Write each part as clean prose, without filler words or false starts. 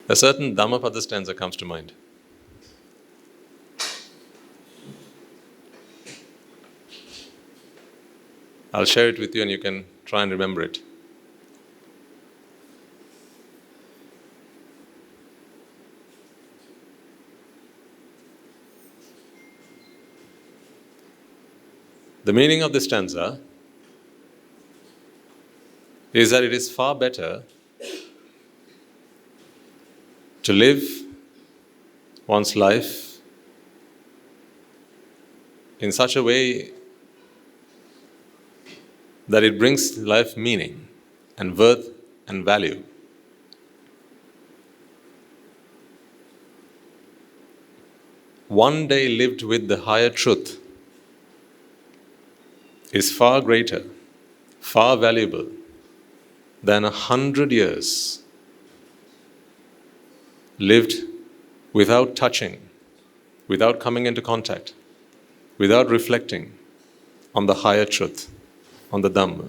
a certain Dhammapada stanza comes to mind. I'll share it with you and you can try and remember it. The meaning of this stanza is that it is far better to live one's life in such a way that it brings life meaning and worth and value. One day lived with the higher truth is far greater, far valuable than 100 years lived without touching, without coming into contact, without reflecting on the higher truth, on the Dhamma.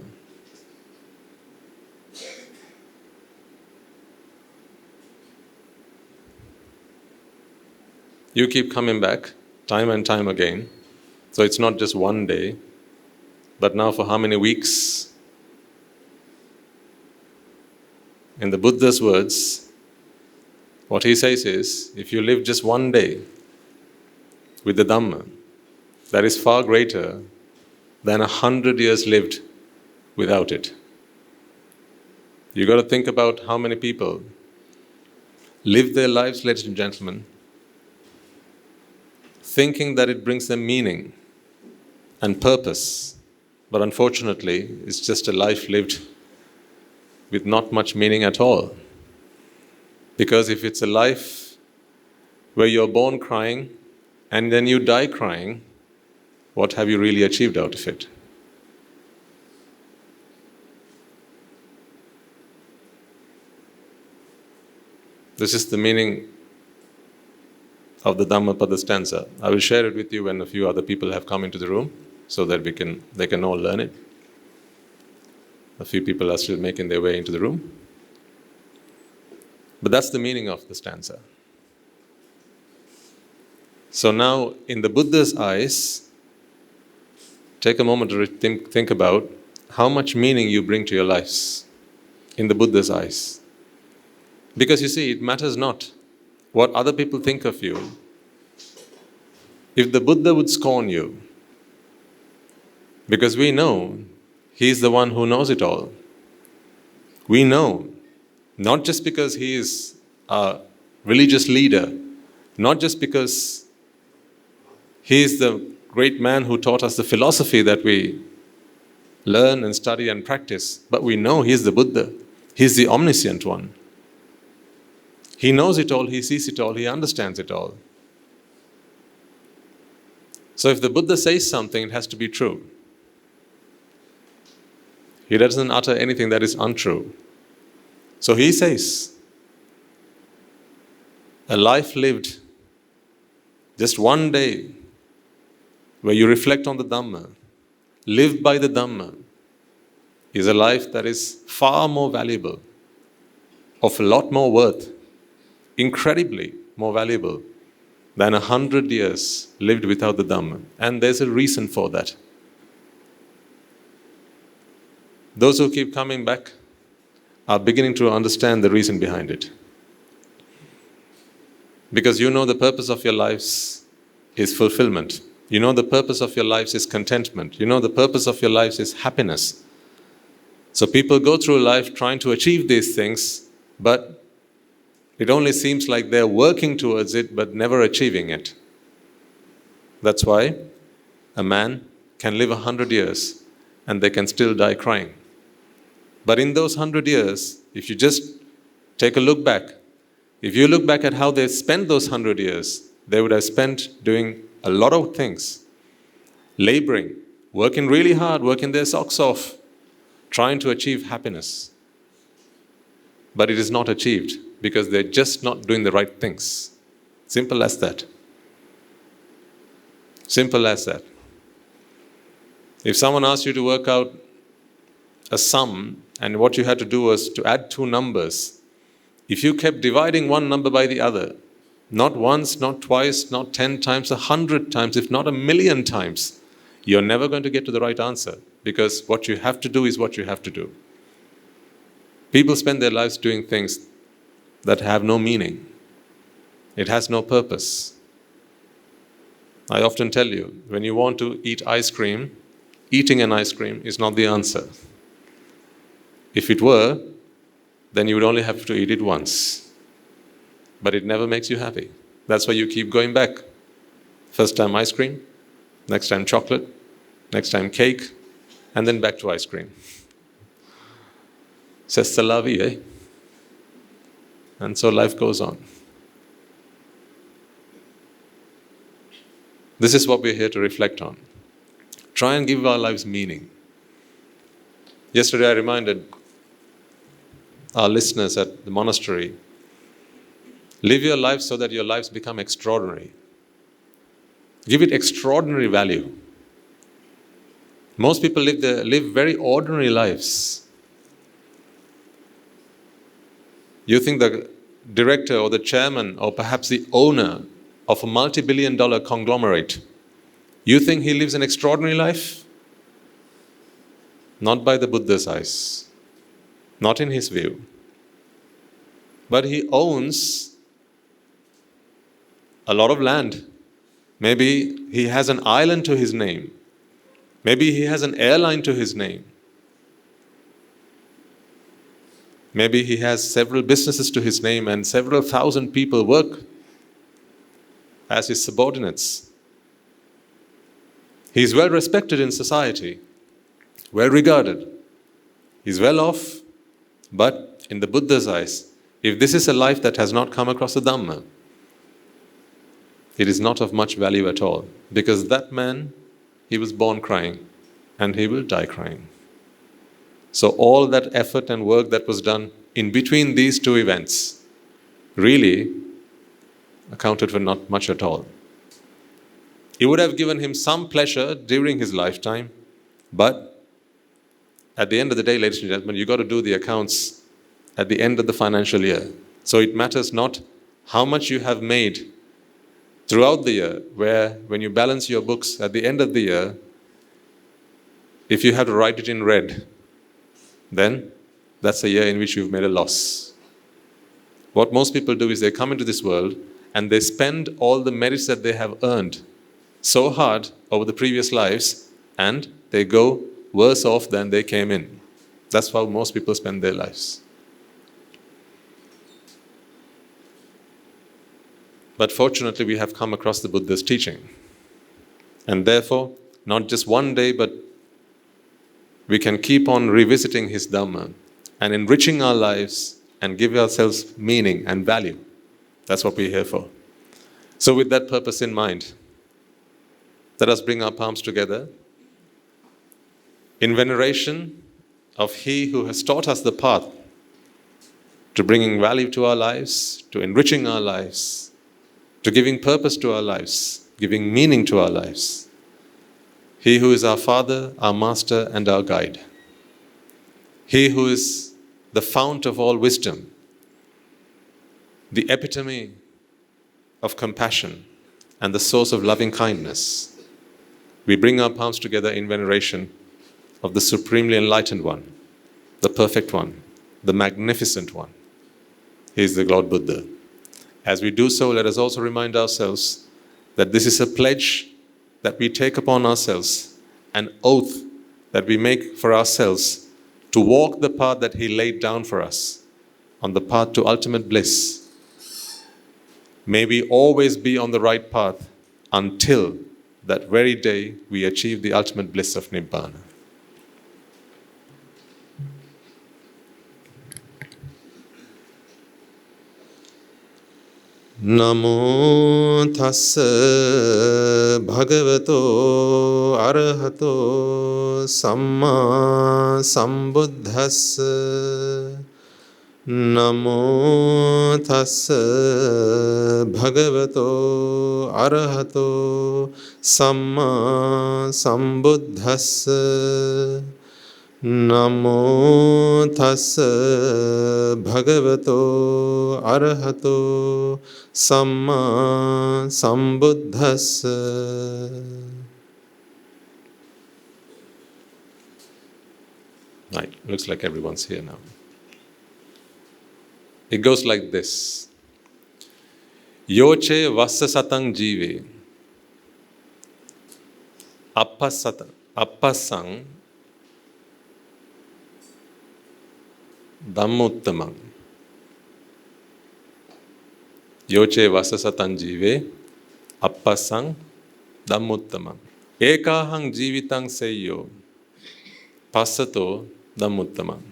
You keep coming back time and time again, so it's not just one day, but now for how many weeks? In the Buddha's words, what he says is, if you live just one day with the Dhamma, that is far greater than 100 years lived without it. You got to think about how many people live their lives, ladies and gentlemen, thinking that it brings them meaning and purpose, but unfortunately, it's just a life lived with not much meaning at all. Because if it's a life where you're born crying and then you die crying, what have you really achieved out of it? This is the meaning of the Dhammapada stanza. I will share it with you when a few other people have come into the room so that they can all learn it. A few people are still making their way into the room. But that's the meaning of the stanza. So now, in the Buddha's eyes, take a moment to think about how much meaning you bring to your lives in the Buddha's eyes. Because you see, it matters not what other people think of you. If the Buddha would scorn you, because we know He's the one who knows it all. We know, not just because He is a religious leader, not just because He is the great man who taught us the philosophy that we learn and study and practice, but we know He is the Buddha. He is the omniscient one. He knows it all, He sees it all, He understands it all. So if the Buddha says something, it has to be true. He doesn't utter anything that is untrue. So He says, a life lived just one day where you reflect on the Dhamma, live by the Dhamma, is a life that is far more valuable, of a lot more worth, incredibly more valuable than 100 years lived without the Dhamma. And there's a reason for that. Those who keep coming back are beginning to understand the reason behind it. Because you know the purpose of your lives is fulfillment. You know the purpose of your lives is contentment. You know the purpose of your lives is happiness. So people go through life trying to achieve these things, but it only seems like they're working towards it but never achieving it. That's why a man can live 100 years and they can still die crying. But in those 100 years, if you just take a look back, if you look back at how they spent those 100 years, they would have spent doing a lot of things. Laboring, working really hard, working their socks off, trying to achieve happiness. But it is not achieved because they're just not doing the right things. Simple as that. Simple as that. If someone asked you to work out a sum and what you had to do was to add two numbers, If you kept dividing one number by the other, not once, not twice, not 10 times, 100 times, if not 1,000,000 times, you're never going to get to the right answer, because what you have to do is what you have to do. People spend their lives doing things that have no meaning. It has no purpose. I often tell you, when you want to eat ice cream, eating an ice cream is not the answer. If it were, then you would only have to eat it once. But it never makes you happy. That's why you keep going back. First time ice cream, next time chocolate, next time cake, and then back to ice cream. C'est la vie, eh? And so life goes on. This is what we're here to reflect on. Try and give our lives meaning. Yesterday I reminded our listeners at the monastery, live your life so that your lives become extraordinary. Give it extraordinary value. Most people live very ordinary lives. You think the director or the chairman or perhaps the owner of a multi-billion-dollar conglomerate, you think he lives an extraordinary life? Not by the Buddha's eyes, not in his view. But he owns a lot of land. Maybe he has an island to his name. Maybe he has an airline to his name. Maybe he has several businesses to his name and several thousand people work as his subordinates. He is well respected in society, well regarded. He is well off, but in the Buddha's eyes, if this is a life that has not come across the dhamma, it is not of much value at all, because that man, he was born crying and he will die crying. So all that effort and work that was done in between these two events really accounted for not much at all. It would have given him some pleasure during his lifetime, but at the end of the day, ladies and gentlemen, you've got to do the accounts at the end of the financial year. So it matters not how much you have made throughout the year, where when you balance your books at the end of the year, if you have to write it in red, then that's a year in which you've made a loss. What most people do is they come into this world and they spend all the merits that they have earned so hard over the previous lives, and they go worse off than they came in. That's how most people spend their lives. But fortunately, we have come across the Buddha's teaching. And therefore, not just one day, but we can keep on revisiting his dhamma and enriching our lives and give ourselves meaning and value. That's what we're here for. So with that purpose in mind, let us bring our palms together in veneration of He who has taught us the path to bringing value to our lives, to enriching our lives, to giving purpose to our lives, giving meaning to our lives. He who is our Father, our Master, and our Guide. He who is the fount of all wisdom, the epitome of compassion, and the source of loving kindness. We bring our palms together in veneration of the supremely enlightened one, the perfect one, the magnificent one. He is the Lord Buddha. As we do so, let us also remind ourselves that this is a pledge that we take upon ourselves, an oath that we make for ourselves to walk the path that He laid down for us, on the path to ultimate bliss. May we always be on the right path until that very day we achieve the ultimate bliss of Nibbāna. Namo tassa bhagavato arahato samma sambuddhassa. Namo tassa bhagavato arahato samma sambuddhassa. Namo tassa bhagavato arahato samma sambuddhassa. Right, looks like everyone's here now. It goes like this. Yoche vassa satang jive appasang dhammuttamang. Yoche vassa satang jive appasang dhammuttamang. Ekahang jivitang seyo passato dhammuttamang.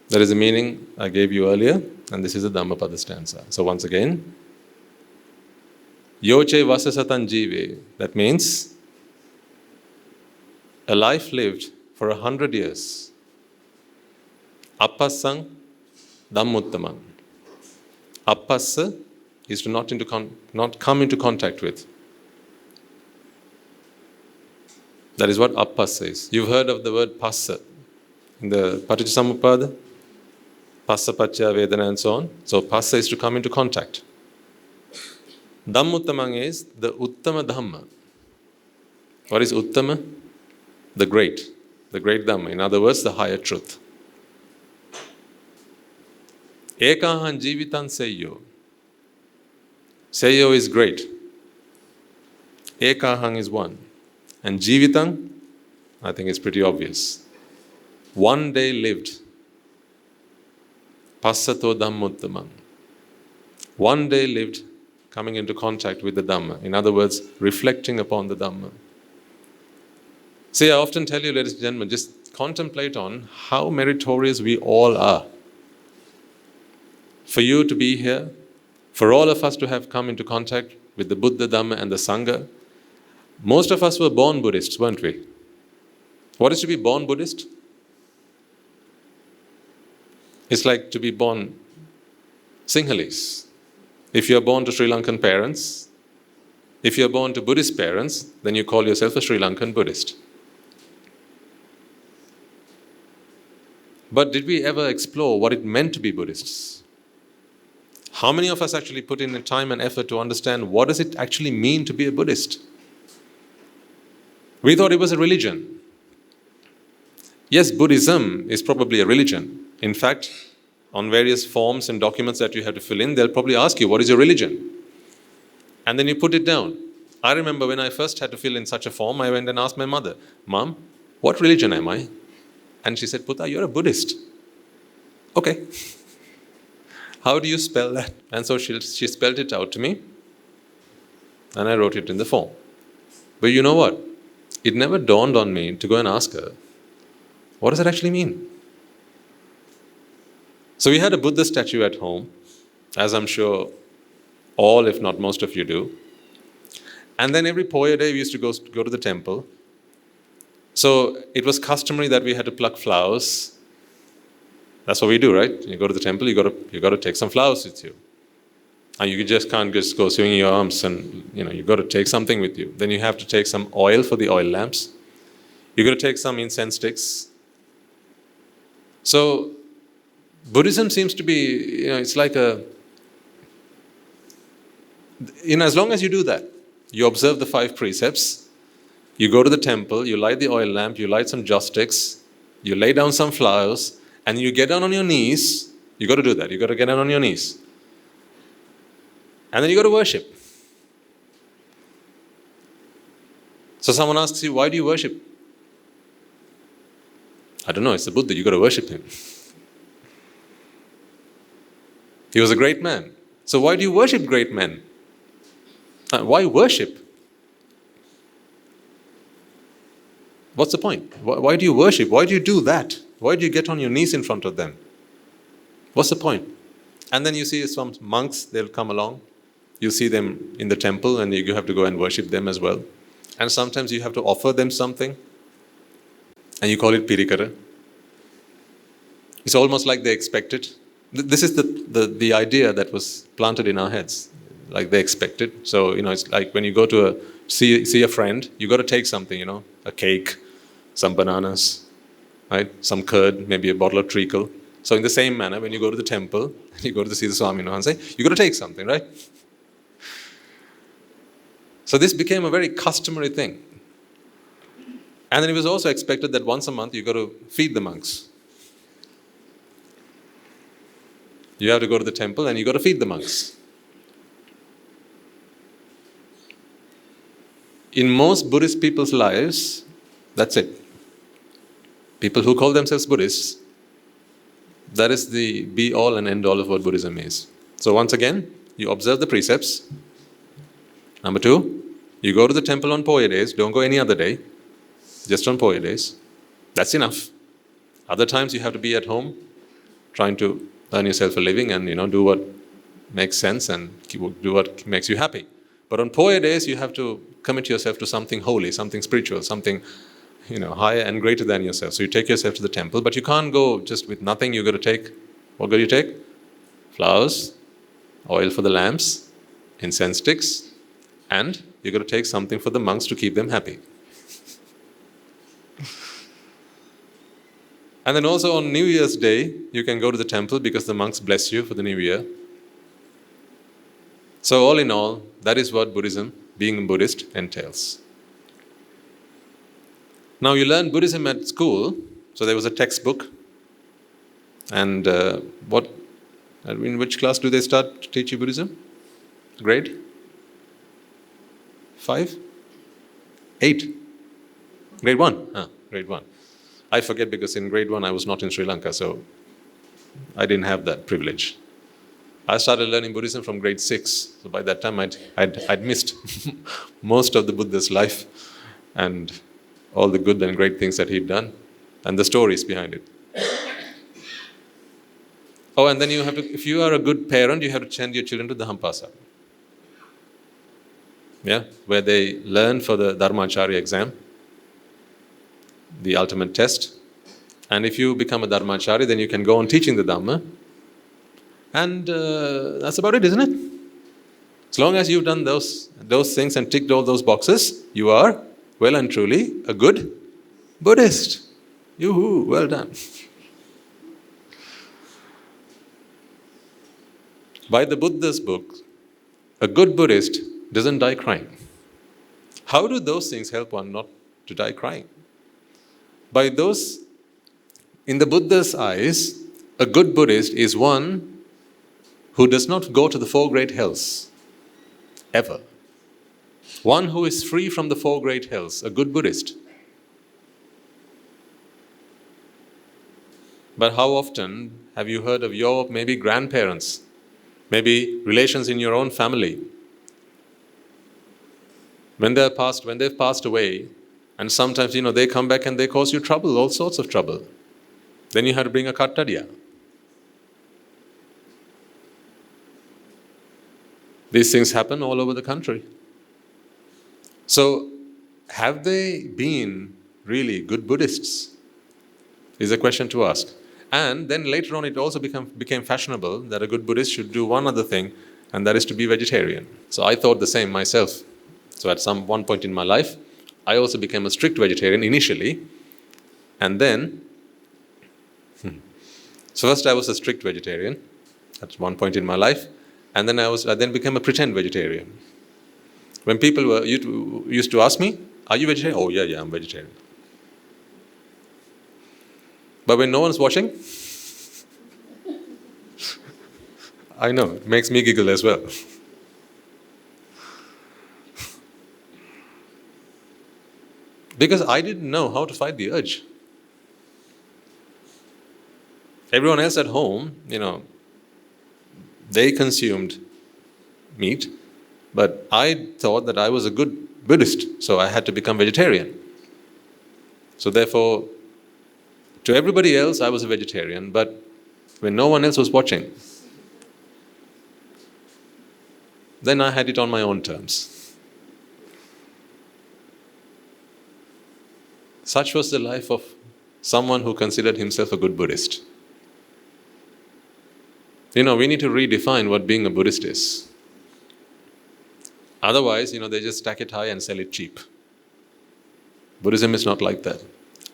That is the meaning I gave you earlier, and this is the Dhammapada stanza. So once again, Yoche vasasatan jive, that means a life lived for 100 years. Appasang dhammuttamang. Appassa is to not come into contact with. That is what appassa is. You've heard of the word passa in the Paticcasamuppada, passa pacca vedana and so on. So passa is to come into contact. Dhammuttamang is the uttama dhamma. What is uttama? The great dhamma. In other words, the higher truth. Ekahan jivitan seyo. Seyo is great. Ekahang is one. And jivitang, I think it's pretty obvious. One day lived. Passato dhammuttamang. One day lived, coming into contact with the Dhamma. In other words, reflecting upon the Dhamma. See, I often tell you, ladies and gentlemen, just contemplate on how meritorious we all are. For you to be here, for all of us to have come into contact with the Buddha, Dhamma and the Sangha. Most of us were born Buddhists, weren't we? What is to be born Buddhist? It's like to be born Sinhalese. If you're born to Sri Lankan parents, if you're born to Buddhist parents, then you call yourself a Sri Lankan Buddhist. But did we ever explore what it meant to be Buddhists? How many of us actually put in the time and effort to understand what does it actually mean to be a Buddhist? We thought it was a religion. Yes, Buddhism is probably a religion. In fact, on various forms and documents that you have to fill in, they'll probably ask you, what is your religion? And then you put it down. I remember when I first had to fill in such a form, I went and asked my mother, Mom, what religion am I? And she said, Putta, you're a Buddhist. Okay. How do you spell that? And so she spelled it out to me, and I wrote it in the form. But you know what? It never dawned on me to go and ask her, what does it actually mean? So we had a Buddha statue at home, as I'm sure all, if not most of you do. And then every Poya day we used to go to the temple. So it was customary that we had to pluck flowers. That's what we do, right? You go to the temple, you got to take some flowers with you. And you just can't just go swinging your arms and, you've got to take something with you. Then you have to take some oil for the oil lamps. You've got to take some incense sticks. So Buddhism seems to be, it's like as long as you do that, you observe the 5 precepts, you go to the temple, you light the oil lamp, you light some joss sticks, you lay down some flowers, and you get down on your knees. You got to do that. You got to get down on your knees. And then you got to worship. So someone asks you, why do you worship? I don't know, it's the Buddha, you got to worship him. He was a great man. So why do you worship great men? Why worship? What's the point? Why do you worship? Why do you do that? Why do you get on your knees in front of them? What's the point? And then you see some monks, they'll come along. You see them in the temple and you have to go and worship them as well. And sometimes you have to offer them something. And you call it pirikara. It's almost like they expect it. This is the idea that was planted in our heads. Like they expect it. So, it's like when you go to see a friend, you got to take something, a cake some bananas, right? Some curd, maybe a bottle of treacle. So in the same manner, when you go to the temple, you go to see the Swami and say, you got to take something, right? So this became a very customary thing. And then it was also expected that once a month you got to feed the monks. You have to go to the temple and you got to feed the monks. In most Buddhist people's lives, that's it. People who call themselves Buddhists, that is the be-all and end-all of what Buddhism is. So once again, you observe the precepts. Number 2, you go to the temple on Poya days. Don't go any other day. Just on Poya days. That's enough. Other times you have to be at home trying to earn yourself a living and do what makes sense and do what makes you happy. But on Poya days you have to commit yourself to something holy, something spiritual, something higher and greater than yourself. So you take yourself to the temple, but you can't go just with nothing. You got to take, what got you take? Flowers, oil for the lamps, incense sticks, and you got to take something for the monks to keep them happy. And then also on New Year's Day, you can go to the temple because the monks bless you for the New Year. So all in all, that is what Buddhism, being a Buddhist, entails. Now you learn Buddhism at school, so there was a textbook. And in which class do they start to teach you Buddhism? Grade? 5? 8? Grade 1? Grade 1. I forget because in grade 1 I was not in Sri Lanka, so I didn't have that privilege. I started learning Buddhism from grade 6. So by that time I'd missed most of the Buddha's life and all the good and great things that he'd done and the stories behind it. Oh, and then you have to, if you are a good parent, you have to send your children to the Dhampasa. Yeah, where they learn for the Dharmacharya exam, the ultimate test. And if you become a Dharmacharya, then you can go on teaching the Dhamma. And that's about it, isn't it? As long as you've done those things and ticked all those boxes, you are well and truly a good Buddhist. Yoo-hoo, well done. By the Buddha's book, a good Buddhist doesn't die crying. How do those things help one not to die crying? By those, in the Buddha's eyes, a good Buddhist is one who does not go to the 4 great hells, ever. One who is free from the 4 great hells, a good Buddhist. But how often have you heard of your maybe grandparents, maybe relations in your own family, when they've passed away, and sometimes they come back and they cause you trouble, all sorts of trouble. Then you have to bring a kattadiya. These things happen all over the country. So, have they been really good Buddhists? Is a question to ask. And then later on it also became fashionable that a good Buddhist should do one other thing, and that is to be vegetarian. So I thought the same myself. So at one point in my life, I also became a strict vegetarian initially. And then, so first I was a strict vegetarian at one point in my life. And then I then became a pretend vegetarian. When people used to ask me, are you vegetarian? Oh yeah, I'm vegetarian. But when no one's watching, I know, it makes me giggle as well. Because I didn't know how to fight the urge. Everyone else at home, they consumed meat, but I thought that I was a good Buddhist, so I had to become vegetarian. So therefore, to everybody else, I was a vegetarian, but when no one else was watching, then I had it on my own terms. Such was the life of someone who considered himself a good Buddhist. We need to redefine what being a Buddhist is. Otherwise, they just stack it high and sell it cheap. Buddhism is not like that.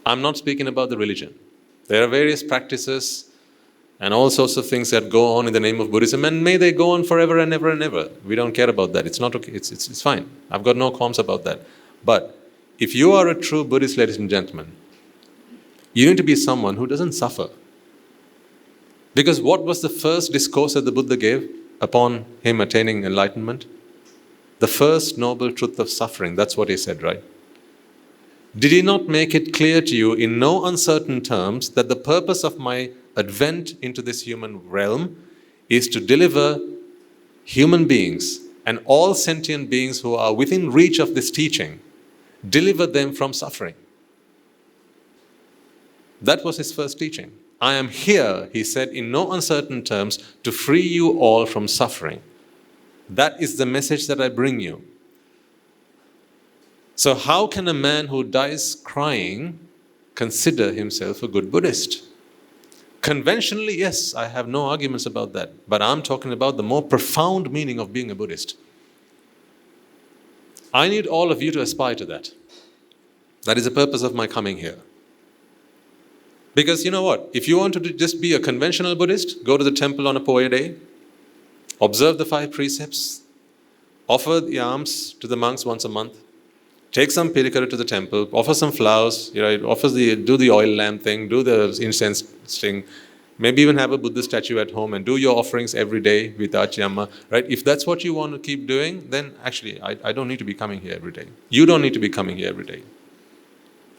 I'm not speaking about the religion. There are various practices and all sorts of things that go on in the name of Buddhism, and may they go on forever and ever and ever. We don't care about that. It's not okay. It's fine. I've got no qualms about that. But if you are a true Buddhist, ladies and gentlemen, you need to be someone who doesn't suffer. Because what was the first discourse that the Buddha gave upon him attaining enlightenment? The first noble truth of suffering. That's what he said, right? Did he not make it clear to you in no uncertain terms that the purpose of my advent into this human realm is to deliver human beings and all sentient beings who are within reach of this teaching, deliver them from suffering? That was his first teaching. I am here, he said, in no uncertain terms, to free you all from suffering. That is the message that I bring you. So how can a man who dies crying consider himself a good Buddhist? Conventionally, yes, I have no arguments about that. But I'm talking about the more profound meaning of being a Buddhist. I need all of you to aspire to that. That is the purpose of my coming here. Because you know what? If you want to just be a conventional Buddhist, go to the temple on a Poya day, observe the 5 precepts, offer the alms to the monks once a month, take some pirikara to the temple, offer some flowers, do the oil lamp thing, do the incense thing, maybe even have a Buddha statue at home and do your offerings every day with Achiyamma, right? If that's what you want to keep doing, then actually I don't need to be coming here every day. You don't need to be coming here every day.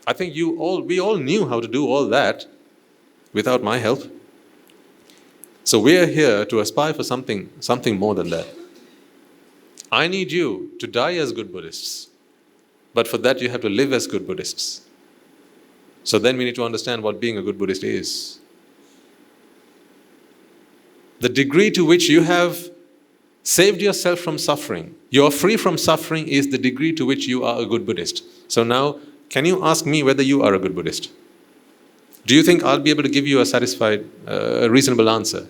I think we all knew how to do all that without my help. So we are here to aspire for something more than that. I need you to die as good Buddhists. But for that you have to live as good Buddhists. So then we need to understand what being a good Buddhist is. The degree to which you have saved yourself from suffering, you are free from suffering, is the degree to which you are a good Buddhist. So now, can you ask me whether you are a good Buddhist? Do you think I'll be able to give you a satisfied, reasonable answer?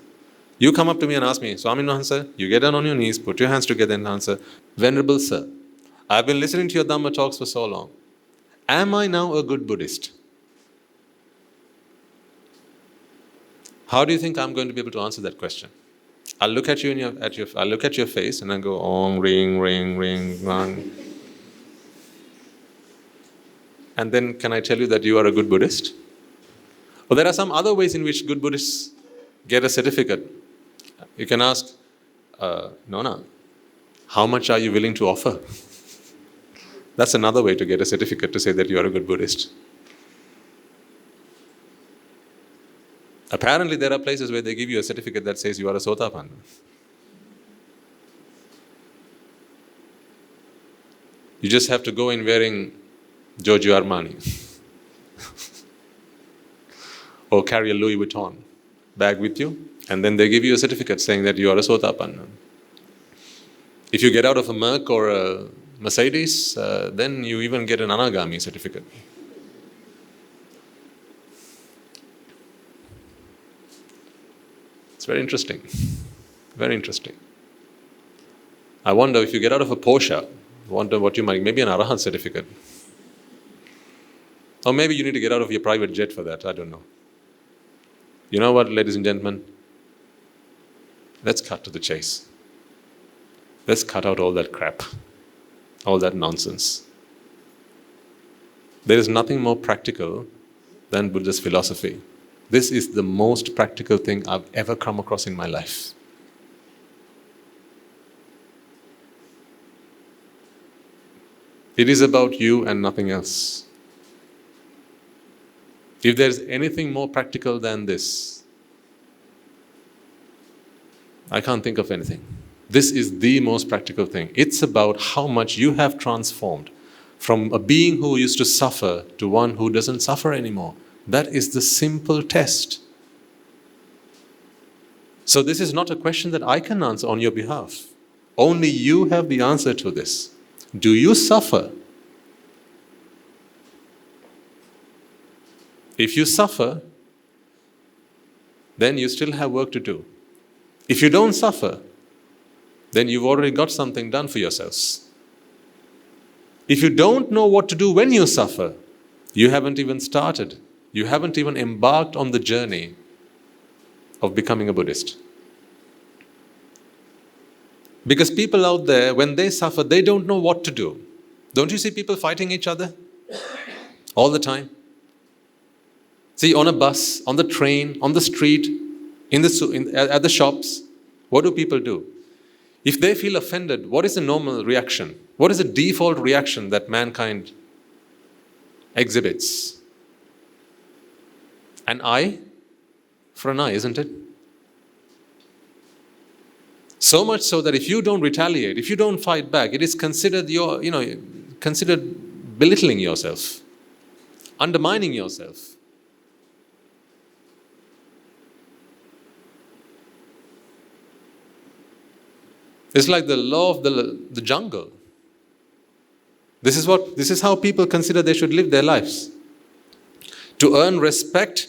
You come up to me and ask me, Swami Mahansa, you get down on your knees, put your hands together and answer, Venerable Sir, I've been listening to your Dhamma talks for so long. Am I now a good Buddhist? How do you think I'm going to be able to answer that question? I'll look at you I'll look at your face and I'll go, Ong, ring, ring, ring, rang. And then can I tell you that you are a good Buddhist? Well, there are some other ways in which good Buddhists get a certificate. You can ask, Nona, how much are you willing to offer? That's another way to get a certificate to say that you are a good Buddhist. Apparently, there are places where they give you a certificate that says you are a Sotapanna. You just have to go in wearing Giorgio Armani or carry a Louis Vuitton bag with you, and then they give you a certificate saying that you are a Sotapanna. If you get out of a Merc or a Mercedes, then you even get an Anagami certificate. It's very interesting. Very interesting. I wonder if you get out of a Porsche, wonder what you might, maybe an Arahant certificate. Or maybe you need to get out of your private jet for that, I don't know. You know what, ladies and gentlemen? Let's cut to the chase. Let's cut out all that crap, all that nonsense. There is nothing more practical than Buddha's philosophy. This is the most practical thing I've ever come across in my life. It is about you and nothing else. If there's anything more practical than this, I can't think of anything. This is the most practical thing. It's about how much you have transformed from a being who used to suffer to one who doesn't suffer anymore. That is the simple test. So this is not a question that I can answer on your behalf. Only you have the answer to this. Do you suffer? If you suffer, then you still have work to do. If you don't suffer, then you've already got something done for yourselves. If you don't know what to do when you suffer, You haven't even started. You haven't even embarked on the journey of becoming a Buddhist. Because people out there, when they suffer, they don't know what to do. Don't you see people fighting each other all the time? See, on a bus, on the train, on the street, at the shops, what do people do? If they feel offended, what is the normal reaction? What is the default reaction that mankind exhibits? An eye for an eye, isn't it? So much so that if you don't retaliate, if you don't fight back, it is considered considered belittling yourself, undermining yourself. It's like the law of the jungle. This is how people consider they should live their lives. To earn respect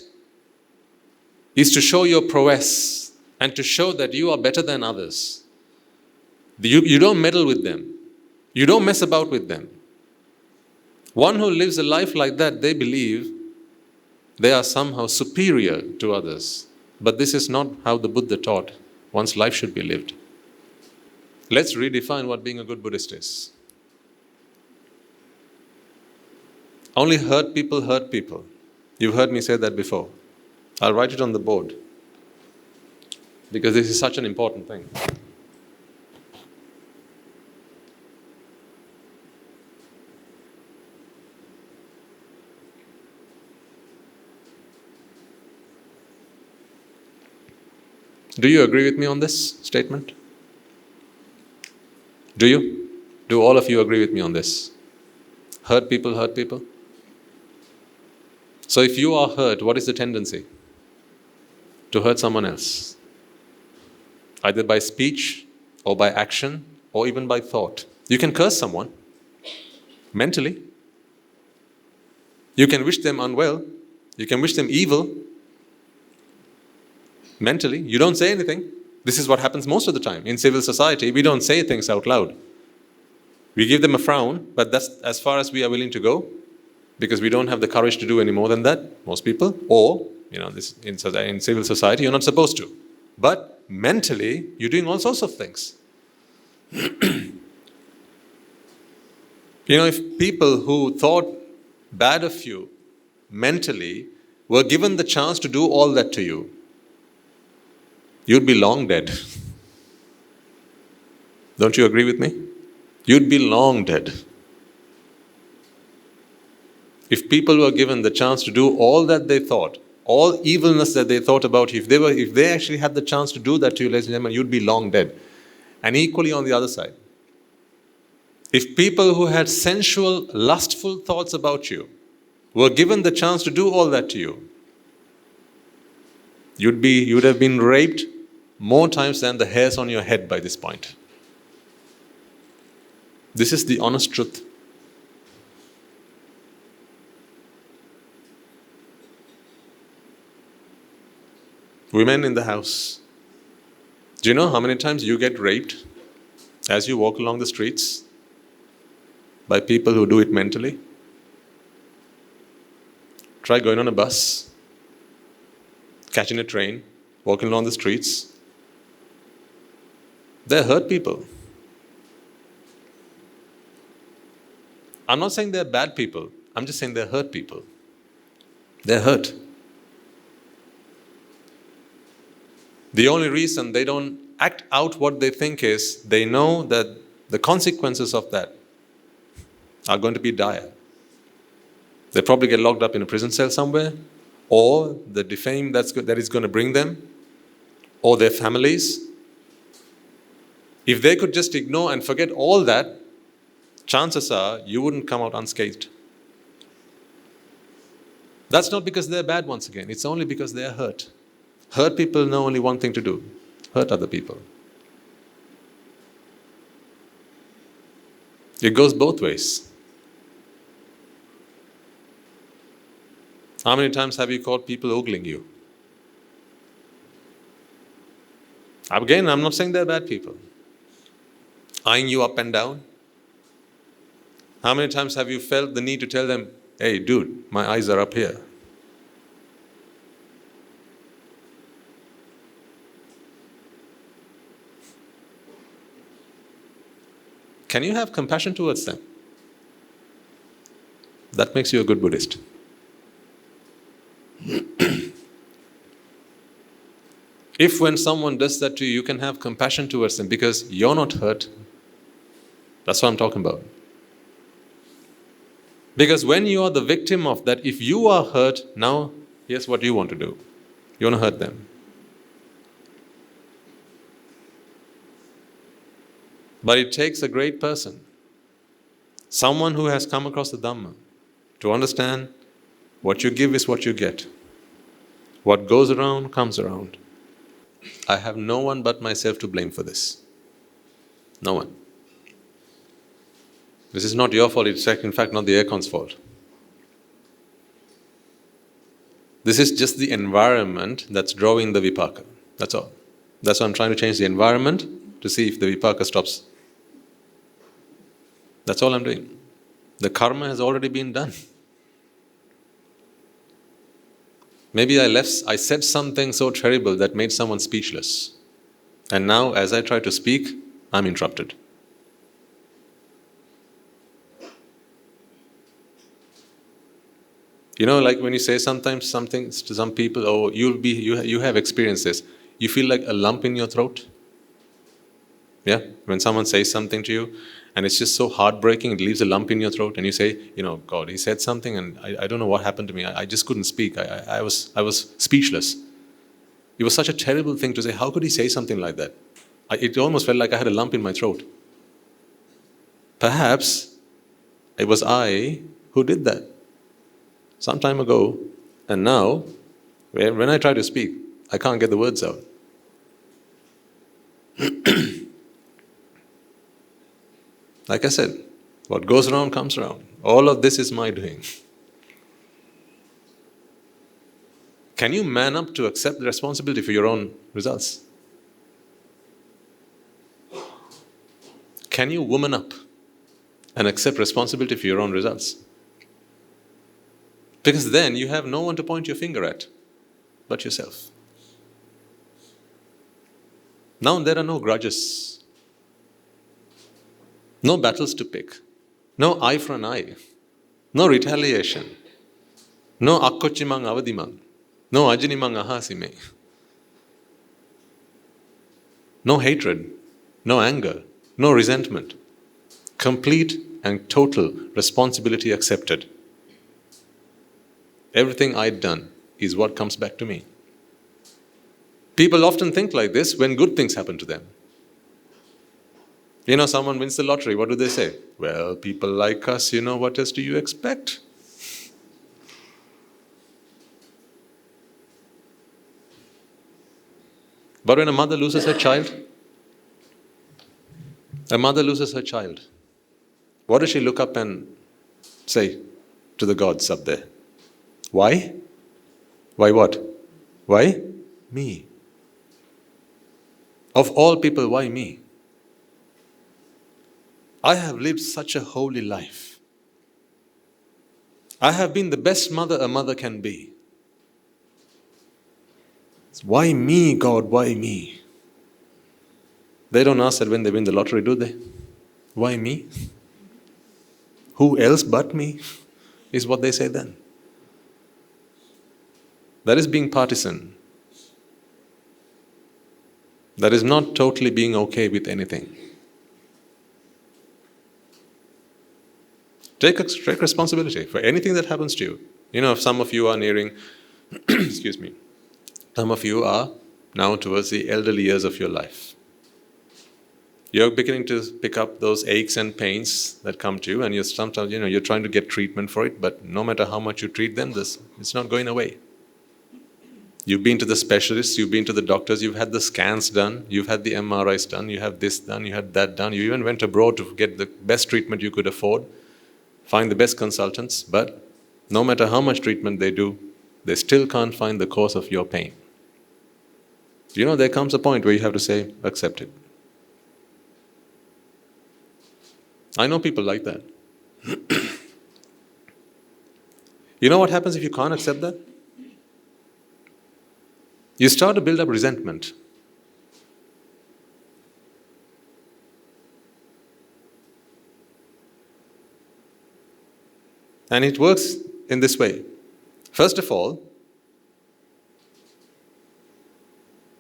is to show your prowess and to show that you are better than others. You don't meddle with them. You don't mess about with them. One who lives a life like that, they believe they are somehow superior to others. But this is not how the Buddha taught one's life should be lived. Let's redefine what being a good Buddhist is. Only hurt people hurt people. You've heard me say that before. I'll write it on the board because this is such an important thing. Do you agree with me on this statement? Do you? Do all of you agree with me on this? Hurt people hurt people? So if you are hurt, what is the tendency? To hurt someone else. Either by speech, or by action, or even by thought. You can curse someone, mentally. You can wish them unwell. You can wish them evil, mentally. You don't say anything. This is what happens most of the time. In civil society, we don't say things out loud. We give them a frown, but that's as far as we are willing to go, because we don't have the courage to do any more than that, most people. Or, this in civil society, you're not supposed to. But mentally, you're doing all sorts of things. If people who thought bad of you mentally were given the chance to do all that to you, you'd be long dead. Don't you agree with me? You'd be long dead. If people were given the chance to do all that they thought, all evilness that they thought about you, if they actually had the chance to do that to you, ladies and gentlemen, you'd be long dead. And equally on the other side, if people who had sensual, lustful thoughts about you were given the chance to do all that to you, you'd have been raped more times than the hairs on your head by this point. This is the honest truth. Women in the house, do you know how many times you get raped as you walk along the streets by people who do it mentally? Try going on a bus, catching a train, walking along the streets. They're hurt people. I'm not saying they're bad people. I'm just saying they're hurt people. They're hurt. The only reason they don't act out what they think is they know that the consequences of that are going to be dire. They probably get locked up in a prison cell somewhere, or the defame that is going to bring them, or their families. If they could just ignore and forget all that, chances are you wouldn't come out unscathed. That's not because they're bad once again. It's only because they're hurt. Hurt people know only one thing to do: hurt other people. It goes both ways. How many times have you caught people ogling you? Again, I'm not saying they're bad people. Eyeing you up and down. How many times have you felt the need to tell them, Hey, dude, my eyes are up here. Can you have compassion towards them? That makes you a good Buddhist. If when someone does that to you, you can have compassion towards them because you're not hurt, that's what I'm talking about. Because when you are the victim of that, if you are hurt, now here's what you want to do. You want to hurt them. But it takes a great person, someone who has come across the dhamma, to understand what you give is what you get. What goes around comes around. I have no one but myself to blame for this. No one. This is not your fault, it's in fact not the aircon's fault. This is just the environment that's drawing the vipaka. That's all. That's why I'm trying to change the environment to see if the vipaka stops. That's all I'm doing. The karma has already been done. Maybe I said something so terrible that made someone speechless. And now, as I try to speak, I'm interrupted. You know, like when you say sometimes something to some people, oh, you have experienced this. You feel like a lump in your throat. Yeah? When someone says something to you, and it's just so heartbreaking, it leaves a lump in your throat, and you say, God, he said something, and I don't know what happened to me. I just couldn't speak. I was speechless. It was such a terrible thing to say. How could he say something like that? It almost felt like I had a lump in my throat. Perhaps it was I who did that some time ago, and now, when I try to speak, I can't get the words out. Like I said, what goes around comes around. All of this is my doing. Can you man up to accept the responsibility for your own results? Can you woman up and accept responsibility for your own results? Because then you have no one to point your finger at but yourself. Now there are no grudges. No battles to pick. No eye for an eye. No retaliation. No akkochimang avadimang. No ajinimang ahasime. No hatred. No anger. No resentment. Complete and total responsibility accepted. Everything I'd done is what comes back to me. People often think like this when good things happen to them. Someone wins the lottery, what do they say? Well, people like us, what else do you expect? But when a mother loses her child, what does she look up and say to the gods up there? Why? Why what? Why? Me. Of all people, why me? I have lived such a holy life. I have been the best mother a mother can be. Why me, God? Why me? They don't ask that when they win the lottery, do they? Why me? Who else but me? Is what they say then. That is being partisan. That is not totally being okay with anything. Take responsibility for anything that happens to you. If some of you are nearing, some of you are now towards the elderly years of your life. You're beginning to pick up those aches and pains that come to you, and sometimes you're trying to get treatment for it, but no matter how much you treat them, it's not going away. You've been to the specialists, you've been to the doctors, you've had the scans done, you've had the MRIs done, you have this done, you had that done, you even went abroad to get the best treatment you could afford. Find the best consultants, but no matter how much treatment they do, they still can't find the cause of your pain. There comes a point where you have to say, accept it. I know people like that. You know what happens if you can't accept that? You start to build up resentment. And it works in this way. First of all,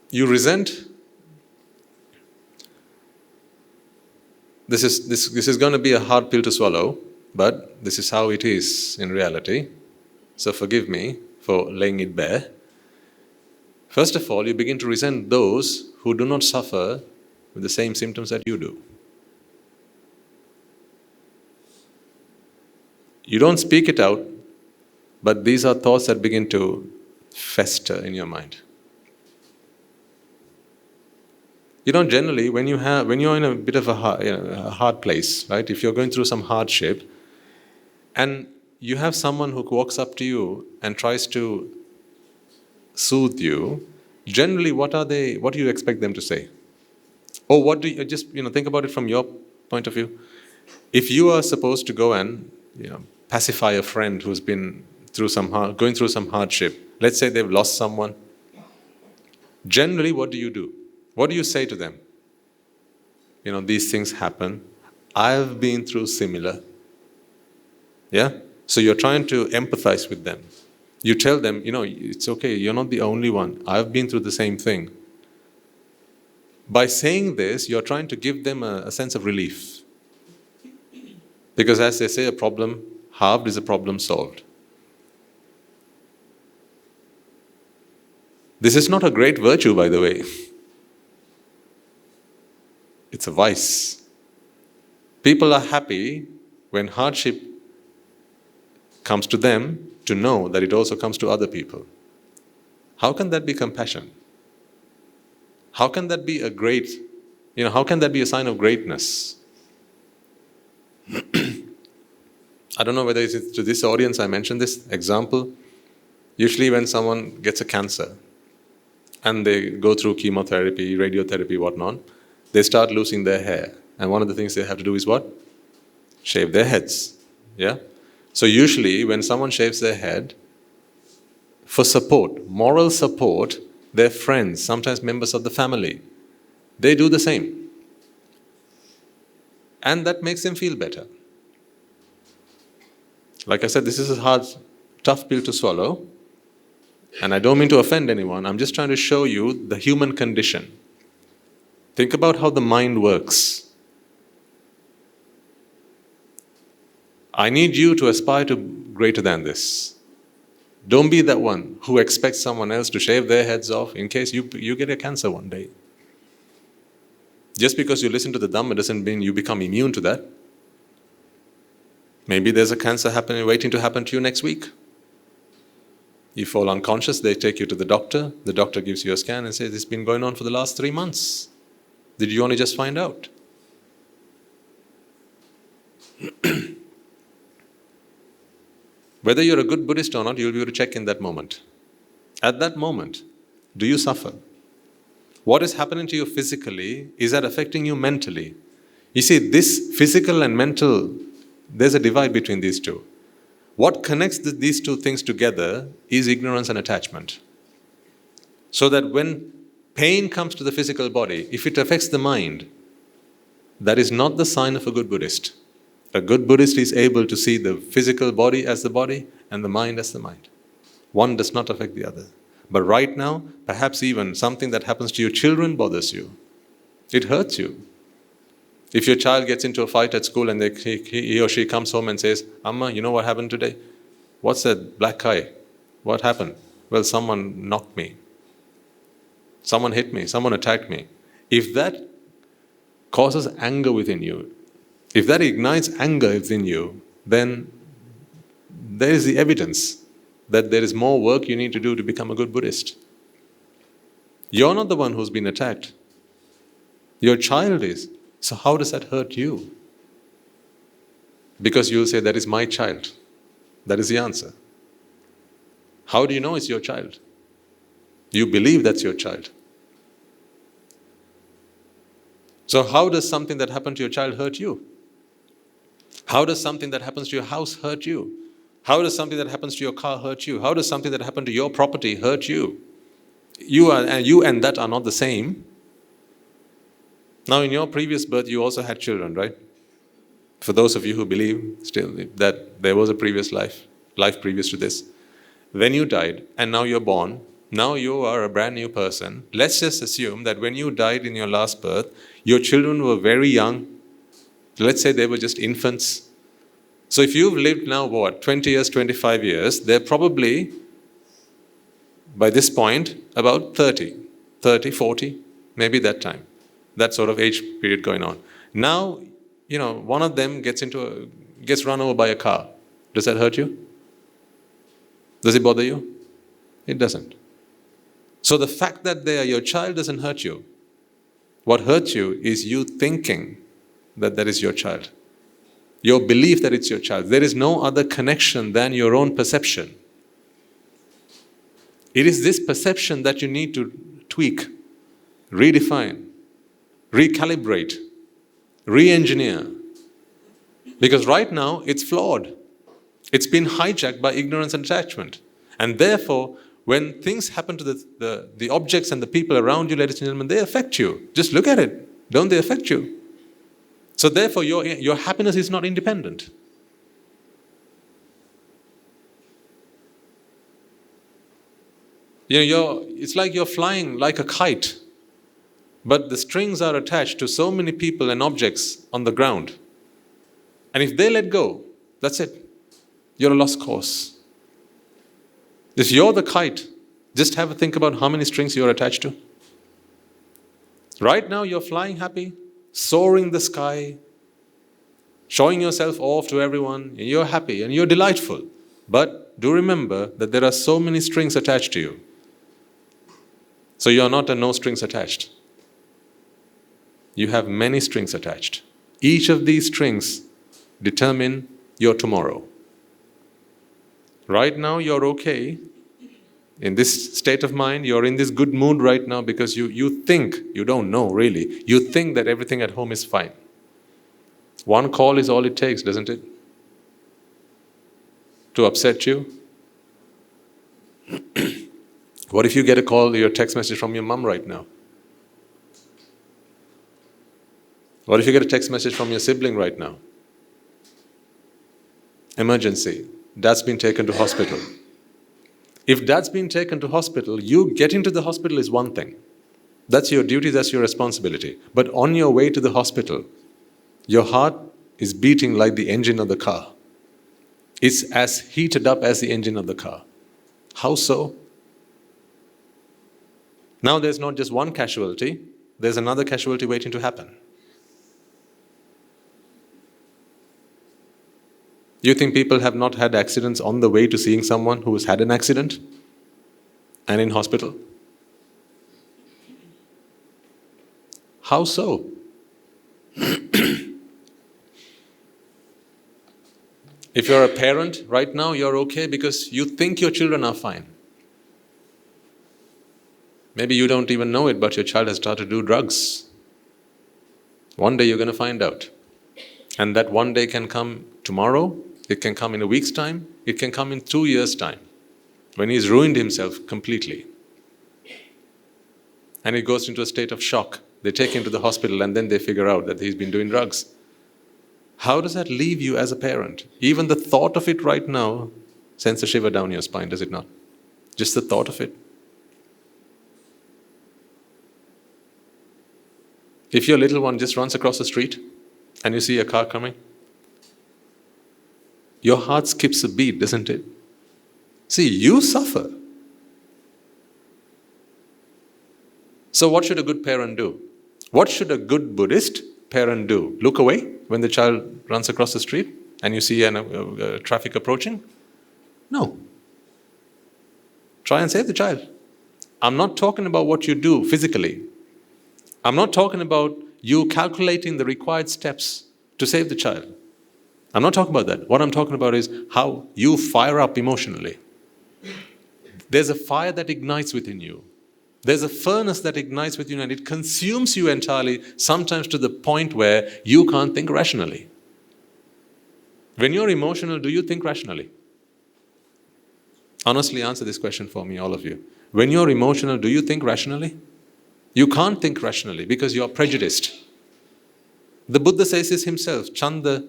you resent. This is going to be a hard pill to swallow, but this is how it is in reality. So forgive me for laying it bare. First of all, you begin to resent those who do not suffer with the same symptoms that you do. You don't speak it out, but these are thoughts that begin to fester in your mind. You know, generally, when you're in a bit of a hard place, right? If you're going through some hardship, and you have someone who walks up to you and tries to soothe you, generally, what do you expect them to say? Or what do you think about it from your point of view? If you are supposed to go and pacify a friend who's been going through some hardship, let's say they've lost someone, generally, what do? What do you say to them? These things happen. I've been through similar. Yeah? So you're trying to empathize with them. You tell them, it's okay, you're not the only one. I've been through the same thing. By saying this, you're trying to give them a sense of relief. Because as they say, a problem halved is a problem solved. This is not a great virtue, by the way. It's a vice. People are happy when hardship comes to them to know that it also comes to other people. How can that be compassion? How can that be how can that be a sign of greatness? I don't know whether it's to this audience I mentioned this example. Usually when someone gets a cancer and they go through chemotherapy, radiotherapy, whatnot, they start losing their hair. And one of the things they have to do is what? Shave their heads. Yeah? So usually when someone shaves their head, for support, moral support, their friends, sometimes members of the family, they do the same. And that makes them feel better. Like I said, this is a hard, tough pill to swallow. And I don't mean to offend anyone. I'm just trying to show you the human condition. Think about how the mind works. I need you to aspire to greater than this. Don't be that one who expects someone else to shave their heads off in case you get a cancer one day. Just because you listen to the dhamma doesn't mean you become immune to that. Maybe there's a cancer waiting to happen to you next week. You fall unconscious, they take you to the doctor gives you a scan and says, it's been going on for the last 3 months. Did you only just find out? Whether you're a good Buddhist or not, you'll be able to check in that moment. At that moment, do you suffer? What is happening to you physically, is that affecting you mentally? You see, this physical and mental, there's a divide between these two. What connects these two things together is ignorance and attachment. So that when pain comes to the physical body, if it affects the mind, that is not the sign of a good Buddhist. A good Buddhist is able to see the physical body as the body and the mind as the mind. One does not affect the other. But right now, perhaps even something that happens to your children bothers you. It hurts you. If your child gets into a fight at school and he or she comes home and says, Amma, you know what happened today? What's that black eye? What happened? Well, someone knocked me. Someone hit me. Someone attacked me. If that causes anger within you, if that ignites anger within you, then there is the evidence that there is more work you need to do to become a good Buddhist. You're not the one who's been attacked. Your child is. So how does that hurt you? Because you'll say, that is my child. That is the answer. How do you know it's your child? You believe that's your child. So how does something that happened to your child hurt you? How does something that happens to your house hurt you? How does something that happens to your car hurt you? How does something that happened to your property hurt you? You and that are not the same. Now, in your previous birth, you also had children, right? For those of you who believe still that there was a previous life previous to this. When you died and now you're born, now you are a brand new person. Let's just assume that when you died in your last birth, your children were very young. Let's say they were just infants. So if you've lived now, 20 years, 25 years, they're probably, by this point, about 30, 40, maybe that time. That sort of age period going on. Now, one of them gets run over by a car. Does that hurt you? Does it bother you? It doesn't. So the fact that they are your child doesn't hurt you. What hurts you is you thinking that is your child. Your belief that it's your child. There is no other connection than your own perception. It is this perception that you need to tweak, redefine, recalibrate, re-engineer. Because right now, it's flawed. It's been hijacked by ignorance and attachment. And therefore, when things happen to the objects and the people around you, ladies and gentlemen, they affect you. Just look at it. Don't they affect you? So therefore, your happiness is not independent. It's like you're flying like a kite, but the strings are attached to so many people and objects on the ground. And if they let go, that's it. You're a lost cause. If you're the kite, just have a think about how many strings you're attached to. Right now, you're flying happy, soaring the sky, showing yourself off to everyone, and you're happy and you're delightful. But do remember that there are so many strings attached to you. So you're not a no strings attached. You have many strings attached. Each of these strings determine your tomorrow. Right now, you're okay. In this state of mind, you're in this good mood right now because you think, you don't know really, you think that everything at home is fine. One call is all it takes, doesn't it? To upset you. What if you get a call, your text message from your mom right now? What if you get a text message from your sibling right now? Emergency. Dad's been taken to hospital. If dad's been taken to hospital, you getting to the hospital is one thing. That's your duty, that's your responsibility. But on your way to the hospital, your heart is beating like the engine of the car. It's as heated up as the engine of the car. How so? Now there's not just one casualty, there's another casualty waiting to happen. You think people have not had accidents on the way to seeing someone who has had an accident and in hospital? How so? If you're a parent, right now you're okay because you think your children are fine. Maybe you don't even know it, but your child has started to do drugs. One day you're going to find out. And that one day can come tomorrow, it can come in a week's time, it can come in 2 years' time, when he's ruined himself completely. And he goes into a state of shock. They take him to the hospital and then they figure out that he's been doing drugs. How does that leave you as a parent? Even the thought of it right now sends a shiver down your spine, does it not? Just the thought of it. If your little one just runs across the street and you see a car coming, your heart skips a beat, doesn't it? See, you suffer. So what should a good parent do? What should a good Buddhist parent do? Look away when the child runs across the street and you see traffic approaching? No. Try and save the child. I'm not talking about what you do physically. I'm not talking about you calculating the required steps to save the child. I'm not talking about that. What I'm talking about is how you fire up emotionally. There's a fire that ignites within you. There's a furnace that ignites within you and it consumes you entirely, sometimes to the point where you can't think rationally. When you're emotional, do you think rationally? Honestly answer this question for me, all of you. When you're emotional, do you think rationally? You can't think rationally because you're prejudiced. The Buddha says this himself, Chanda,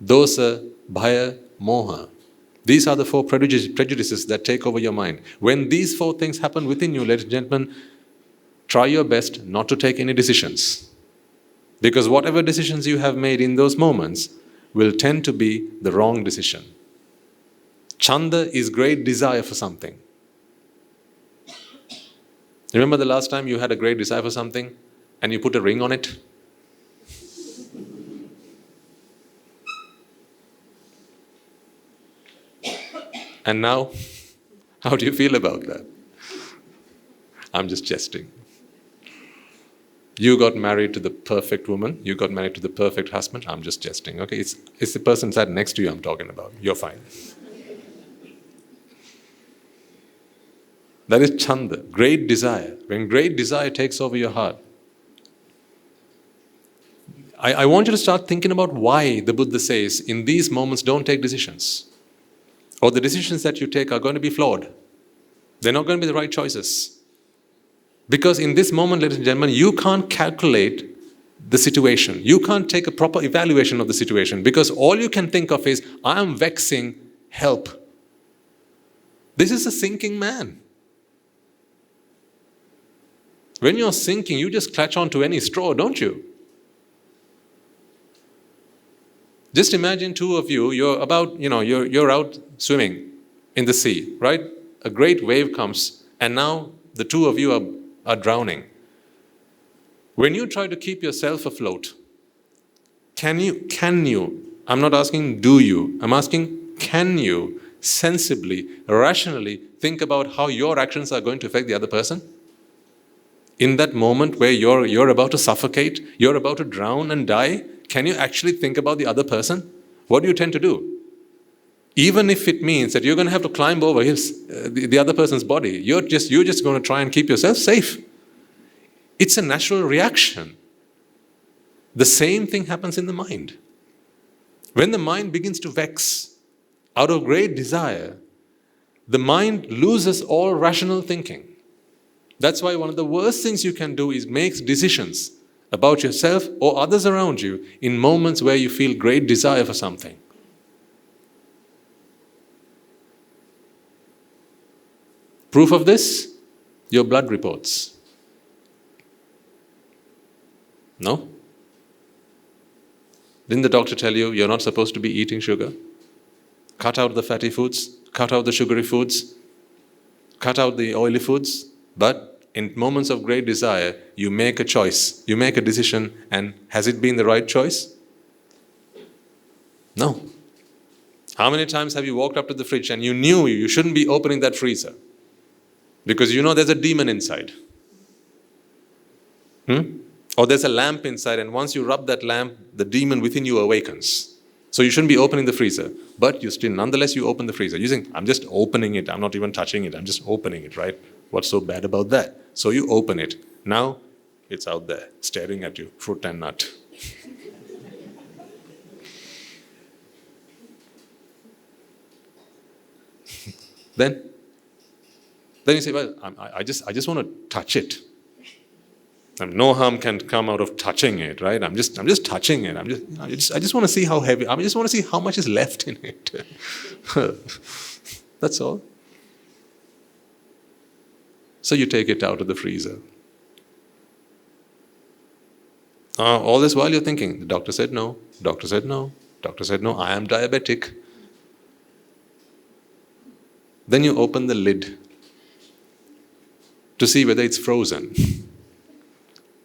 Dosa, Bhaya, Moha. These are the 4 prejudices that take over your mind. When these 4 things happen within you, ladies and gentlemen, try your best not to take any decisions. Because whatever decisions you have made in those moments will tend to be the wrong decision. Chanda is great desire for something. Remember the last time you had a great desire for something and you put a ring on it? And now, how do you feel about that? I'm just jesting. You got married to the perfect woman, you got married to the perfect husband, I'm just jesting, okay? It's the person sat next to you I'm talking about. You're fine. That is Chanda, great desire. When great desire takes over your heart, I want you to start thinking about why the Buddha says, in these moments, don't take decisions. Or the decisions that you take are going to be flawed. They're not going to be the right choices. Because in this moment, ladies and gentlemen, you can't calculate the situation. You can't take a proper evaluation of the situation because all you can think of is, I am vexing, help. This is a sinking man. When you're sinking, you just clutch onto any straw, don't you? Just imagine 2 of you, you're out swimming in the sea, right? A great wave comes and now the 2 of you are drowning. When you try to keep yourself afloat, can you, I'm not asking do you, I'm asking can you sensibly, rationally think about how your actions are going to affect the other person? In that moment where you're about to suffocate, you're about to drown and die, can you actually think about the other person? What do you tend to do? Even if it means that you're going to have to climb over the other person's body, you're just going to try and keep yourself safe. It's a natural reaction. The same thing happens in the mind. When the mind begins to vex out of great desire, the mind loses all rational thinking. That's why one of the worst things you can do is make decisions about yourself or others around you in moments where you feel great desire for something. Proof of this? Your blood reports. No? Didn't the doctor tell you you're not supposed to be eating sugar? Cut out the fatty foods, cut out the sugary foods, cut out the oily foods, but in moments of great desire, you make a choice, you make a decision, and has it been the right choice? No. How many times have you walked up to the fridge and you knew you shouldn't be opening that freezer? Because you know there's a demon inside. Or there's a lamp inside, and once you rub that lamp, the demon within you awakens. So you shouldn't be opening the freezer. But nonetheless, you open the freezer. You think, I'm just opening it, I'm not even touching it, I'm just opening it, right? What's so bad about that? So you open it. Now, it's out there, staring at you, fruit and nut. Then you say, well, I just want to touch it. And no harm can come out of touching it, right? I'm just touching it. I just want to see how heavy. I just want to see how much is left in it. That's all. So you take it out of the freezer. All this while you're thinking, the doctor said no, doctor said no, doctor said no, I am diabetic. Then you open the lid to see whether it's frozen.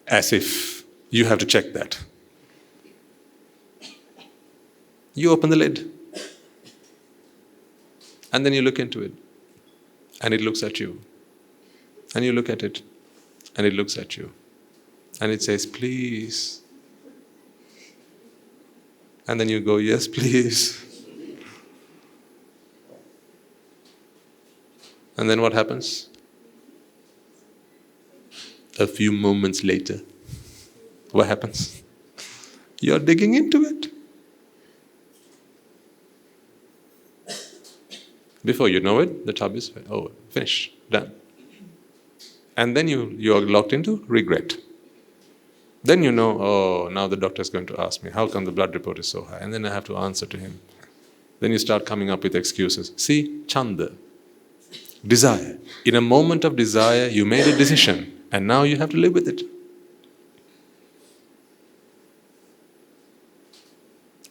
As if you have to check that. You open the lid. And then you look into it. And it looks at you. And you look at it. And it looks at you. And it says, please. And then you go, yes, please. And then what happens? A few moments later, what happens? You're digging into it. Before you know it, the tub is over, finished, done. And then you are locked into regret. Then you know, oh, now the doctor is going to ask me, how come the blood report is so high? And then I have to answer to him. Then you start coming up with excuses. See, chanda, desire. In a moment of desire, you made a decision, and now you have to live with it.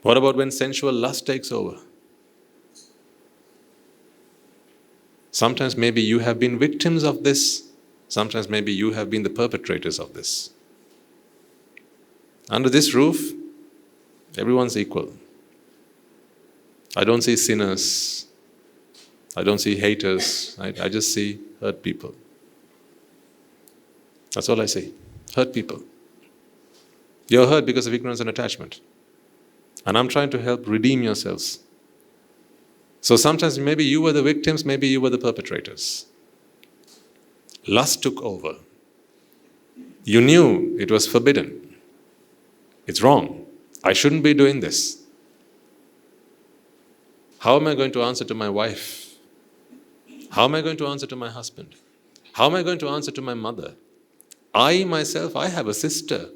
What about when sensual lust takes over? Sometimes maybe you have been victims of this. Sometimes maybe you have been the perpetrators of this. Under this roof, everyone's equal. I don't see sinners. I don't see haters. I just see hurt people. That's all I see. Hurt people. You're hurt because of ignorance and attachment. And I'm trying to help redeem yourselves. So sometimes maybe you were the victims, maybe you were the perpetrators. Lust took over. You knew it was forbidden. It's wrong. I shouldn't be doing this. How am I going to answer to my wife? How am I going to answer to my husband? How am I going to answer to my mother? I myself, I have a sister.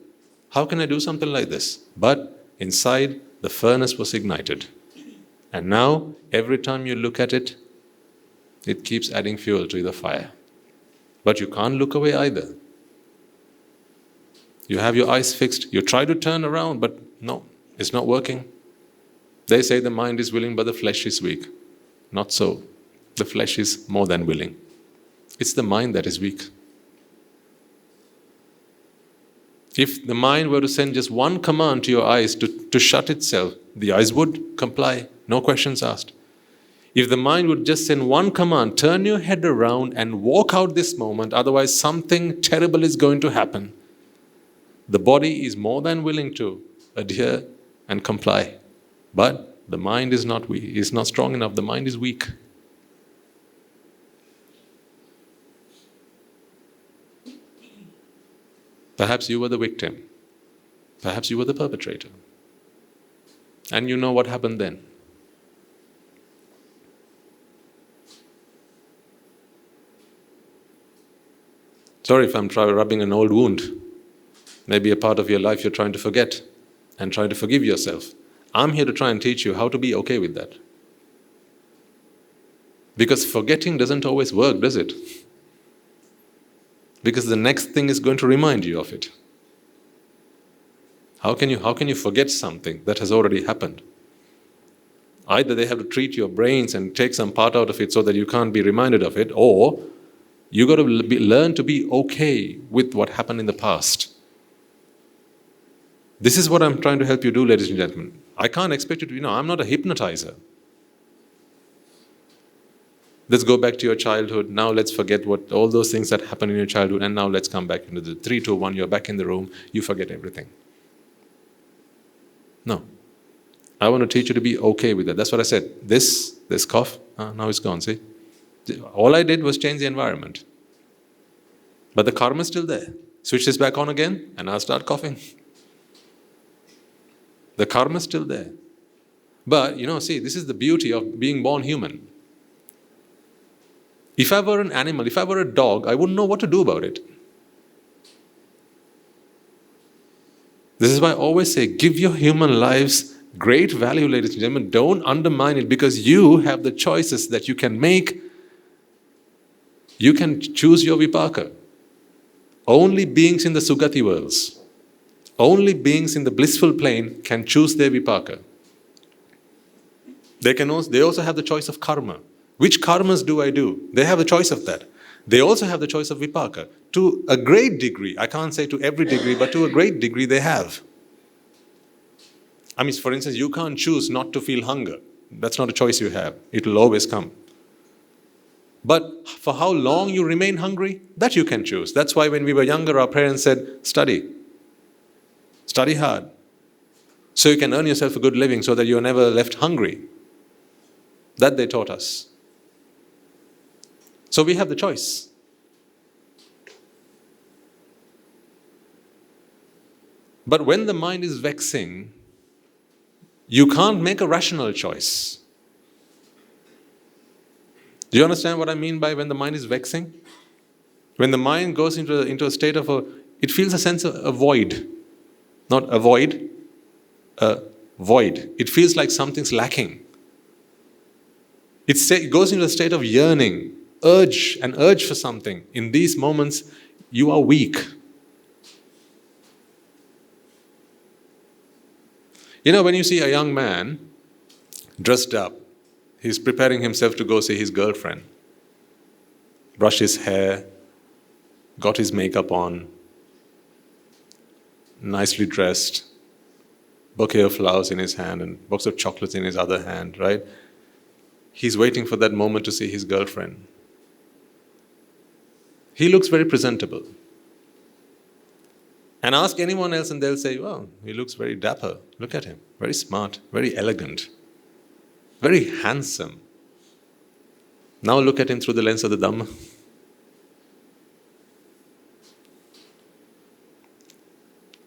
How can I do something like this? But inside, the furnace was ignited. And now, every time you look at it, it keeps adding fuel to the fire. But you can't look away either. You have your eyes fixed. You try to turn around, but no, it's not working. They say the mind is willing, but the flesh is weak. Not so. The flesh is more than willing. It's the mind that is weak. If the mind were to send just one command to your eyes to shut itself, the eyes would comply, no questions asked. If the mind would just send one command, turn your head around and walk out this moment, otherwise something terrible is going to happen. The body is more than willing to adhere and comply. But the mind is not weak, is not strong enough, the mind is weak. Perhaps you were the victim. Perhaps you were the perpetrator. And you know what happened then. Sorry if I'm rubbing an old wound. Maybe a part of your life you're trying to forget and trying to forgive yourself. I'm here to try and teach you how to be okay with that. Because forgetting doesn't always work, does it? Because the next thing is going to remind you of it. How can you forget something that has already happened? Either they have to treat your brains and take some part out of it so that you can't be reminded of it, or you got to learn to be okay with what happened in the past. This is what I'm trying to help you do, ladies and gentlemen. I can't expect you to, I'm not a hypnotizer. Let's go back to your childhood. Now let's forget what all those things that happened in your childhood, and now let's come back into the 3, 2, 1, you're back in the room, you forget everything. No. I want to teach you to be okay with that. That's what I said. This cough, now it's gone, see? All I did was change the environment. But the karma is still there. Switch this back on again, and I'll start coughing. The karma is still there. But, see, this is the beauty of being born human. If I were an animal, if I were a dog, I wouldn't know what to do about it. This is why I always say, give your human lives great value, ladies and gentlemen. Don't undermine it, because you have the choices that you can make. You can choose your vipaka. Only beings in the Sugati worlds, only beings in the blissful plane can choose their vipaka. They also have the choice of karma. Which karmas do I do? They have a choice of that. They also have the choice of vipaka. To a great degree, I can't say to every degree, but to a great degree they have. For instance, you can't choose not to feel hunger. That's not a choice you have. It will always come. But for how long you remain hungry, that you can choose. That's why when we were younger, our parents said, study. Study hard. So you can earn yourself a good living so that you're never left hungry. That they taught us. So we have the choice. But when the mind is vexing, you can't make a rational choice. Do you understand what I mean by when the mind is vexing? When the mind goes into a state of it feels a sense of a void. Not a void, a void. It feels like something's lacking. It goes into a state of yearning, an urge for something. In these moments, you are weak. When you see a young man dressed up, he's preparing himself to go see his girlfriend, brush his hair, got his makeup on, nicely dressed, bouquet of flowers in his hand and box of chocolates in his other hand, right? He's waiting for that moment to see his girlfriend. He looks very presentable. And ask anyone else and they'll say, well, he looks very dapper. Look at him. Very smart, very elegant, very handsome. Now look at him through the lens of the Dhamma.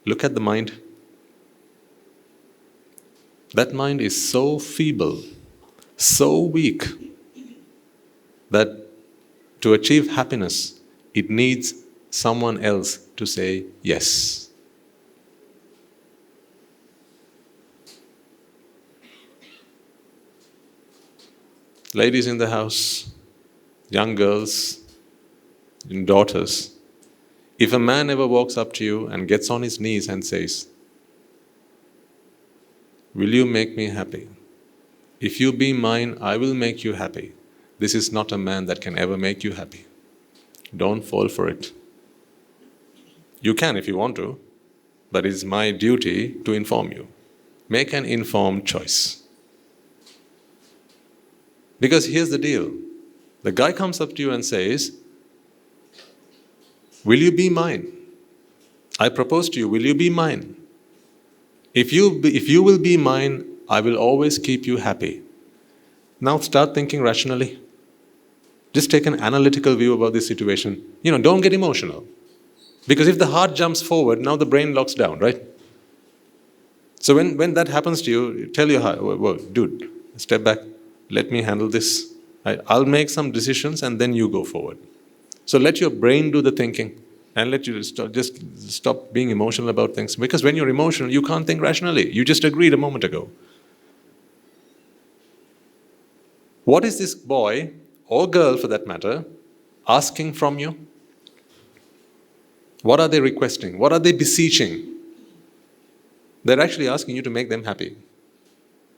Look at the mind. That mind is so feeble, so weak, that to achieve happiness, it needs someone else to say yes. Ladies in the house, young girls, and daughters, if a man ever walks up to you and gets on his knees and says, will you make me happy? If you be mine, I will make you happy. This is not a man that can ever make you happy. Don't fall for it. You can if you want to, but it's my duty to inform you. Make an informed choice. Because here's the deal. The guy comes up to you and says, will you be mine? I propose to you, will you be mine? If you will be mine, I will always keep you happy. Now start thinking rationally. Just take an analytical view about this situation. Don't get emotional. Because if the heart jumps forward, now the brain locks down, right? So when that happens to you, tell your heart, whoa, dude, step back. Let me handle this. I'll make some decisions and then you go forward. So let your brain do the thinking and let you just stop being emotional about things. Because when you're emotional, you can't think rationally. You just agreed a moment ago. What is this boy, or girl for that matter, asking from you? What are they requesting? What are they beseeching? They're actually asking you to make them happy.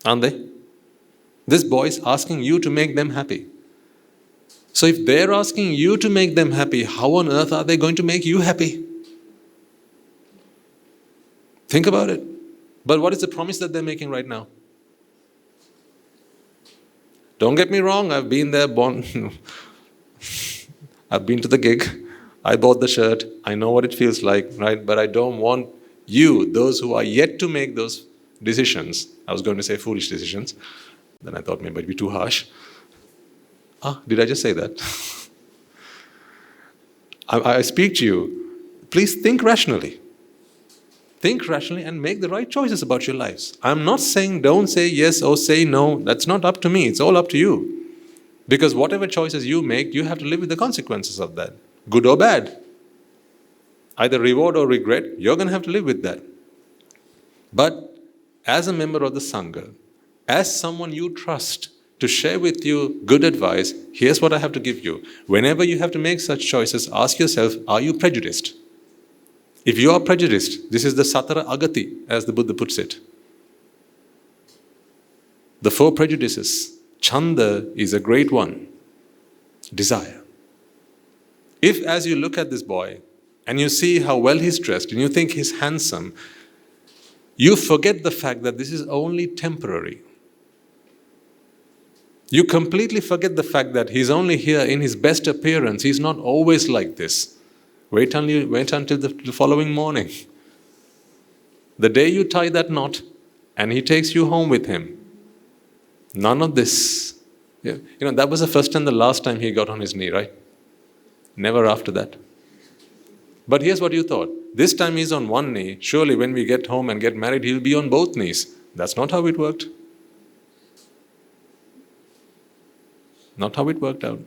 Aren't they? This boy is asking you to make them happy. So if they're asking you to make them happy, how on earth are they going to make you happy? Think about it. But what is the promise that they're making right now? Don't get me wrong, I've been there, I've been to the gig, I bought the shirt, I know what it feels like, right? But I don't want you, those who are yet to make those decisions, I was going to say foolish decisions, then I thought maybe it'd be too harsh. Did I just say that? I speak to you, please think rationally. Think rationally and make the right choices about your lives. I'm not saying don't say yes or say no. That's not up to me. It's all up to you. Because whatever choices you make, you have to live with the consequences of that. Good or bad. Either reward or regret, you're going to have to live with that. But as a member of the Sangha, as someone you trust to share with you good advice, here's what I have to give you. Whenever you have to make such choices, ask yourself, are you prejudiced? If you are prejudiced, this is the Satara Agati, as the Buddha puts it. The 4 prejudices. Chanda is a great one. Desire. If as you look at this boy, and you see how well he's dressed, and you think he's handsome, you forget the fact that this is only temporary. You completely forget the fact that he's only here in his best appearance. He's not always like this. Wait until the following morning. The day you tie that knot and he takes you home with him. None of this. Yeah. That was the first and the last time he got on his knee, right? Never after that. But here's what you thought. This time he's on one knee. Surely when we get home and get married, he'll be on both knees. That's not how it worked. Not how it worked out.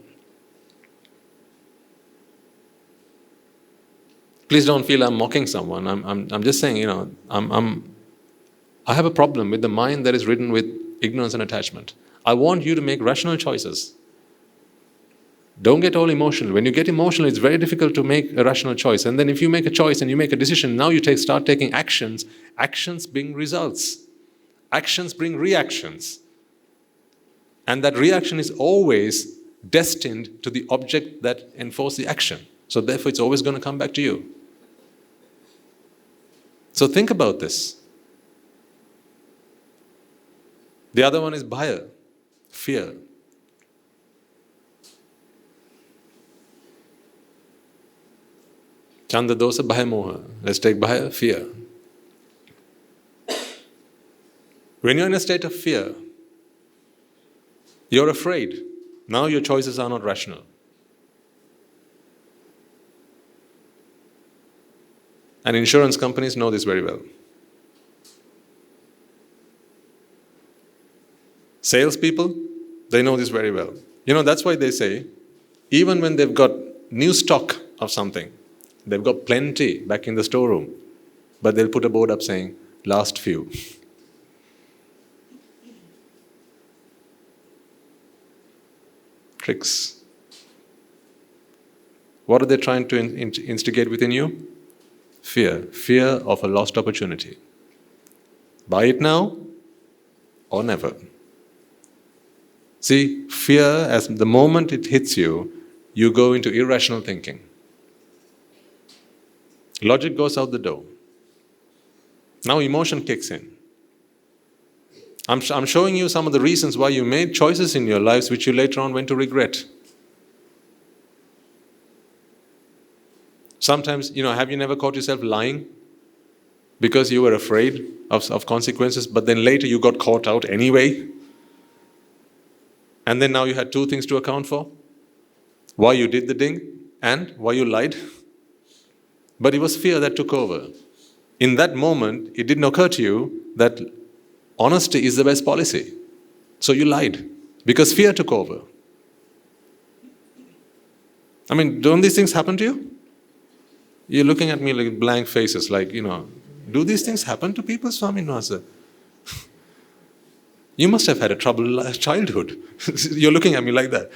Please don't feel I'm mocking someone. I'm just saying, I have a problem with the mind that is ridden with ignorance and attachment. I want you to make rational choices. Don't get all emotional. When you get emotional, it's very difficult to make a rational choice. And then if you make a choice and you make a decision, now you start taking actions. Actions bring results. Actions bring reactions. And that reaction is always destined to the object that enforced the action. So therefore, it's always going to come back to you. So think about this. The other one is bhaya, fear. Chanda dosa bhaya moha. Let's take bhaya, fear. When you're in a state of fear, you're afraid. Now your choices are not rational. And insurance companies know this very well. Salespeople, they know this very well. That's why they say, even when they've got new stock of something, they've got plenty back in the storeroom, but they'll put a board up saying, last few. Tricks. What are they trying to instigate within you? Fear. Fear of a lost opportunity. Buy it now or never. See, fear, as the moment it hits you, you go into irrational thinking. Logic goes out the door. Now emotion kicks in. I'm showing you some of the reasons why you made choices in your lives which you later on went to regret. Sometimes, have you never caught yourself lying because you were afraid of consequences, but then later you got caught out anyway? And then now you had two things to account for. Why you did the thing and why you lied. But it was fear that took over. In that moment, it didn't occur to you that honesty is the best policy. So you lied because fear took over. Don't these things happen to you? You're looking at me like blank faces, like, do these things happen to people, Swami Nasa? You must have had a troubled childhood. You're looking at me like that.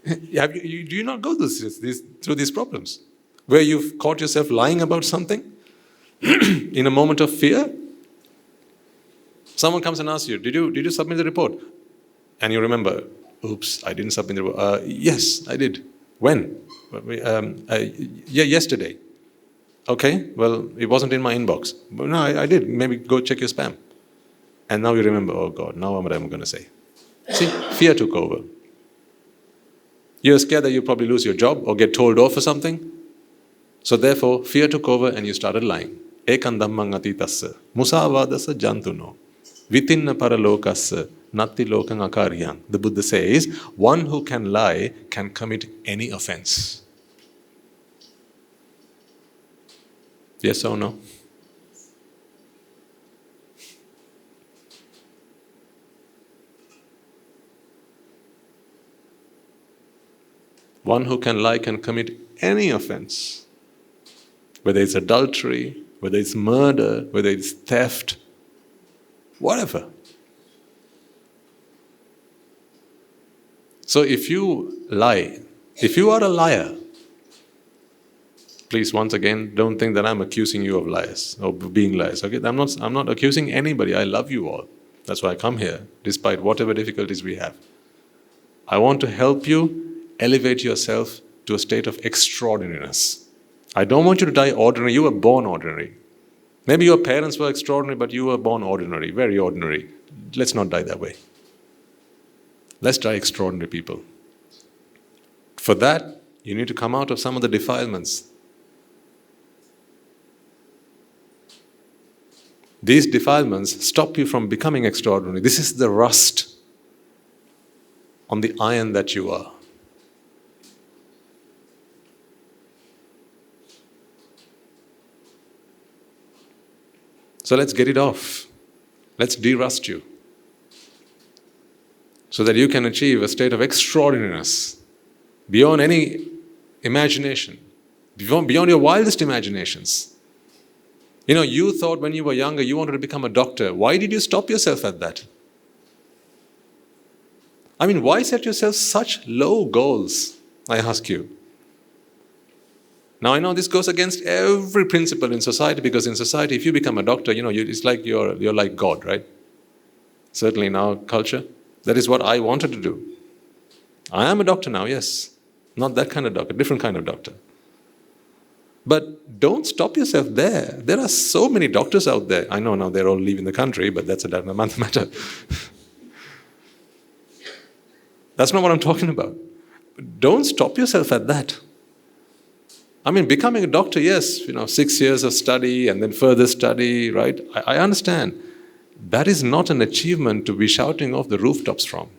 Do you not go through these problems? Where you've caught yourself lying about something in a moment of fear? Someone comes and asks you, did you submit the report? And you remember, oops, I didn't submit the report. Yes, I did. When? Yesterday. Okay, well, it wasn't in my inbox. But no, I did. Maybe go check your spam. And now you remember, oh God, now what am I going to say? See, fear took over. You're scared that you'll probably lose your job or get told off for something. So therefore, fear took over and you started lying. Ekan dhammang atitassa, musavadasa jantuno, vitinna paralokassa, natti lokang akaryang. The Buddha says, one who can lie can commit any offense. Yes or no? One who can lie can commit any offense. Whether it's adultery, whether it's murder, whether it's theft, whatever. So if you lie, if you are a liar, please, once again, don't think that I'm accusing you of liars or being liars. Okay, I'm not accusing anybody. I love you all. That's why I come here, despite whatever difficulties we have. I want to help you elevate yourself to a state of extraordinariness. I don't want you to die ordinary. You were born ordinary. Maybe your parents were extraordinary, but you were born ordinary, very ordinary. Let's not die that way. Let's die extraordinary people. For that, you need to come out of some of the defilements. These defilements stop you from becoming extraordinary. This is the rust on the iron that you are. So let's get it off. Let's de-rust you. so that you can achieve a state of extraordinariness beyond any imagination, beyond your wildest imaginations. You thought when you were younger you wanted to become a doctor. Why did you stop yourself at that? Why set yourself such low goals, I ask you? Now I know this goes against every principle in society, because in society if you become a doctor, it's like you're like God, right? Certainly in our culture, that is what I wanted to do. I am a doctor now, yes. Not that kind of doctor, different kind of doctor. But don't stop yourself there. There are so many doctors out there. I know now they're all leaving the country, but that's another matter. That's not what I'm talking about. Don't stop yourself at that. Becoming a doctor, yes, 6 years of study and then further study, right? I understand. That is not an achievement to be shouting off the rooftops from.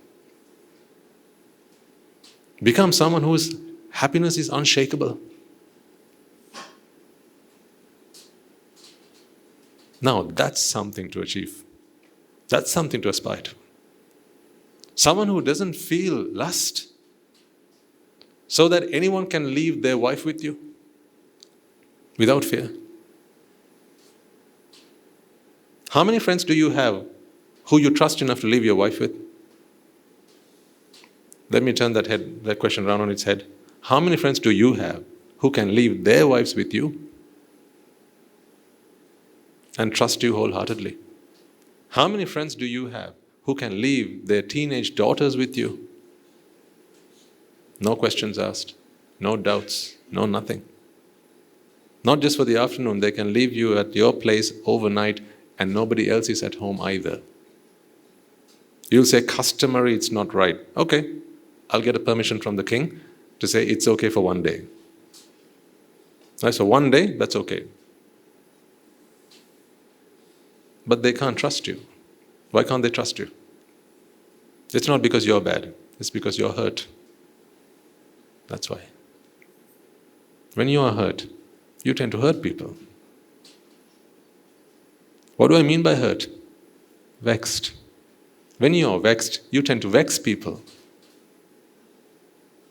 Become someone whose happiness is unshakable. Now, that's something to achieve. That's something to aspire to. Someone who doesn't feel lust, so that anyone can leave their wife with you without fear. How many friends do you have who you trust enough to leave your wife with? Let me turn that question around on its head. How many friends do you have who can leave their wives with you and trust you wholeheartedly? How many friends do you have who can leave their teenage daughters with you? No questions asked, no doubts, no nothing. Not just for the afternoon, they can leave you at your place overnight and nobody else is at home either. You'll say, customary, it's not right. Okay, I'll get a permission from the king to say it's okay for one day. Right, so one day, that's okay. But they can't trust you. Why can't they trust you? It's not because you're bad, it's because you're hurt. That's why. When you are hurt, you tend to hurt people. What do I mean by hurt? Vexed. When you are vexed, you tend to vex people.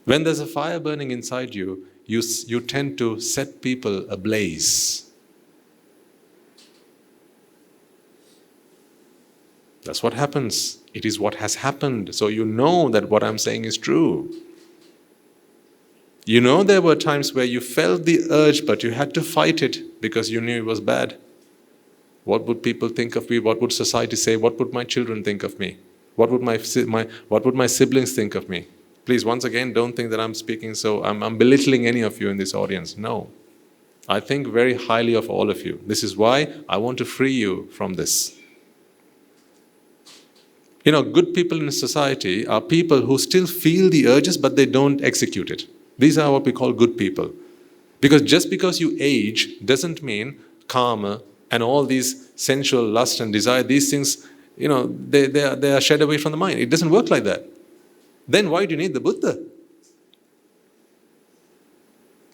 When there's a fire burning inside you, you tend to set people ablaze. That's what happens. It is what has happened. So you know that what I'm saying is true. You know there were times where you felt the urge, but you had to fight it because you knew it was bad. What would people think of me? What would society say? What would my children think of me? What would my siblings think of me? Please, once again, don't think that I'm speaking so I'm belittling any of you in this audience. No. I think very highly of all of you. This is why I want to free you from this. Good people in society are people who still feel the urges, but they don't execute it. These are what we call good people. Because just because you age doesn't mean karma and all these sensual lust and desire, these things, they are shed away from the mind. It doesn't work like that. Then why do you need the Buddha?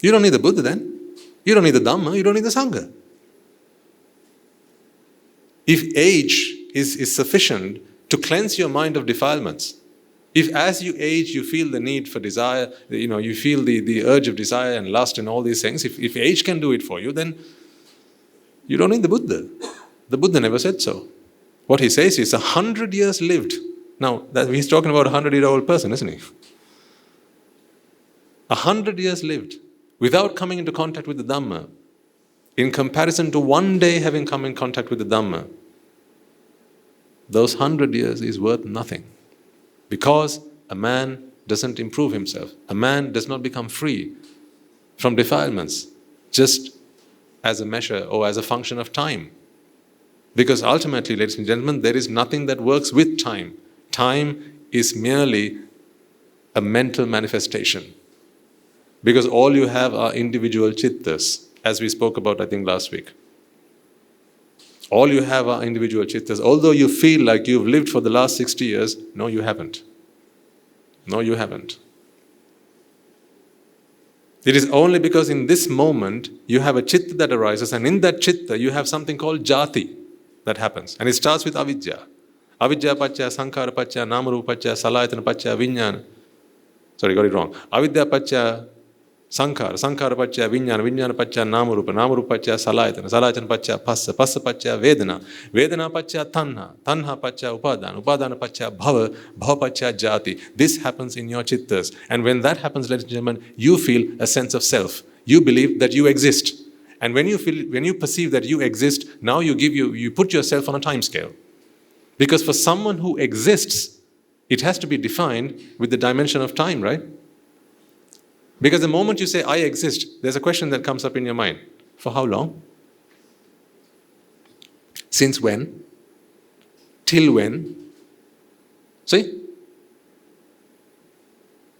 You don't need the Buddha then. You don't need the Dhamma, you don't need the Sangha. If age is sufficient to cleanse your mind of defilements, if as you age you feel the need for desire, you feel the urge of desire and lust and all these things, if age can do it for you, then you don't need the Buddha. The Buddha never said so. What he says is 100 years lived. Now, he's talking about a 100-year-old person, isn't he? 100 years lived without coming into contact with the Dhamma, in comparison to one day having come in contact with the Dhamma, those 100 years is worth nothing. Because a man doesn't improve himself. A man does not become free from defilements just as a measure or as a function of time. Because ultimately, ladies and gentlemen, there is nothing that works with time. Time is merely a mental manifestation. Because all you have are individual chittas, as we spoke about, I think, last week. All you have are individual chittas. Although you feel like you've lived for the last 60 years, no, you haven't. No, you haven't. It is only because in this moment, you have a chitta that arises, and in that chitta, you have something called jati that happens. And it starts with avidya. Avidya paccha sankhara paccha namarupa paccha salayatana paccha vijnana. Sorry, got it wrong. Avidya paccha sankhara, sankhara paccha vijnana, vijnana paccha namarupa, namarupa paccha salayatana, salayatana paccha phassa, phassa paccha vedana, vedana paccha tanha, tanha paccha upadana, upadana paccha bhava, bhava paccha jati. This happens in your chittas. And when that happens, ladies and gentlemen, you feel a sense of self. You believe that you exist. And when you perceive that you exist, now you put yourself on a time scale. Because for someone who exists, it has to be defined with the dimension of time, right? Because the moment you say, I exist, there's a question that comes up in your mind. For how long? Since when? Till when? See?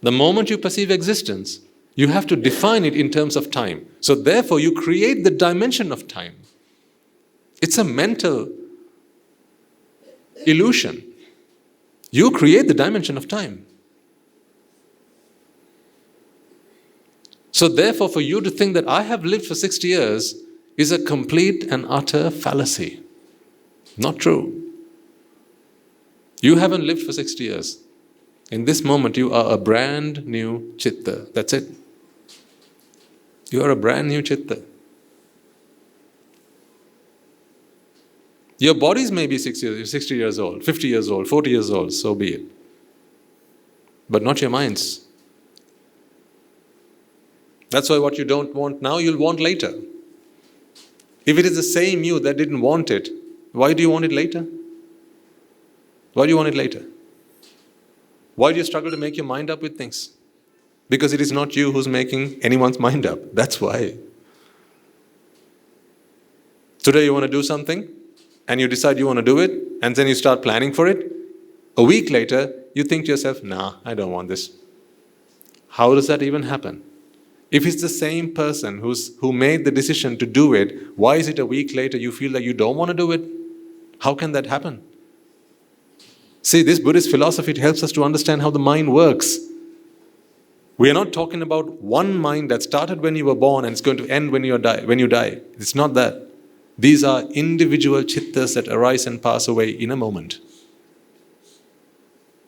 The moment you perceive existence, you have to define it in terms of time. So therefore, you create the dimension of time. It's a mental illusion. You create the dimension of time. So therefore, for you to think that I have lived for 60 years is a complete and utter fallacy. Not true. You haven't lived for 60 years. In this moment, you are a brand new chitta. That's it. You are a brand new chitta. Your bodies may be 60 years old, 50 years old, 40 years old, so be it. But not your minds. That's why what you don't want now, you'll want later. If it is the same you that didn't want it, why do you want it later? Why do you want it later? Why do you struggle to make your mind up with things? Because it is not you who's making anyone's mind up. That's why. Today you want to do something, and you decide you want to do it, and then you start planning for it. A week later, you think to yourself, nah, I don't want this. How does that even happen? If it's the same person who made the decision to do it, why is it a week later you feel like you don't want to do it? How can that happen? See, this Buddhist philosophy, it helps us to understand how the mind works. We are not talking about one mind that started when you were born and it's going to end when you die. It's not that. These are individual chittas that arise and pass away in a moment.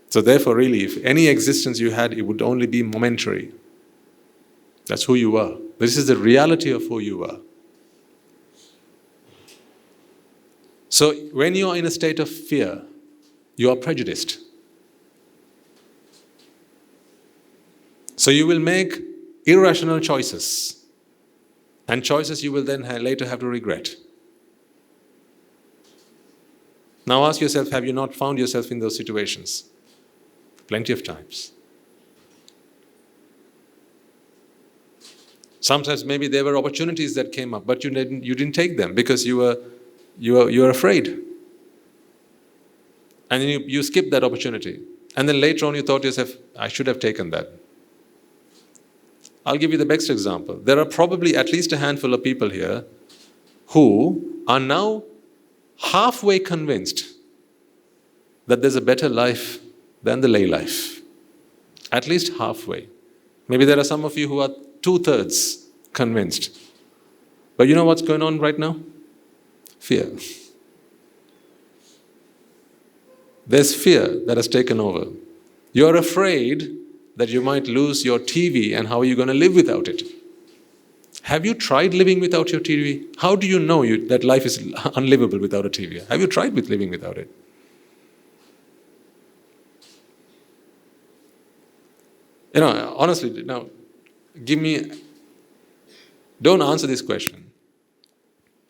So therefore, really, if any existence you had, it would only be momentary. That's who you are. This is the reality of who you are. So when you are in a state of fear, you are prejudiced. So you will make irrational choices. And choices you will then later have to regret. Now ask yourself, have you not found yourself in those situations? Plenty of times. Sometimes maybe there were opportunities that came up, but you didn't take them because you were afraid. And then you skipped that opportunity. And then later on you thought to yourself, I should have taken that. I'll give you the best example. There are probably at least a handful of people here who are now halfway convinced that there's a better life than the lay life. At least halfway. Maybe there are some of you who are 2/3 convinced. But you know what's going on right now? Fear. There's fear that has taken over. You're afraid that you might lose your TV, and how are you going to live without it? Have you tried living without your TV? How do you know that life is unlivable without a TV? Have you tried with living without it? Honestly, now, don't answer this question,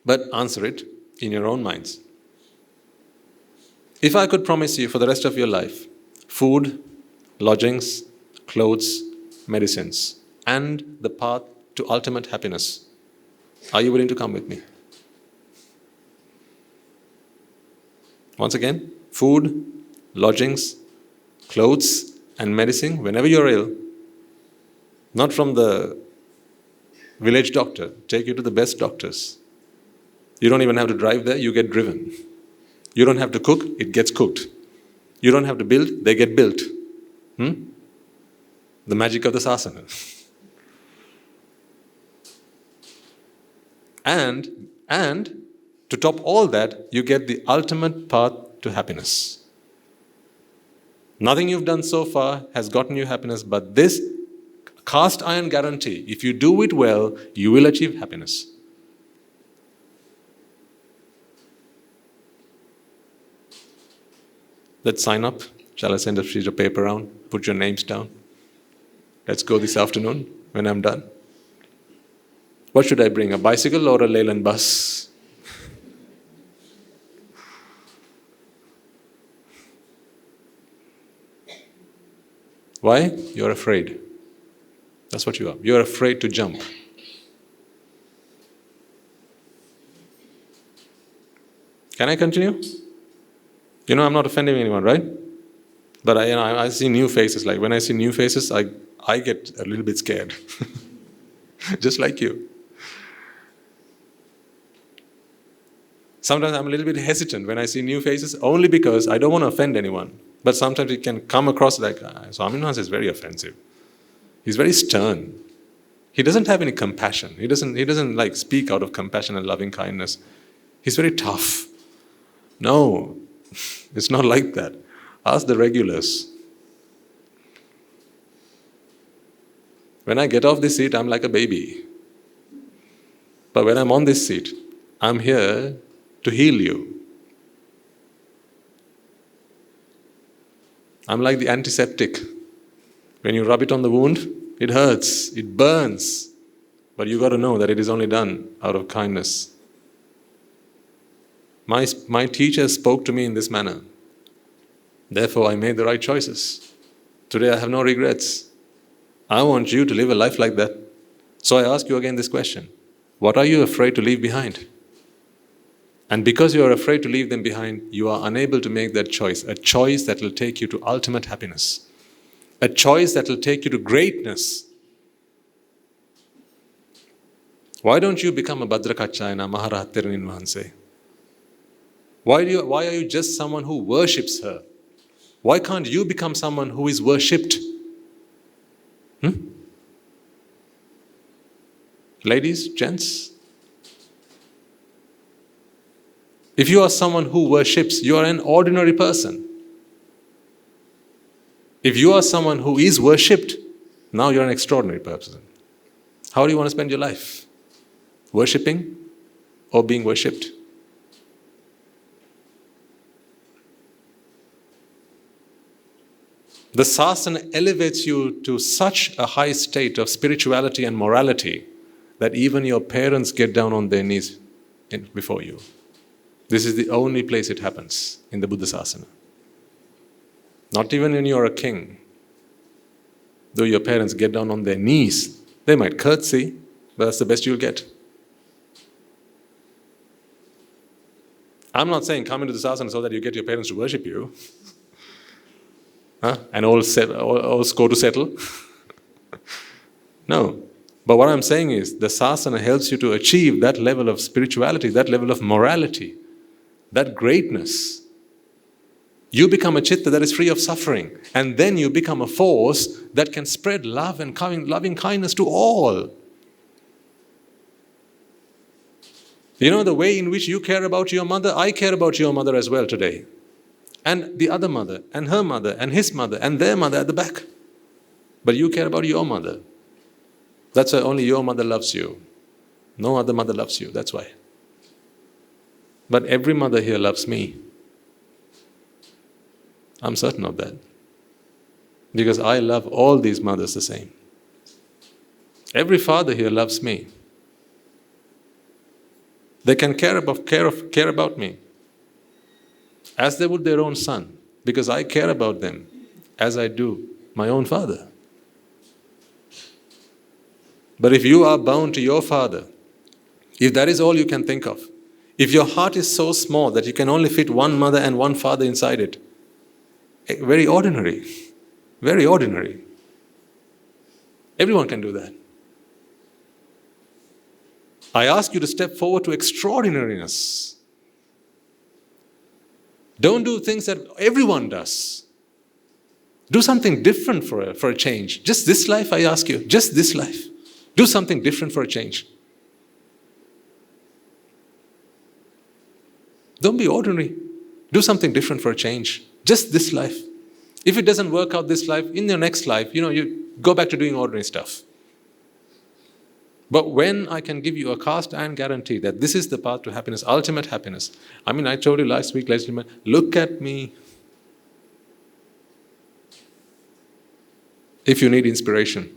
but answer it in your own minds. If I could promise you for the rest of your life, food, lodgings, clothes, medicines, and the path to ultimate happiness, are you willing to come with me? Once again, food, lodgings, clothes, and medicine, whenever you're ill, not from the village doctor, take you to the best doctors. You don't even have to drive there, you get driven. You don't have to cook, it gets cooked. You don't have to build, they get built. The magic of the sasana. And to top all that, you get the ultimate path to happiness. Nothing you've done so far has gotten you happiness, but this cast iron guarantee, if you do it well, you will achieve happiness. Let's sign up. Shall I send a sheet of paper around? Put your names down. Let's go this afternoon when I'm done. What should I bring? A bicycle or a Leyland bus? Why? You're afraid. That's what you are. You're afraid to jump. Can I continue? You know, I'm not offending anyone, right? But I see new faces. Like when I see new faces, I get a little bit scared. Just like you. Sometimes I'm a little bit hesitant when I see new faces, only because I don't want to offend anyone. But sometimes it can come across like, Swaminathan is very offensive. He's very stern. He doesn't have any compassion. He doesn't like speak out of compassion and loving kindness. He's very tough. No, it's not like that. Ask the regulars. When I get off this seat, I'm like a baby. But when I'm on this seat, I'm here to heal you. I'm like the antiseptic. When you rub it on the wound, it hurts, it burns. But you got to know that it is only done out of kindness. My teacher spoke to me in this manner. Therefore, I made the right choices. Today, I have no regrets. I want you to live a life like that. So I ask you again this question. What are you afraid to leave behind? And because you are afraid to leave them behind, you are unable to make that choice. A choice that will take you to ultimate happiness. A choice that will take you to greatness. Why don't you become a Bhadrakachayana Maharahathiranin Vahanse? Why are you just someone who worships her? Why can't you become someone who is worshipped? Ladies, gents, if you are someone who worships, you are an ordinary person. If you are someone who is worshipped, now you're an extraordinary person. How do you want to spend your life? Worshipping or being worshipped? The sasana elevates you to such a high state of spirituality and morality that even your parents get down on their knees before you. This is the only place it happens in the Buddha sasana. Not even when you're a king. Though your parents get down on their knees, they might curtsy, but that's the best you'll get. I'm not saying come into the sasana so that you get your parents to worship you. And all score to settle. No. But what I'm saying is, the sasana helps you to achieve that level of spirituality, that level of morality, that greatness. You become a chitta that is free of suffering. And then you become a force that can spread love and loving kindness to all. You know, the way in which you care about your mother, I care about your mother as well today. And the other mother, and her mother, and his mother, and their mother at the back. But you care about your mother. That's why only your mother loves you. No other mother loves you, that's why. But every mother here loves me. I'm certain of that. Because I love all these mothers the same. Every father here loves me. They can care about me as they would their own son, because I care about them as I do my own father. But if you are bound to your father, if that is all you can think of, if your heart is so small that you can only fit one mother and one father inside it, very ordinary, very ordinary. Everyone can do that. I ask you to step forward to extraordinariness. Don't do things that everyone does. Do something different for a change. Just this life, I ask you, just this life. Do something different for a change. Don't be ordinary. Do something different for a change. Just this life. If it doesn't work out this life, in your next life, you go back to doing ordinary stuff. But when I can give you a cast iron guarantee that this is the path to happiness, ultimate happiness. I told you last week, ladies and gentlemen, look at me. If you need inspiration,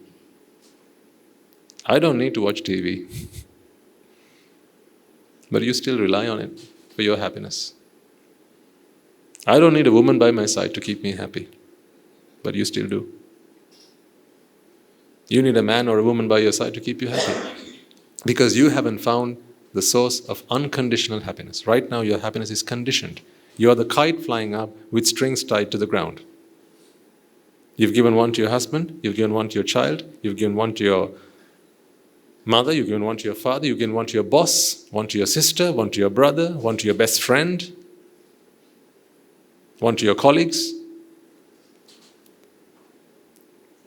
I don't need to watch TV. But you still rely on it for your happiness. I don't need a woman by my side to keep me happy. But you still do. You need a man or a woman by your side to keep you happy. Because you haven't found the source of unconditional happiness. Right now your happiness is conditioned. You are the kite flying up with strings tied to the ground. You've given one to your husband, you've given one to your child, you've given one to your mother, you've given one to your father, you've given one to your boss, one to your sister, one to your brother, one to your best friend, one to your colleagues.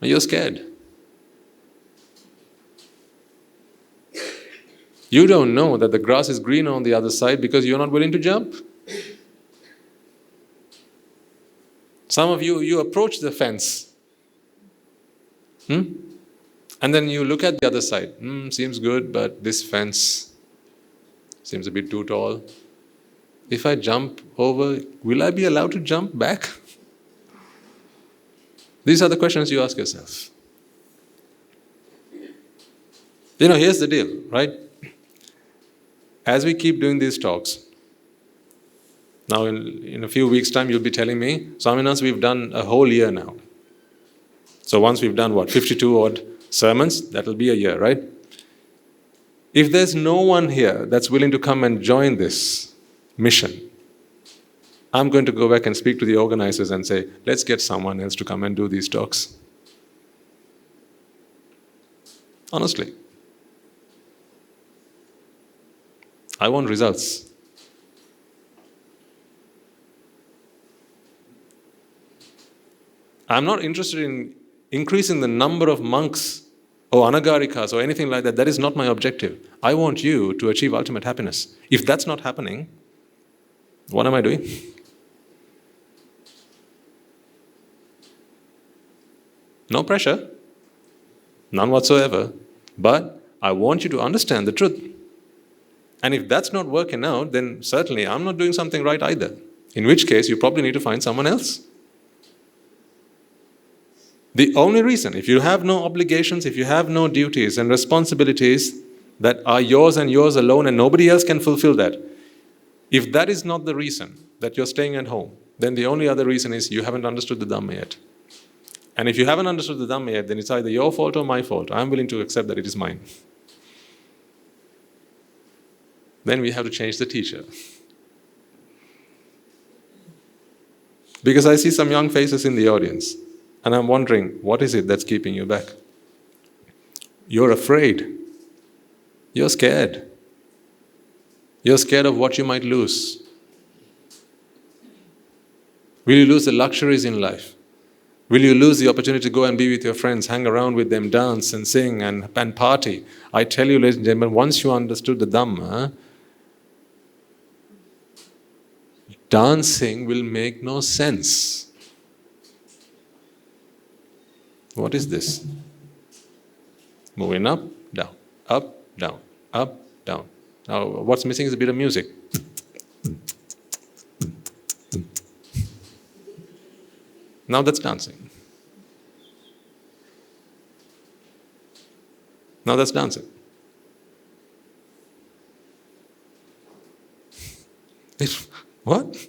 And you're scared. You don't know that the grass is greener on the other side because you're not willing to jump. Some of you approach the fence. And then you look at the other side. Seems good, but this fence seems a bit too tall. If I jump over, will I be allowed to jump back? These are the questions you ask yourself. Here's the deal, right? As we keep doing these talks, now in a few weeks' time you'll be telling me, Swaminas, we've done a whole year now. So once we've done 52 odd sermons, that'll be a year, right? If there's no one here that's willing to come and join this mission, I'm going to go back and speak to the organizers and say, let's get someone else to come and do these talks. Honestly. I want results. I'm not interested in increasing the number of monks or anagarikas or anything like that. That is not my objective. I want you to achieve ultimate happiness. If that's not happening, what am I doing? No pressure, none whatsoever, but I want you to understand the truth. And if that's not working out, then certainly I'm not doing something right either. In which case, you probably need to find someone else. The only reason, if you have no obligations, if you have no duties and responsibilities that are yours and yours alone and nobody else can fulfill that, if that is not the reason that you're staying at home, then the only other reason is you haven't understood the Dhamma yet. And if you haven't understood the Dhamma yet, then it's either your fault or my fault. I'm willing to accept that it is mine. Then we have to change the teacher. Because I see some young faces in the audience, and I'm wondering, what is it that's keeping you back? You're afraid. You're scared. You're scared of what you might lose. Will you lose the luxuries in life? Will you lose the opportunity to go and be with your friends, hang around with them, dance and sing and party? I tell you, ladies and gentlemen, once you understood the Dhamma, dancing will make no sense. What is this? Moving up, down, up, down, up, down. Now, what's missing is a bit of music. Now that's dancing. Now that's dancing. What?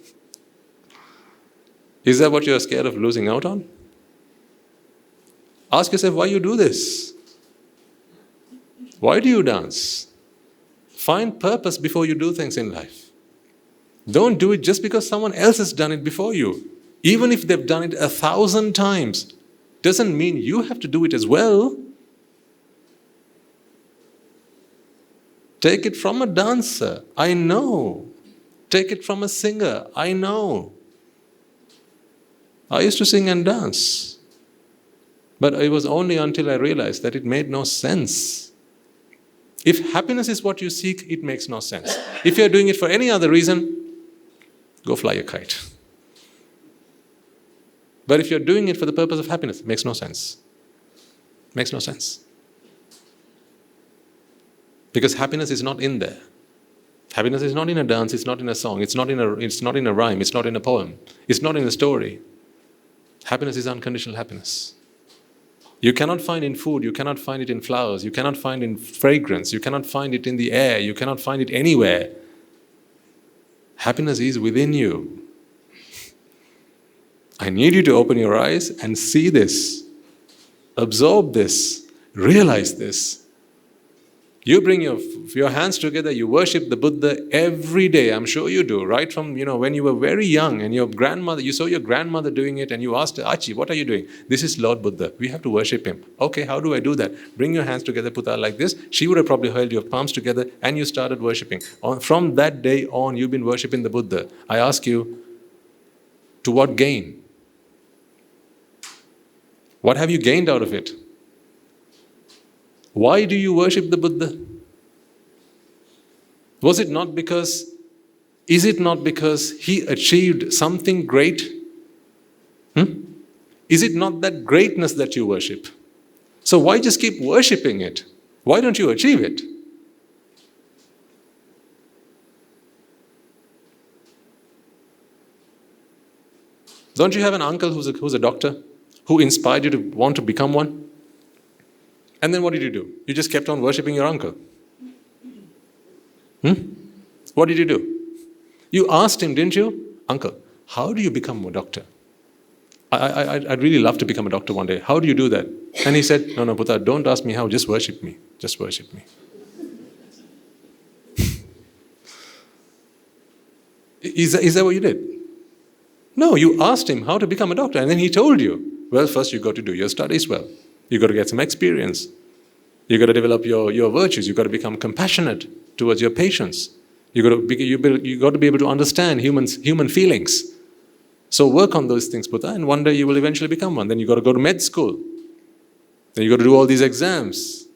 Is that what you're scared of losing out on? Ask yourself why you do this. Why do you dance? Find purpose before you do things in life. Don't do it just because someone else has done it before you. Even if they've done it 1,000 times, doesn't mean you have to do it as well. Take it from a dancer, I know. Take it from a singer, I know. I used to sing and dance. But it was only until I realized that it made no sense. If happiness is what you seek, it makes no sense. If you're doing it for any other reason, go fly a kite. But if you're doing it for the purpose of happiness, it makes no sense. Makes no sense. Because happiness is not in there. Happiness is not in a dance, it's not in a song, it's not in a rhyme, it's not in a poem, it's not in a story. Happiness is unconditional happiness. You cannot find in food, you cannot find it in flowers, you cannot find it in fragrance, you cannot find it in the air, you cannot find it anywhere. Happiness is within you. I need you to open your eyes and see this, absorb this, realize this. You bring your hands together, you worship the Buddha every day. I'm sure you do, right from when you were very young and you saw your grandmother doing it and you asked her, Achi, what are you doing? This is Lord Buddha. We have to worship him. Okay, how do I do that? Bring your hands together, Putta, like this. She would have probably held your palms together and you started worshipping. From that day on, you've been worshipping the Buddha. I ask you, to what gain? What have you gained out of it? Why do you worship the Buddha? Is it not because he achieved something great? Is it not that greatness that you worship? So why just keep worshipping it? Why don't you achieve it? Don't you have an uncle who's a doctor, who inspired you to want to become one? And then what did you do? You just kept on worshipping your uncle. What did you do? You asked him, didn't you? Uncle, how do you become a doctor? I'd really love to become a doctor one day. How do you do that? And he said, no, Putta, don't ask me how, just worship me. Just worship me. Is that what you did? No, you asked him how to become a doctor, and then he told you, well, first you've got to do your studies well. You've got to get some experience. You've got to develop your virtues. You've got to become compassionate towards your patients. You've got to be able to understand human feelings. So work on those things, Buddha, and one day you will eventually become one. Then you've got to go to med school. Then you've got to do all these exams.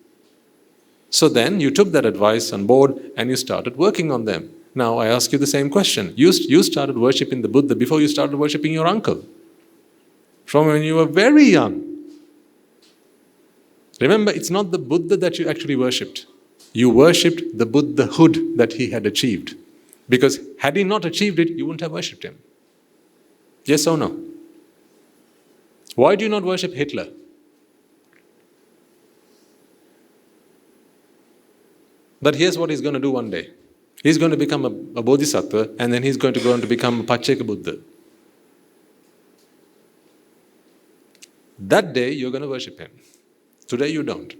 So then you took that advice on board and you started working on them. Now I ask you the same question. You started worshipping the Buddha before you started worshipping your uncle. From when you were very young. Remember, it's not the Buddha that you actually worshipped. You worshipped the Buddhahood that he had achieved. Because had he not achieved it, you wouldn't have worshipped him. Yes or no? Why do you not worship Hitler? But here's what he's going to do one day. He's going to become a bodhisattva, and then he's going to go on to become a Pacceka Buddha. That day, you're going to worship him. Today, you don't.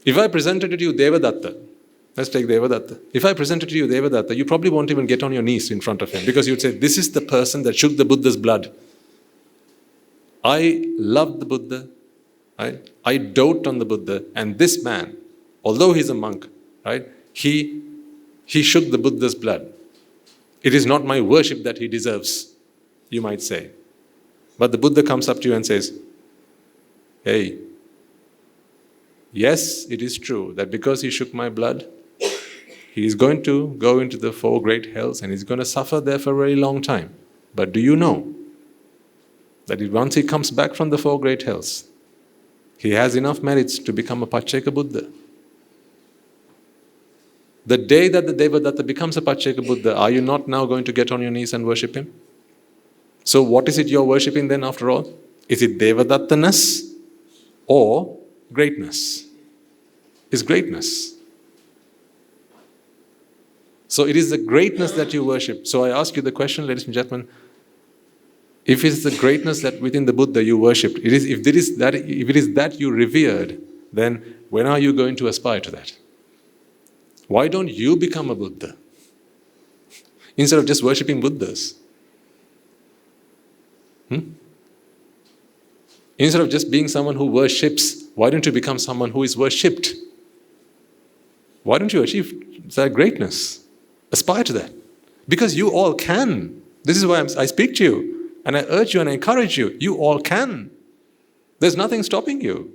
If I presented to you Devadatta, let's take Devadatta. If I presented to you Devadatta, you probably won't even get on your knees in front of him, because you'd say, this is the person that shook the Buddha's blood. I love the Buddha. Right? I dote on the Buddha, and this man, although he's a monk, right, he shook the Buddha's blood. It is not my worship that he deserves, you might say. But the Buddha comes up to you and says, hey, yes, it is true that because he shook my blood, he is going to go into the 4 great hells and he's going to suffer there for a very long time. But do you know that once he comes back from the 4 great hells, he has enough merits to become a Pacceka Buddha? The day that the Devadatta becomes a Pacceka Buddha, are you not now going to get on your knees and worship him? So what is it you're worshipping then after all? Is it Devadatta-ness or greatness? It's greatness. So it is the greatness that you worship. So I ask you the question, ladies and gentlemen, if it is the greatness that within the Buddha you worshipped, if it is that you revered, then when are you going to aspire to that? Why don't you become a Buddha instead of just worshipping Buddhas? Instead of just being someone who worships, why don't you become someone who is worshipped? Why don't you achieve that greatness? Aspire to that. Because you all can. This is why I speak to you, and I urge you and I encourage you. You all can. There's nothing stopping you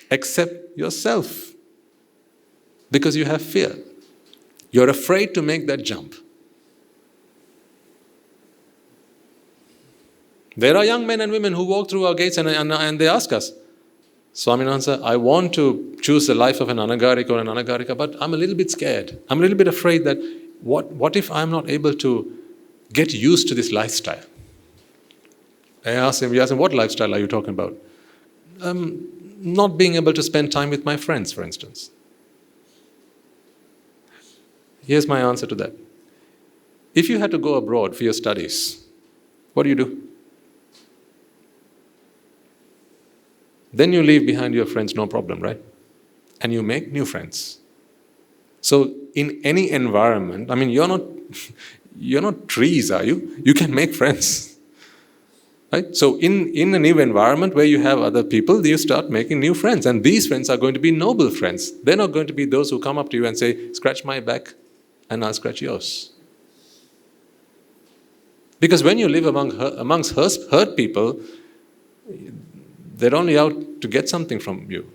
except yourself. Because you have fear. You're afraid to make that jump. There are young men and women who walk through our gates and they ask us, Swaminathan, I want to choose the life of an anagarika or an anagarika, but I'm a little bit scared. I'm a little bit afraid that what if I'm not able to get used to this lifestyle? We ask him, what lifestyle are you talking about? Not being able to spend time with my friends, for instance. Here's my answer to that. If you had to go abroad for your studies, what do? Then you leave behind your friends, no problem, right? And you make new friends. So in any environment, I mean, you're not trees, are you? You can make friends. Right? So in a new environment where you have other people, you start making new friends. And these friends are going to be noble friends. They're not going to be those who come up to you and say, scratch my back and I'll scratch yours. Because when you live amongst hurt people, they're only out to get something from you.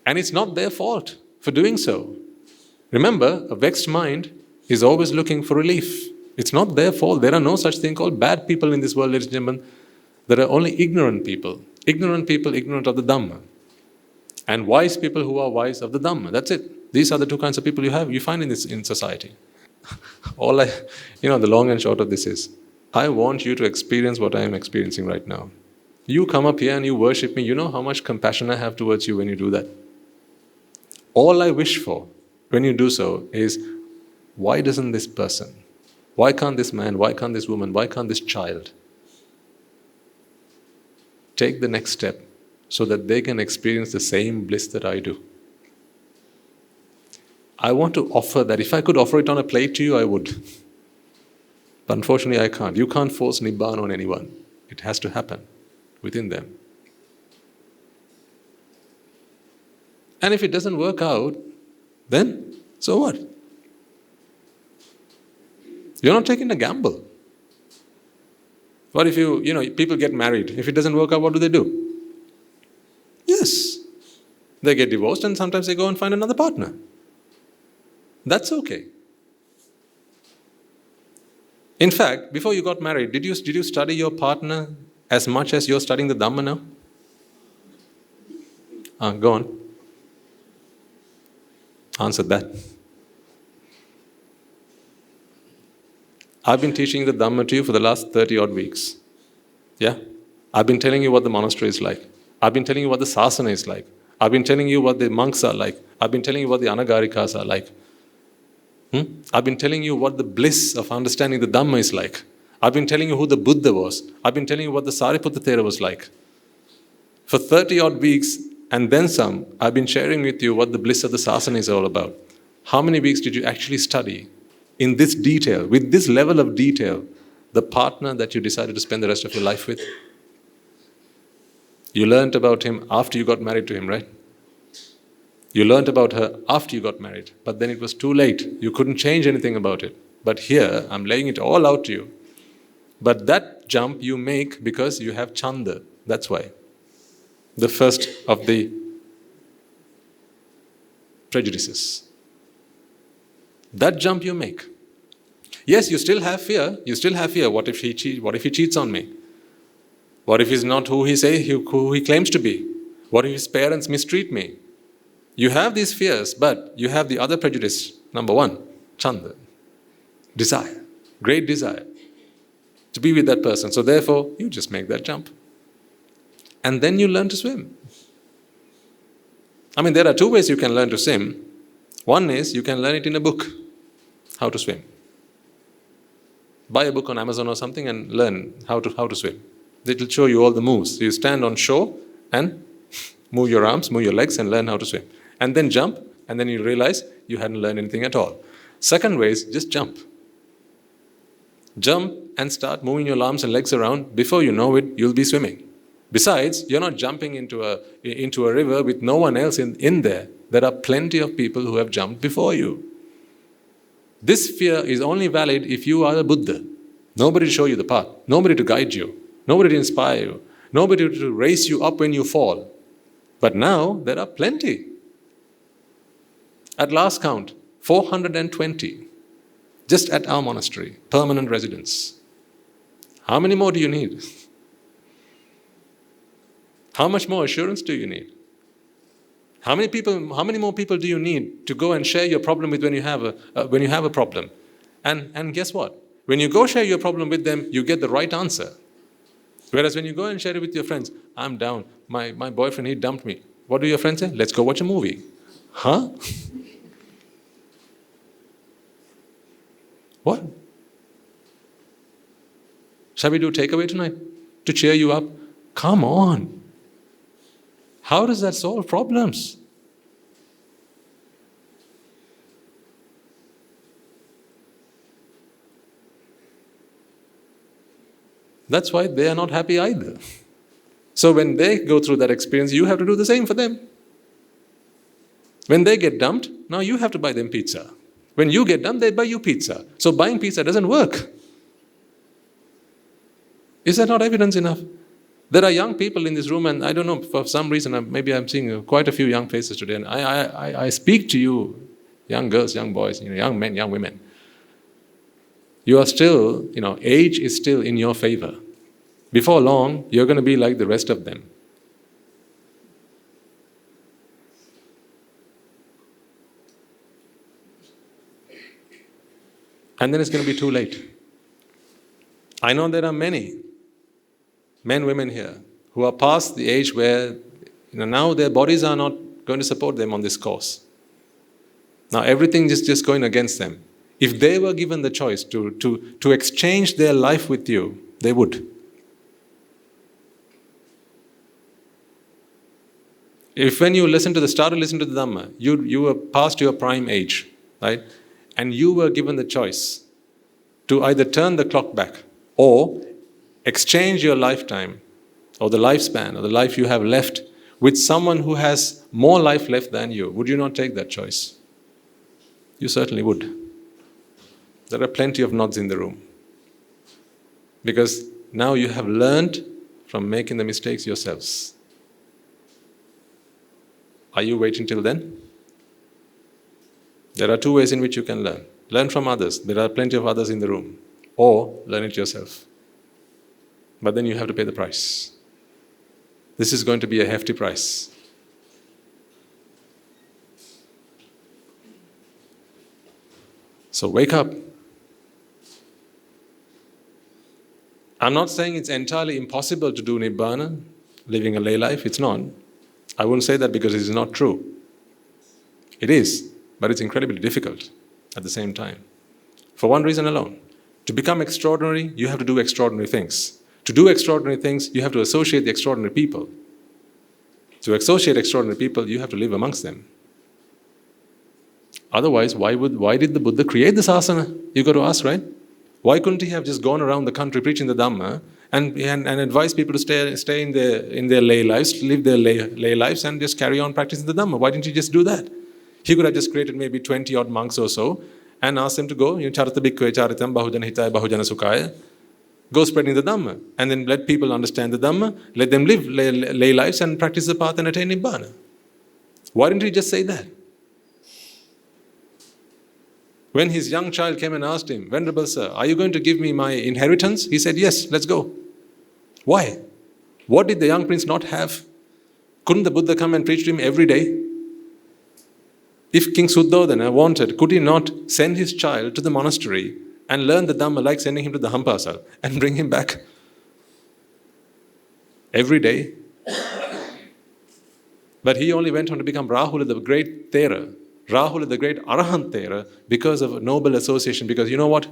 And it's not their fault for doing so. Remember, a vexed mind is always looking for relief. It's not their fault. There are no such thing called bad people in this world, ladies and gentlemen. There are only ignorant people. Ignorant people, ignorant of the dhamma. And wise people who are wise of the dhamma. That's it. These are the two kinds of people you find in society. The long and short of this is, I want you to experience what I am experiencing right now. You come up here and you worship me. You know how much compassion I have towards you when you do that. All I wish for when you do so is, why doesn't this person, why can't this man, why can't this woman, why can't this child take the next step so that they can experience the same bliss that I do? I want to offer that. If I could offer it on a plate to you, I would. But unfortunately, I can't. You can't force Nibbāna on anyone. It has to happen within them. And if it doesn't work out, then so what? You're not taking a gamble. What if people get married? If it doesn't work out, what do? Yes. They get divorced and sometimes they go and find another partner. That's okay. In fact, before you got married, did you study your partner as much as you're studying the Dhamma now? Go on. Answer that. I've been teaching the Dhamma to you for the last 30 odd weeks. Yeah? I've been telling you what the monastery is like. I've been telling you what the sasana is like. I've been telling you what the monks are like. I've been telling you what the anagarikas are like. I've been telling you what the bliss of understanding the Dhamma is like. I've been telling you who the Buddha was. I've been telling you what the Sariputta Thera was like. For 30 odd weeks and then some, I've been sharing with you what the bliss of the sasana is all about. How many weeks did you actually study in this detail, with this level of detail, the partner that you decided to spend the rest of your life with? You learned about him after you got married to him, right? You learned about her after you got married, but then it was too late. You couldn't change anything about it. But here, I'm laying it all out to you. But that jump you make because you have chanda. That's why. The first of the prejudices. That jump you make. Yes, you still have fear. You still have fear. What if he cheats on me? What if he's not who he claims to be? What if his parents mistreat me? You have these fears, but you have the other prejudice. Number one, chanda. Desire. Great desire. To be with that person. So therefore, you just make that jump. And then you learn to swim. I mean, there are two ways you can learn to swim. One is you can learn it in a book, how to swim. Buy a book on Amazon or something and learn how to swim. It will show you all the moves. You stand on shore and move your arms, move your legs and learn how to swim. And then jump, and then you realize you hadn't learned anything at all. Second way is just jump. Jump and start moving your arms and legs around. Before you know it, you'll be swimming. Besides, you're not jumping into a river with no one else in there. There are plenty of people who have jumped before you. This fear is only valid if you are a Buddha. Nobody to show you the path. Nobody to guide you. Nobody to inspire you. Nobody to raise you up when you fall. But now, there are plenty. At last count, 420. Just at our monastery, permanent residents. How many more do you need? How much more assurance do you need? How many more people do you need to go and share your problem with when you have a problem? And guess what? When you go share your problem with them, you get the right answer. Whereas when you go and share it with your friends, I'm down, my boyfriend, he dumped me. What do your friends say? Let's go watch a movie. Huh? What? Shall we do takeaway tonight to cheer you up? Come on. How does that solve problems? That's why they are not happy either. So when they go through that experience, you have to do the same for them. When they get dumped, now you have to buy them pizza. When you get dumped, they buy you pizza. So buying pizza doesn't work. Is that not evidence enough? There are young people in this room, and I don't know, for some reason, maybe I'm seeing quite a few young faces today, and I speak to you, young girls, young boys, young men, young women. You are still, age is still in your favor. Before long, you're going to be like the rest of them. And then it's going to be too late. I know there are many men, women here who are past the age where now their bodies are not going to support them on this course. Now everything is just going against them. If they were given the choice to exchange their life with you, they would. If when you started listening to the Dhamma, you were past your prime age, right? And you were given the choice to either turn the clock back or exchange your lifetime or the lifespan or the life you have left with someone who has more life left than you, would you not take that choice? You certainly would. There are plenty of nods in the room. Because now you have learned from making the mistakes yourselves. Are you waiting till then? There are two ways in which you can learn. Learn from others. There are plenty of others in the room. Or learn it yourself. But then you have to pay the price. This is going to be a hefty price. So wake up. I'm not saying it's entirely impossible to do Nibbāna, living a lay life. It's not. I wouldn't say that because it is not true. It is, but it's incredibly difficult at the same time. For one reason alone. To become extraordinary, you have to do extraordinary things. To do extraordinary things, you have to associate the extraordinary people. To associate extraordinary people, you have to live amongst them. Otherwise, why did the Buddha create this asana? You got to ask, right? Why couldn't he have just gone around the country preaching the Dhamma and advise people to stay in their lay lives, live their lay lives and just carry on practicing the Dhamma? Why didn't he just do that? He could have just created maybe 20 odd monks or so and asked them to go, charata bhikkhu charitam bahujana hitaya bahujana sukhaya, go spreading the Dhamma and then let people understand the Dhamma, let them live lay lives and practice the path and attain Nibbāna. Why didn't he just say that? When his young child came and asked him, Venerable Sir, are you going to give me my inheritance? He said, yes, let's go. Why? What did the young prince not have? Couldn't the Buddha come and preach to him every day? If King Suddhodana wanted, could he not send his child to the monastery and learn the Dhamma like sending him to the Hampasal and bring him back every day? But he only went on to become Rahula, the great Thera. Rahula, the great Arahant Thera, because of a noble association. Because you know what?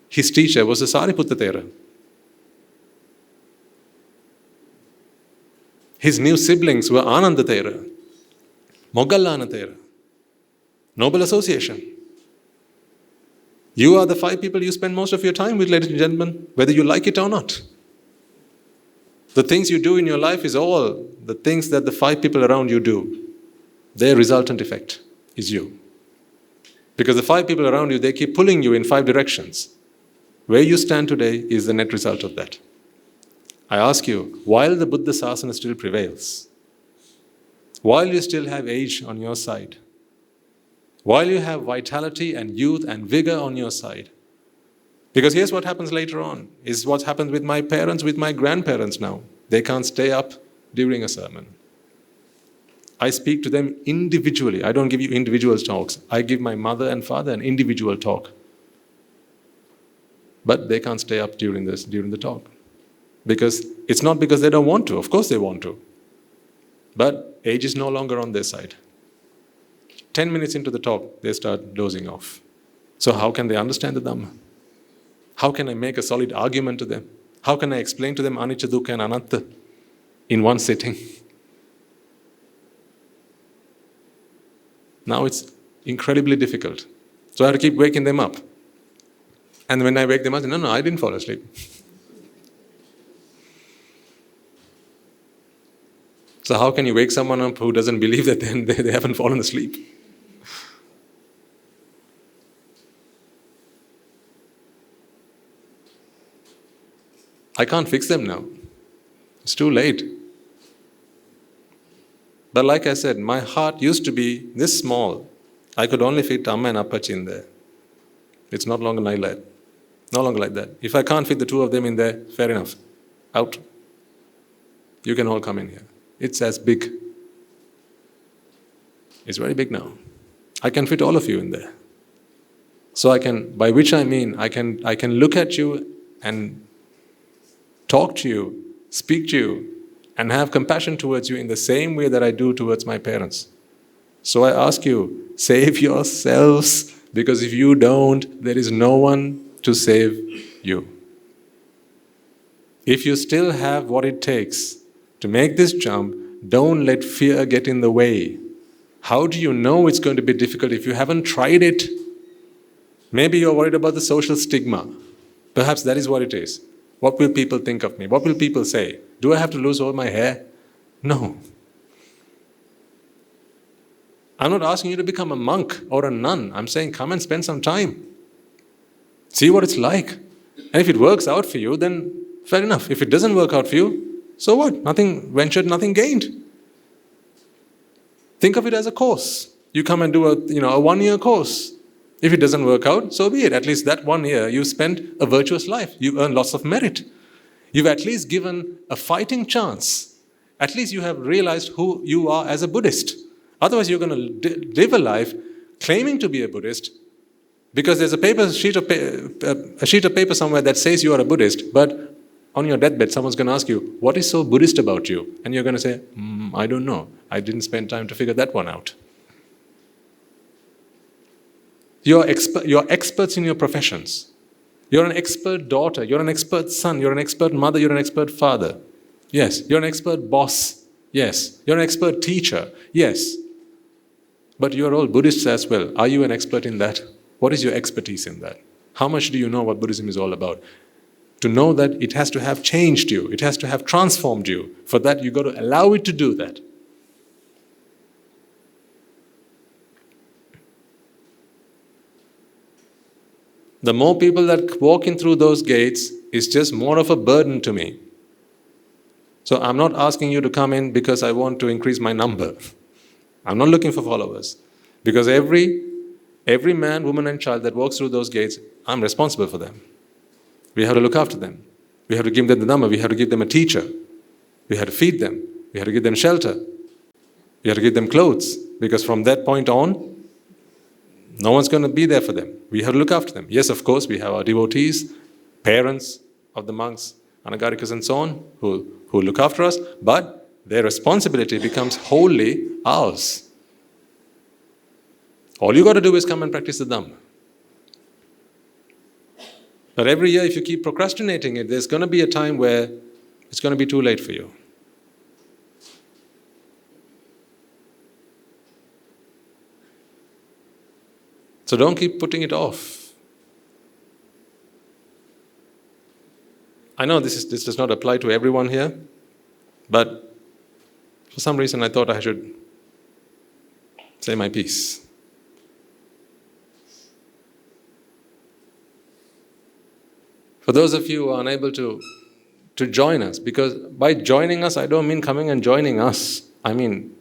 His teacher was the Sariputta Thera. His new siblings were Ananda Thera, Moggallana Thera. Noble association. You are the 5 people you spend most of your time with, ladies and gentlemen, whether you like it or not. The things you do in your life is all the things that the 5 people around you do. Their resultant effect is you. Because the 5 people around you, they keep pulling you in 5 directions. Where you stand today is the net result of that. I ask you, while the Buddha Sasana still prevails, while you still have age on your side, while you have vitality and youth and vigor on your side, Because here's what happens later on, is what happens with my parents, with my grandparents now. They can't stay up during a sermon. I speak to them individually. I don't give you individual talks. I give my mother and father an individual talk. But they can't stay up during the talk. Because it's not because they don't want to. Of course they want to. But age is no longer on their side. 10 minutes into the talk, they start dozing off. So how can they understand the Dhamma? How can I make a solid argument to them? How can I explain to them anicca, dukkha and anatta in one sitting? Now it's incredibly difficult. So I have to keep waking them up. And when I wake them up, I say, no, I didn't fall asleep. So how can you wake someone up who doesn't believe that they haven't fallen asleep? I can't fix them now. It's too late. But like I said, my heart used to be this small. I could only fit Amma and Appachi in there. It's not longer like that. No longer like that. If I can't fit the two of them in there, fair enough. Out. You can all come in here. It's as big. It's very big now. I can fit all of you in there. So I can, by which I mean, I can look at you and talk to you, speak to you, and have compassion towards you in the same way that I do towards my parents. So I ask you, save yourselves, because if you don't, there is no one to save you. If you still have what it takes to make this jump, don't let fear get in the way. How do you know it's going to be difficult if you haven't tried it? Maybe you're worried about the social stigma. Perhaps that is what it is. What will people think of me? What will people say? Do I have to lose all my hair? No. I'm not asking you to become a monk or a nun. I'm saying come and spend some time. See what it's like. And if it works out for you, then fair enough. If it doesn't work out for you, so what? Nothing ventured, nothing gained. Think of it as a course. You come and do a 1-year course. If it doesn't work out, so be it. At least that 1 year you spent a virtuous life. You earn lots of merit. You've at least given a fighting chance. At least you have realized who you are as a Buddhist. Otherwise you're going to live a life claiming to be a Buddhist because there's a sheet of paper somewhere that says you are a Buddhist, but on your deathbed someone's going to ask you, what is so Buddhist about you? And you're going to say, I don't know. I didn't spend time to figure that one out. You're experts in your professions. You're an expert daughter. You're an expert son. You're an expert mother. You're an expert father. Yes. You're an expert boss. Yes. You're an expert teacher. Yes. But you're all Buddhists as well. Are you an expert in that? What is your expertise in that? How much do you know what Buddhism is all about? To know that it has to have changed you. It has to have transformed you. For that, you've got to allow it to do that. The more people that walk in through those gates is just more of a burden to me. So I'm not asking you to come in because I want to increase my number. I'm not looking for followers. Because every man, woman and child that walks through those gates, I'm responsible for them. We have to look after them. We have to give them the dhamma. We have to give them a teacher. We have to feed them. We have to give them shelter. We have to give them clothes. Because from that point on, no one's going to be there for them. We have to look after them. Yes, of course, we have our devotees, parents of the monks, anagarikas and so on, who look after us, but their responsibility becomes wholly ours. All you got to do is come and practice the Dhamma. But every year, if you keep procrastinating it, there's going to be a time where it's going to be too late for you. So don't keep putting it off. I know this does not apply to everyone here, but for some reason I thought I should say my piece. For those of you who are unable to join us, because by joining us I don't mean coming and joining us. I mean,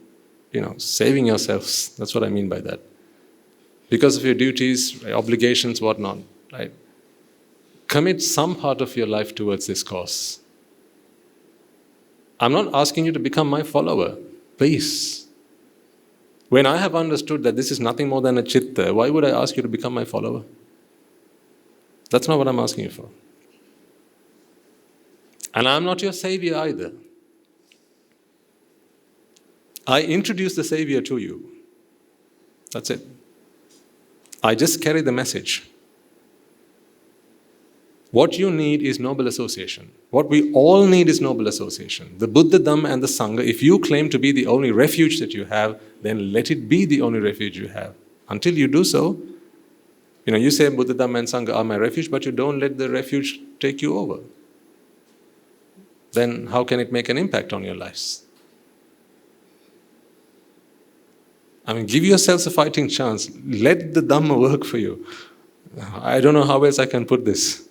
saving yourselves. That's what I mean by that. Because of your duties, obligations, whatnot, right? Commit some part of your life towards this cause. I'm not asking you to become my follower. Please. When I have understood that this is nothing more than a chitta, why would I ask you to become my follower? That's not what I'm asking you for. And I'm not your savior either. I introduce the savior to you. That's it. I just carry the message. What you need is noble association. What we all need is noble association. The Buddha, Dhamma and the Sangha, if you claim to be the only refuge that you have, then let it be the only refuge you have. Until you do so, you say Buddha, Dhamma and Sangha are my refuge, but you don't let the refuge take you over. Then how can it make an impact on your lives? Give yourselves a fighting chance. Let the Dhamma work for you. I don't know how else I can put this.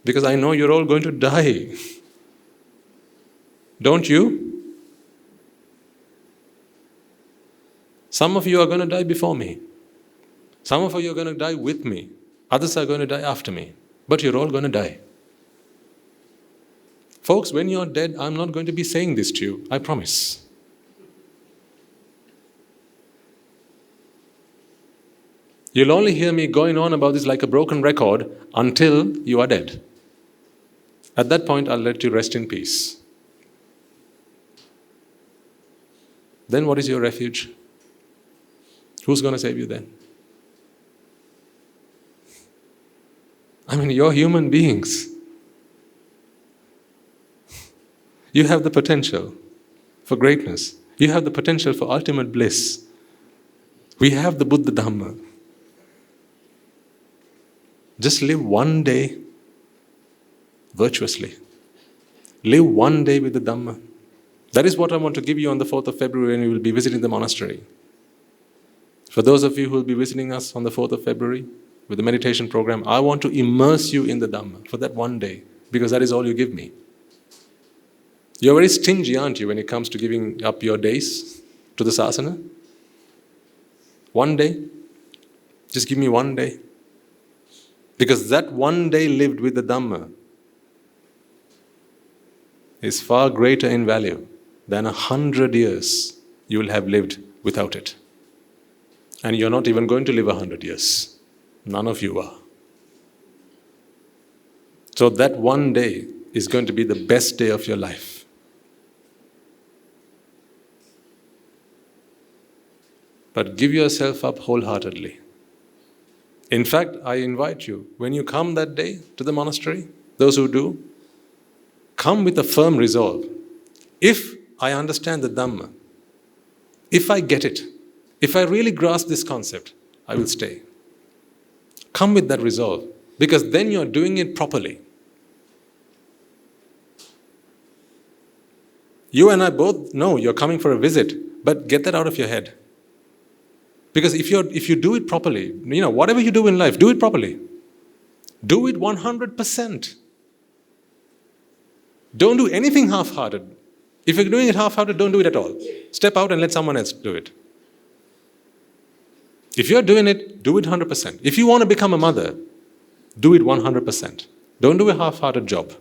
Because I know you're all going to die. Don't you? Some of you are going to die before me. Some of you are going to die with me. Others are going to die after me. But you're all going to die. Folks, when you're dead, I'm not going to be saying this to you. I promise. You'll only hear me going on about this like a broken record until you are dead. At that point, I'll let you rest in peace. Then what is your refuge? Who's going to save you then? You're human beings. You have the potential for greatness. You have the potential for ultimate bliss. We have the Buddha Dhamma. Just live one day virtuously. Live one day with the Dhamma. That is what I want to give you on the 4th of February when we will be visiting the monastery. For those of you who will be visiting us on the 4th of February with the meditation program, I want to immerse you in the Dhamma for that one day, because that is all you give me. You're very stingy, aren't you, when it comes to giving up your days to the sasana? One day. Just give me one day. Because that one day lived with the Dhamma is far greater in value than 100 years you will have lived without it. And you're not even going to live 100 years. None of you are. So that one day is going to be the best day of your life. But give yourself up wholeheartedly. In fact, I invite you, when you come that day to the monastery, those who do, come with a firm resolve. If I understand the Dhamma, if I get it, if I really grasp this concept, I will stay. Come with that resolve, because then you're doing it properly. You and I both know you're coming for a visit, but get that out of your head. Because if you do it properly, whatever you do in life, do it properly. Do it 100%. Don't do anything half-hearted. If you're doing it half-hearted, don't do it at all. Step out and let someone else do it. If you're doing it, do it 100%. If you want to become a mother, do it 100%. Don't do a half-hearted job.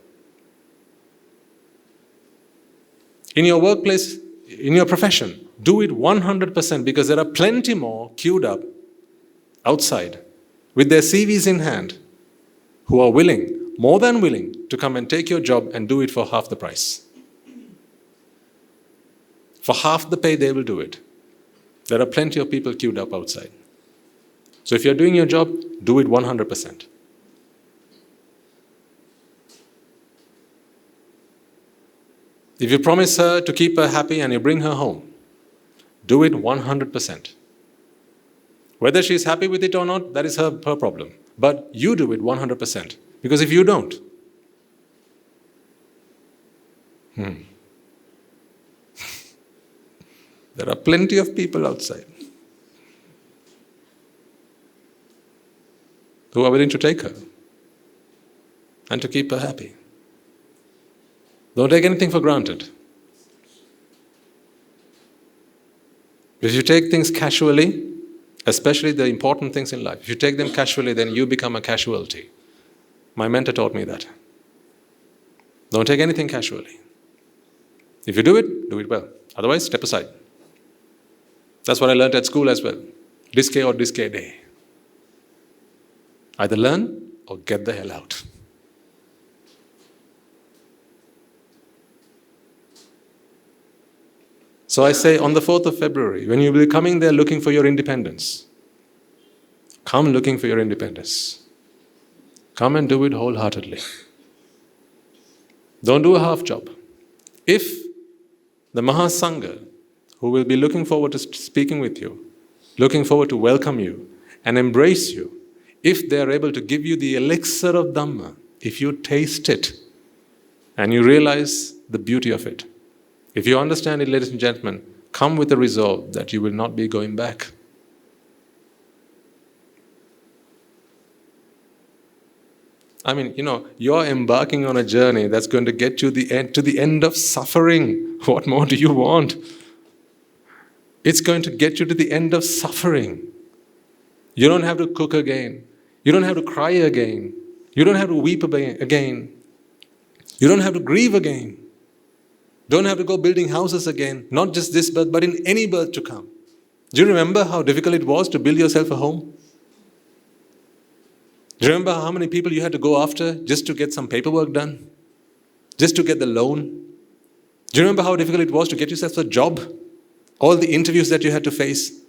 In your workplace, in your profession, do it 100%, because there are plenty more queued up outside with their CVs in hand who are willing, more than willing, to come and take your job and do it for half the price. For half the pay, they will do it. There are plenty of people queued up outside. So if you're doing your job, do it 100%. If you promise her to keep her happy and you bring her home, do it 100%. Whether she's happy with it or not, that is her problem. But you do it 100%. Because if you don't, there are plenty of people outside who are willing to take her and to keep her happy. Don't take anything for granted. If you take things casually, especially the important things in life, if you take them casually, then you become a casualty. My mentor taught me that. Don't take anything casually. If you do it well. Otherwise, step aside. That's what I learned at school as well. Disque or disque day. Either learn or get the hell out. So I say on the 4th of February, when you will be coming there looking for your independence, come looking for your independence. Come and do it wholeheartedly. Don't do a half job. If the Mahasangha, who will be looking forward to speaking with you, looking forward to welcome you and embrace you, if they are able to give you the elixir of Dhamma, if you taste it and you realize the beauty of it, if you understand it, ladies and gentlemen, come with a resolve that you will not be going back. I mean, you're embarking on a journey that's going to get you to the end of suffering. What more do you want? It's going to get you to the end of suffering. You don't have to cook again. You don't have to cry again. You don't have to weep again. You don't have to grieve again. Don't have to go building houses again. Not just this birth, but in any birth to come. Do you remember how difficult it was to build yourself a home? Do you remember how many people you had to go after just to get some paperwork done? Just to get the loan? Do you remember how difficult it was to get yourself a job? All the interviews that you had to face?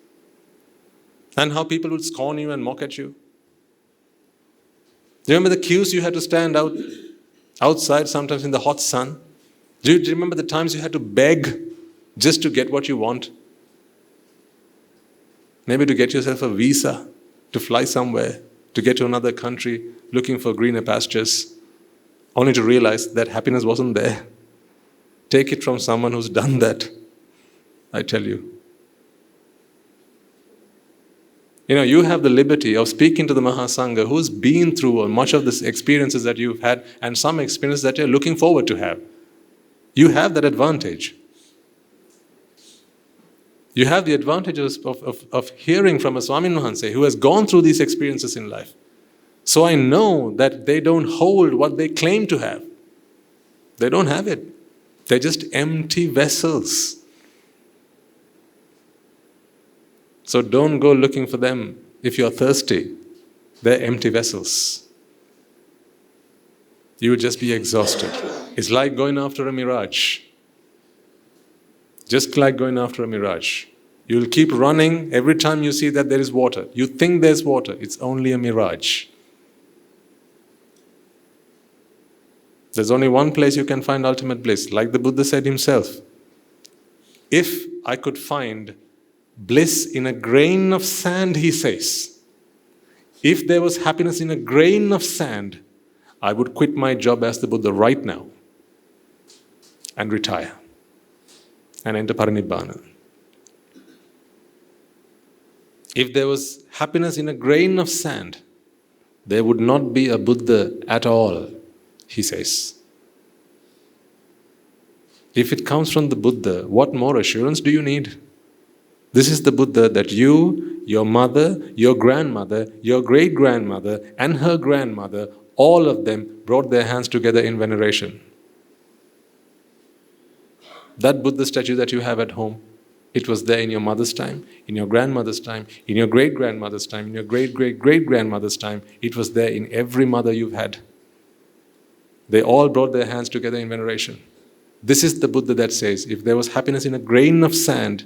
And how people would scorn you and mock at you? Do you remember the queues you had to stand outside sometimes in the hot sun? Do you remember the times you had to beg just to get what you want? Maybe to get yourself a visa, to fly somewhere, to get to another country, looking for greener pastures, only to realize that happiness wasn't there. Take it from someone who's done that, I tell you. You have the liberty of speaking to the Mahasangha who's been through much of the experiences that you've had and some experiences that you're looking forward to have. You have that advantage. You have the advantages of hearing from a Swami Mahanse who has gone through these experiences in life. So I know that they don't hold what they claim to have. They don't have it. They're just empty vessels. So don't go looking for them if you're thirsty. They're empty vessels. You would just be exhausted. It's like going after a mirage. Just like going after a mirage. You'll keep running every time you see that there is water. You think there's water. It's only a mirage. There's only one place you can find ultimate bliss. Like the Buddha said himself, if I could find bliss in a grain of sand, he says, if there was happiness in a grain of sand, I would quit my job as the Buddha right now and retire and enter Parinibbāna. If there was happiness in a grain of sand, there would not be a Buddha at all, he says. If it comes from the Buddha, what more assurance do you need? This is the Buddha that you, your mother, your grandmother, your great-grandmother, and her grandmother, all of them brought their hands together in veneration. That Buddha statue that you have at home, it was there in your mother's time, in your grandmother's time, in your great-grandmother's time, in your great-great-great-grandmother's time. It was there in every mother you've had. They all brought their hands together in veneration. This is the Buddha that says, if there was happiness in a grain of sand,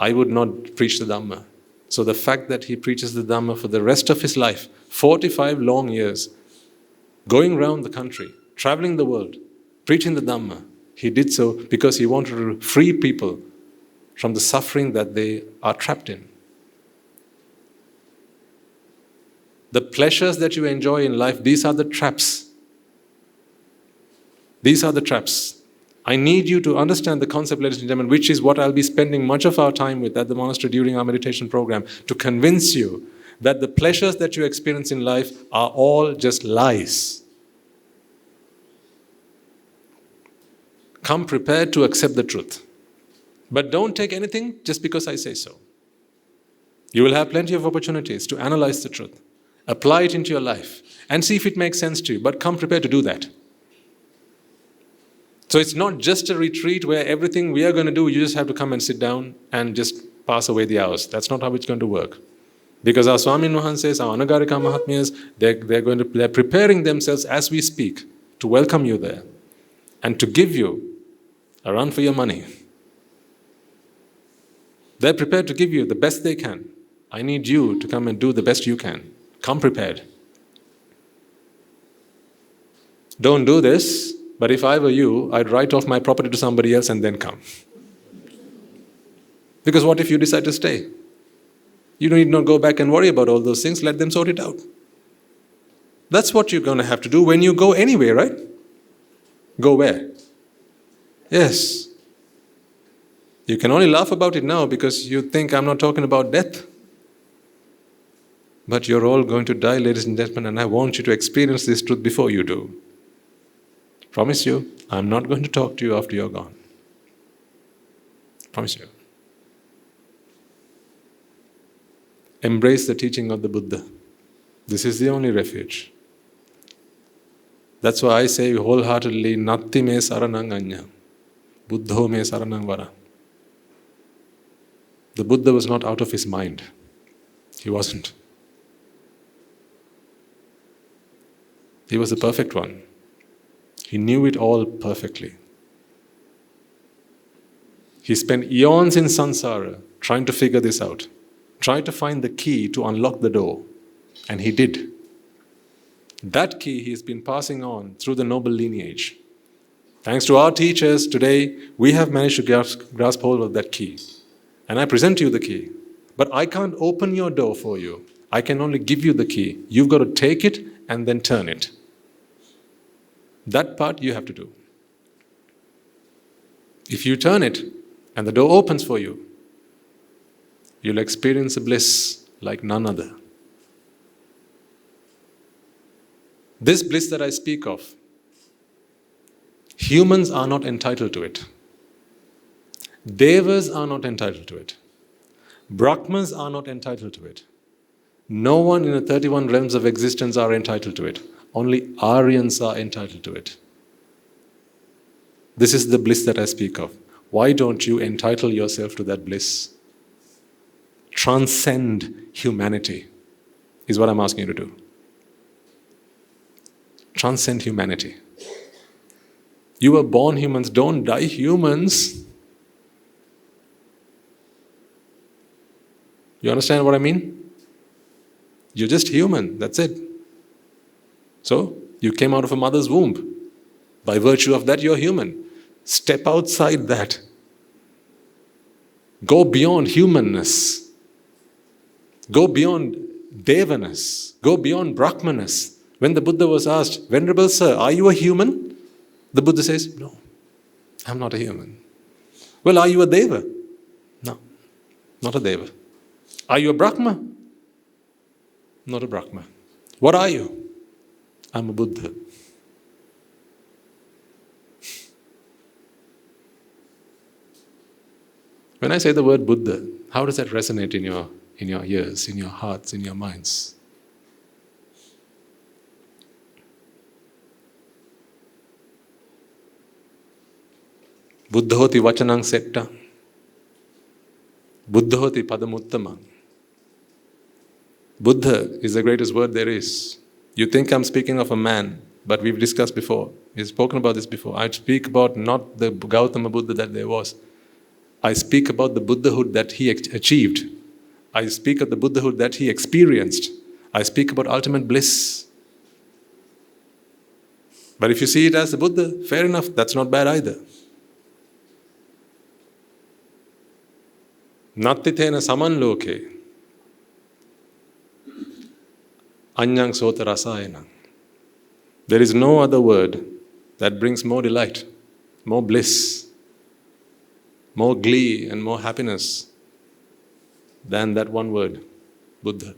I would not preach the Dhamma. So the fact that he preaches the Dhamma for the rest of his life, 45 long years, going around the country, traveling the world, preaching the Dhamma, he did so because he wanted to free people from the suffering that they are trapped in. The pleasures that you enjoy in life, these are the traps. These are the traps. I need you to understand the concept, ladies and gentlemen, which is what I'll be spending much of our time with at the monastery during our meditation program, to convince you that the pleasures that you experience in life are all just lies. Come prepared to accept the truth. But don't take anything just because I say so. You will have plenty of opportunities to analyze the truth, apply it into your life, and see if it makes sense to you. But come prepared to do that. So it's not just a retreat where everything we are going to do, you just have to come and sit down and just pass away the hours. That's not how it's going to work. Because our Swamin Wahanses, our Anagarika Mahatmyas, they're preparing themselves as we speak to welcome you there and to give you a run for your money. They're prepared to give you the best they can. I need you to come and do the best you can. Come prepared. Don't do this, but if I were you, I'd write off my property to somebody else and then come. Because what if you decide to stay? You need not go back and worry about all those things. Let them sort it out. That's what you're going to have to do when you go anywhere, right? Go where? Yes. You can only laugh about it now because you think I'm not talking about death. But you're all going to die, ladies and gentlemen, and I want you to experience this truth before you do. Promise you, I'm not going to talk to you after you're gone. Promise you. Embrace the teaching of the Buddha. This is the only refuge. That's why I say wholeheartedly, Natti me saranang anya, Buddho me saranang vara. The Buddha was not out of his mind. He wasn't. He was the perfect one. He knew it all perfectly. He spent eons in samsara trying to figure this out. Try to find the key to unlock the door. And he did. That key he's been passing on through the noble lineage. Thanks to our teachers, today we have managed to grasp hold of that key. And I present you the key. But I can't open your door for you. I can only give you the key. You've got to take it and then turn it. That part you have to do. If you turn it and the door opens for you, you'll experience a bliss like none other. This bliss that I speak of, humans are not entitled to it. Devas are not entitled to it. Brahmas are not entitled to it. No one in the 31 realms of existence are entitled to it. Only Aryans are entitled to it. This is the bliss that I speak of. Why don't you entitle yourself to that bliss? Transcend humanity is what I'm asking you to do. Transcend humanity. You were born humans, don't die humans. You understand what I mean? You're just human, that's it. So, you came out of a mother's womb. By virtue of that, you're human. Step outside that. Go beyond humanness. Go beyond devaness. Go beyond brahmaness. When the Buddha was asked, Venerable Sir, are you a human? The Buddha says, no, I'm not a human. Well, are you a deva? No, not a deva. Are you a Brahma? Not a Brahma. What are you? I'm a Buddha. When I say the word Buddha, how does that resonate in your ears, in your hearts, in your minds? Buddha hoti vachanang setta. Buddha hoti padamuttama. Buddha is the greatest word there is. You think I'm speaking of a man, but we've discussed before. We've spoken about this before. I speak about not the Gautama Buddha that there was. I speak about the Buddhahood that he achieved. I speak of the Buddhahood that he experienced. I speak about ultimate bliss. But if you see it as the Buddha, fair enough, that's not bad either. Nattitena saman loke. Anyang sota rasayana. There is no other word that brings more delight, more bliss, more glee and more happiness than that one word, Buddha.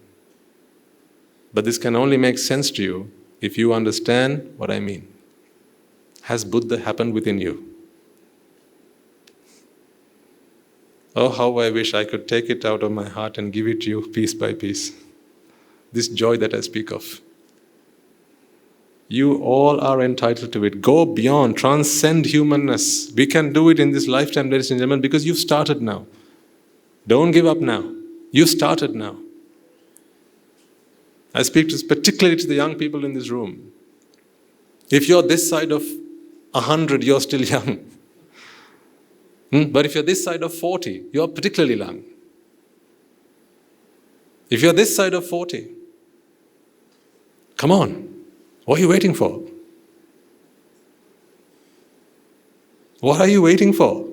But this can only make sense to you if you understand what I mean. Has Buddha happened within you? Oh, how I wish I could take it out of my heart and give it to you piece by piece. This joy that I speak of. You all are entitled to it. Go beyond, transcend humanness. We can do it in this lifetime, ladies and gentlemen, because you've started now. Don't give up now. You've started now. I speak particularly to the young people in this room. If you're this side of 100, you're still young. But if you're this side of 40, you're particularly young. If you're this side of 40, come on. What are you waiting for? What are you waiting for?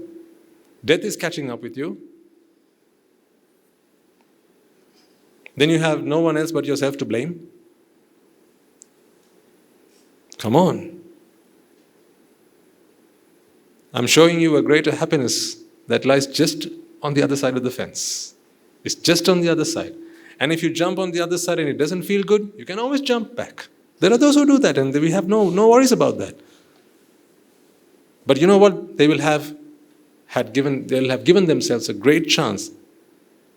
Death is catching up with you. Then you have no one else but yourself to blame. Come on. I'm showing you a greater happiness that lies just on the other side of the fence. It's just on the other side. And if you jump on the other side and it doesn't feel good, you can always jump back. There are those who do that, and we have no worries about that. But you know what? They'll have given themselves a great chance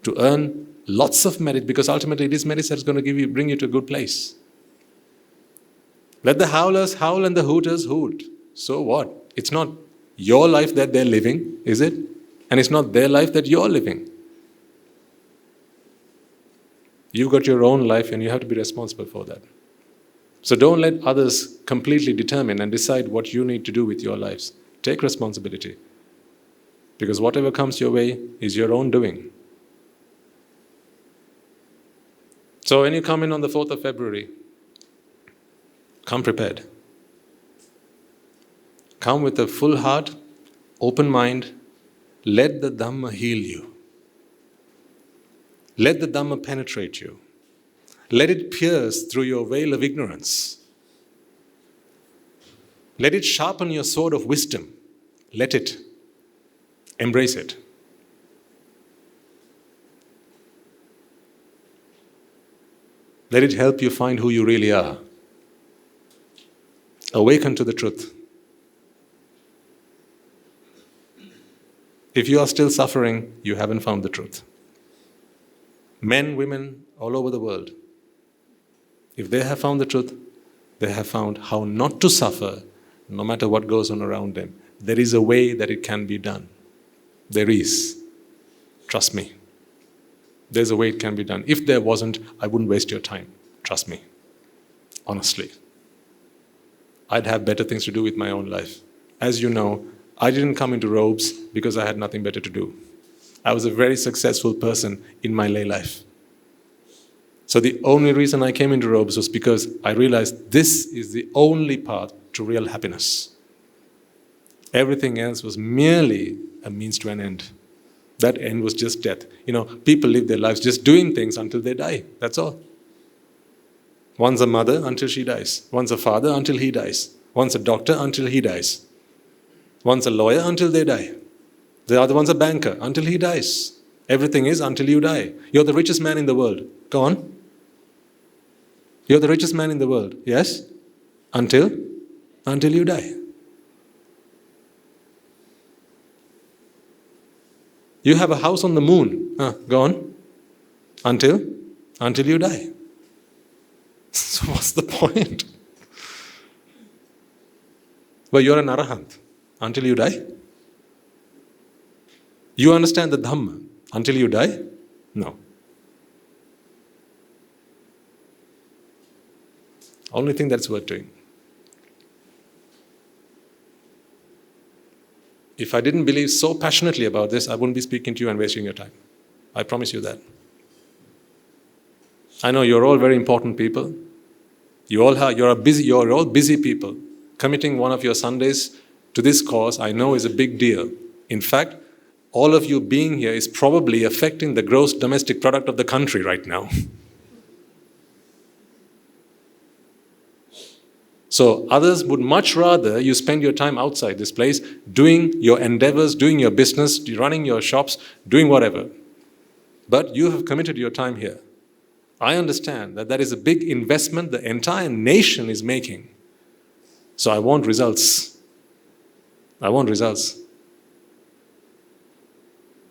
to earn lots of merit, because ultimately it is merit that's going to bring you to a good place. Let the howlers howl and the hooters hoot. So what? It's not your life that they're living, is it? And it's not their life that you're living. You've got your own life and you have to be responsible for that. So don't let others completely determine and decide what you need to do with your lives. Take responsibility. Because whatever comes your way is your own doing. So when you come in on the 4th of February, come prepared. Come with a full heart, open mind. Let the dhamma heal you. Let the dhamma penetrate you. Let it pierce through your veil of ignorance. Let it sharpen your sword of wisdom. Let it. Embrace it. Let it help you find who you really are. Awaken to the truth. If you are still suffering, you haven't found the truth. Men, women, all over the world, if they have found the truth, they have found how not to suffer no matter what goes on around them. There is a way that it can be done. There is. Trust me. There's a way it can be done. If there wasn't, I wouldn't waste your time. Trust me. Honestly. I'd have better things to do with my own life. As you know, I didn't come into robes because I had nothing better to do. I was a very successful person in my lay life. So the only reason I came into robes was because I realized this is the only path to real happiness. Everything else was merely a means to an end. That end was just death. People live their lives just doing things until they die. That's all. One's a mother until she dies. One's a father until he dies. One's a doctor until he dies. One's a lawyer until they die. The other one's a banker until he dies. Everything is until you die. You're the richest man in the world. Go on. You're the richest man in the world. Yes? Until you die. You have a house on the moon. Go on. Until you die. So what's the point? Well, you're an arahant. Until you die. You understand the dhamma. Until you die? No. Only thing that's worth doing. If I didn't believe so passionately about this, I wouldn't be speaking to you and wasting your time. I promise you that. I know you're all very important people. You're all busy people. Committing one of your Sundays to this cause, I know, is a big deal. In fact, all of you being here is probably affecting the gross domestic product of the country right now. So others would much rather you spend your time outside this place doing your endeavors, doing your business, running your shops, doing whatever. But you have committed your time here. I understand that is a big investment the entire nation is making. So I want results. I want results.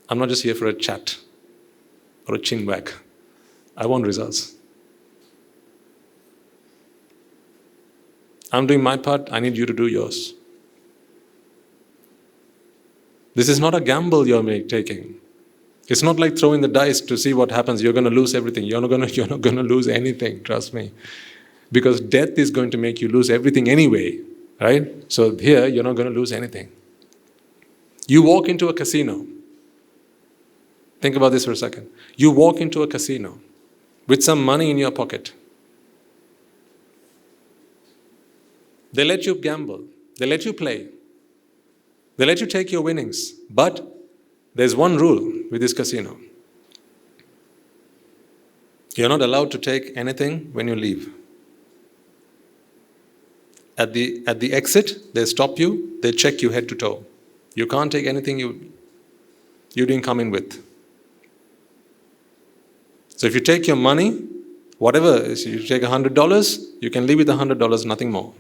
I'm not just here for a chat or a chin wag. I want results. I'm doing my part, I need you to do yours. This is not a gamble you're taking. It's not like throwing the dice to see what happens. You're going to lose everything. You're not going to lose anything, trust me. Because death is going to make you lose everything anyway, right? So here, you're not going to lose anything. You walk into a casino. Think about this for a second. You walk into a casino with some money in your pocket. They let you gamble. They let you play. They let you take your winnings. But there's one rule with this casino. You're not allowed to take anything when you leave. At the exit, they stop you, they check you head to toe. You can't take anything you didn't come in with. So if you take your money, whatever, you take $100, you can leave with $100, nothing more.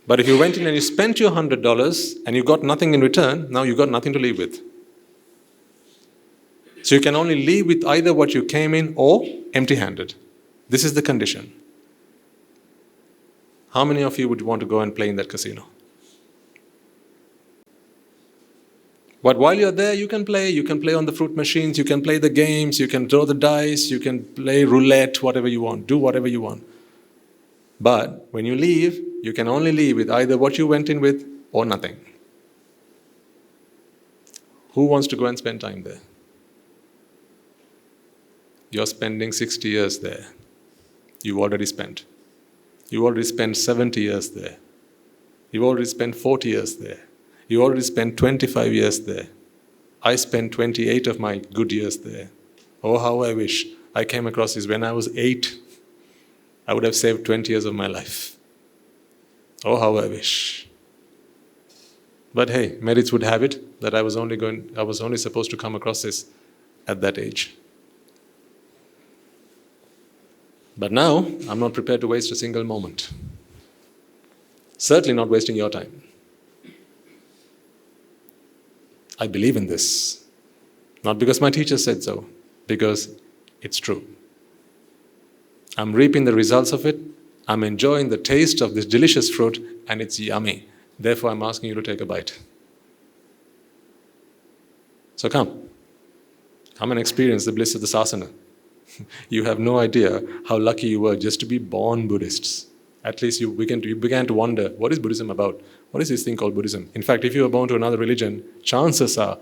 But if you went in and you spent your $100 and you got nothing in return, now you got nothing to leave with. So you can only leave with either what you came in or empty-handed. This is the condition. How many of you would want to go and play in that casino? But while you're there, you can play. You can play on the fruit machines, you can play the games, you can throw the dice, you can play roulette, whatever you want, do whatever you want. But when you leave, you can only leave with either what you went in with or nothing. Who wants to go and spend time there? You're spending 60 years there. You've already spent. You've already spent 70 years there. You've already spent 40 years there. You already spent 25 years there. I spent 28 of my good years there. Oh, how I wish I came across this when I was 8. I would have saved 20 years of my life. Oh, how I wish. But hey, merits would have it that I was only supposed to come across this at that age. But now, I'm not prepared to waste a single moment. Certainly not wasting your time. I believe in this. Not because my teacher said so, because it's true. I'm reaping the results of it. I'm enjoying the taste of this delicious fruit, and it's yummy. Therefore, I'm asking you to take a bite. So come and experience the bliss of the sasana. You have no idea how lucky you were just to be born Buddhists. At least you began to wonder, what is Buddhism about? What is this thing called Buddhism? In fact, if you were born to another religion, chances are,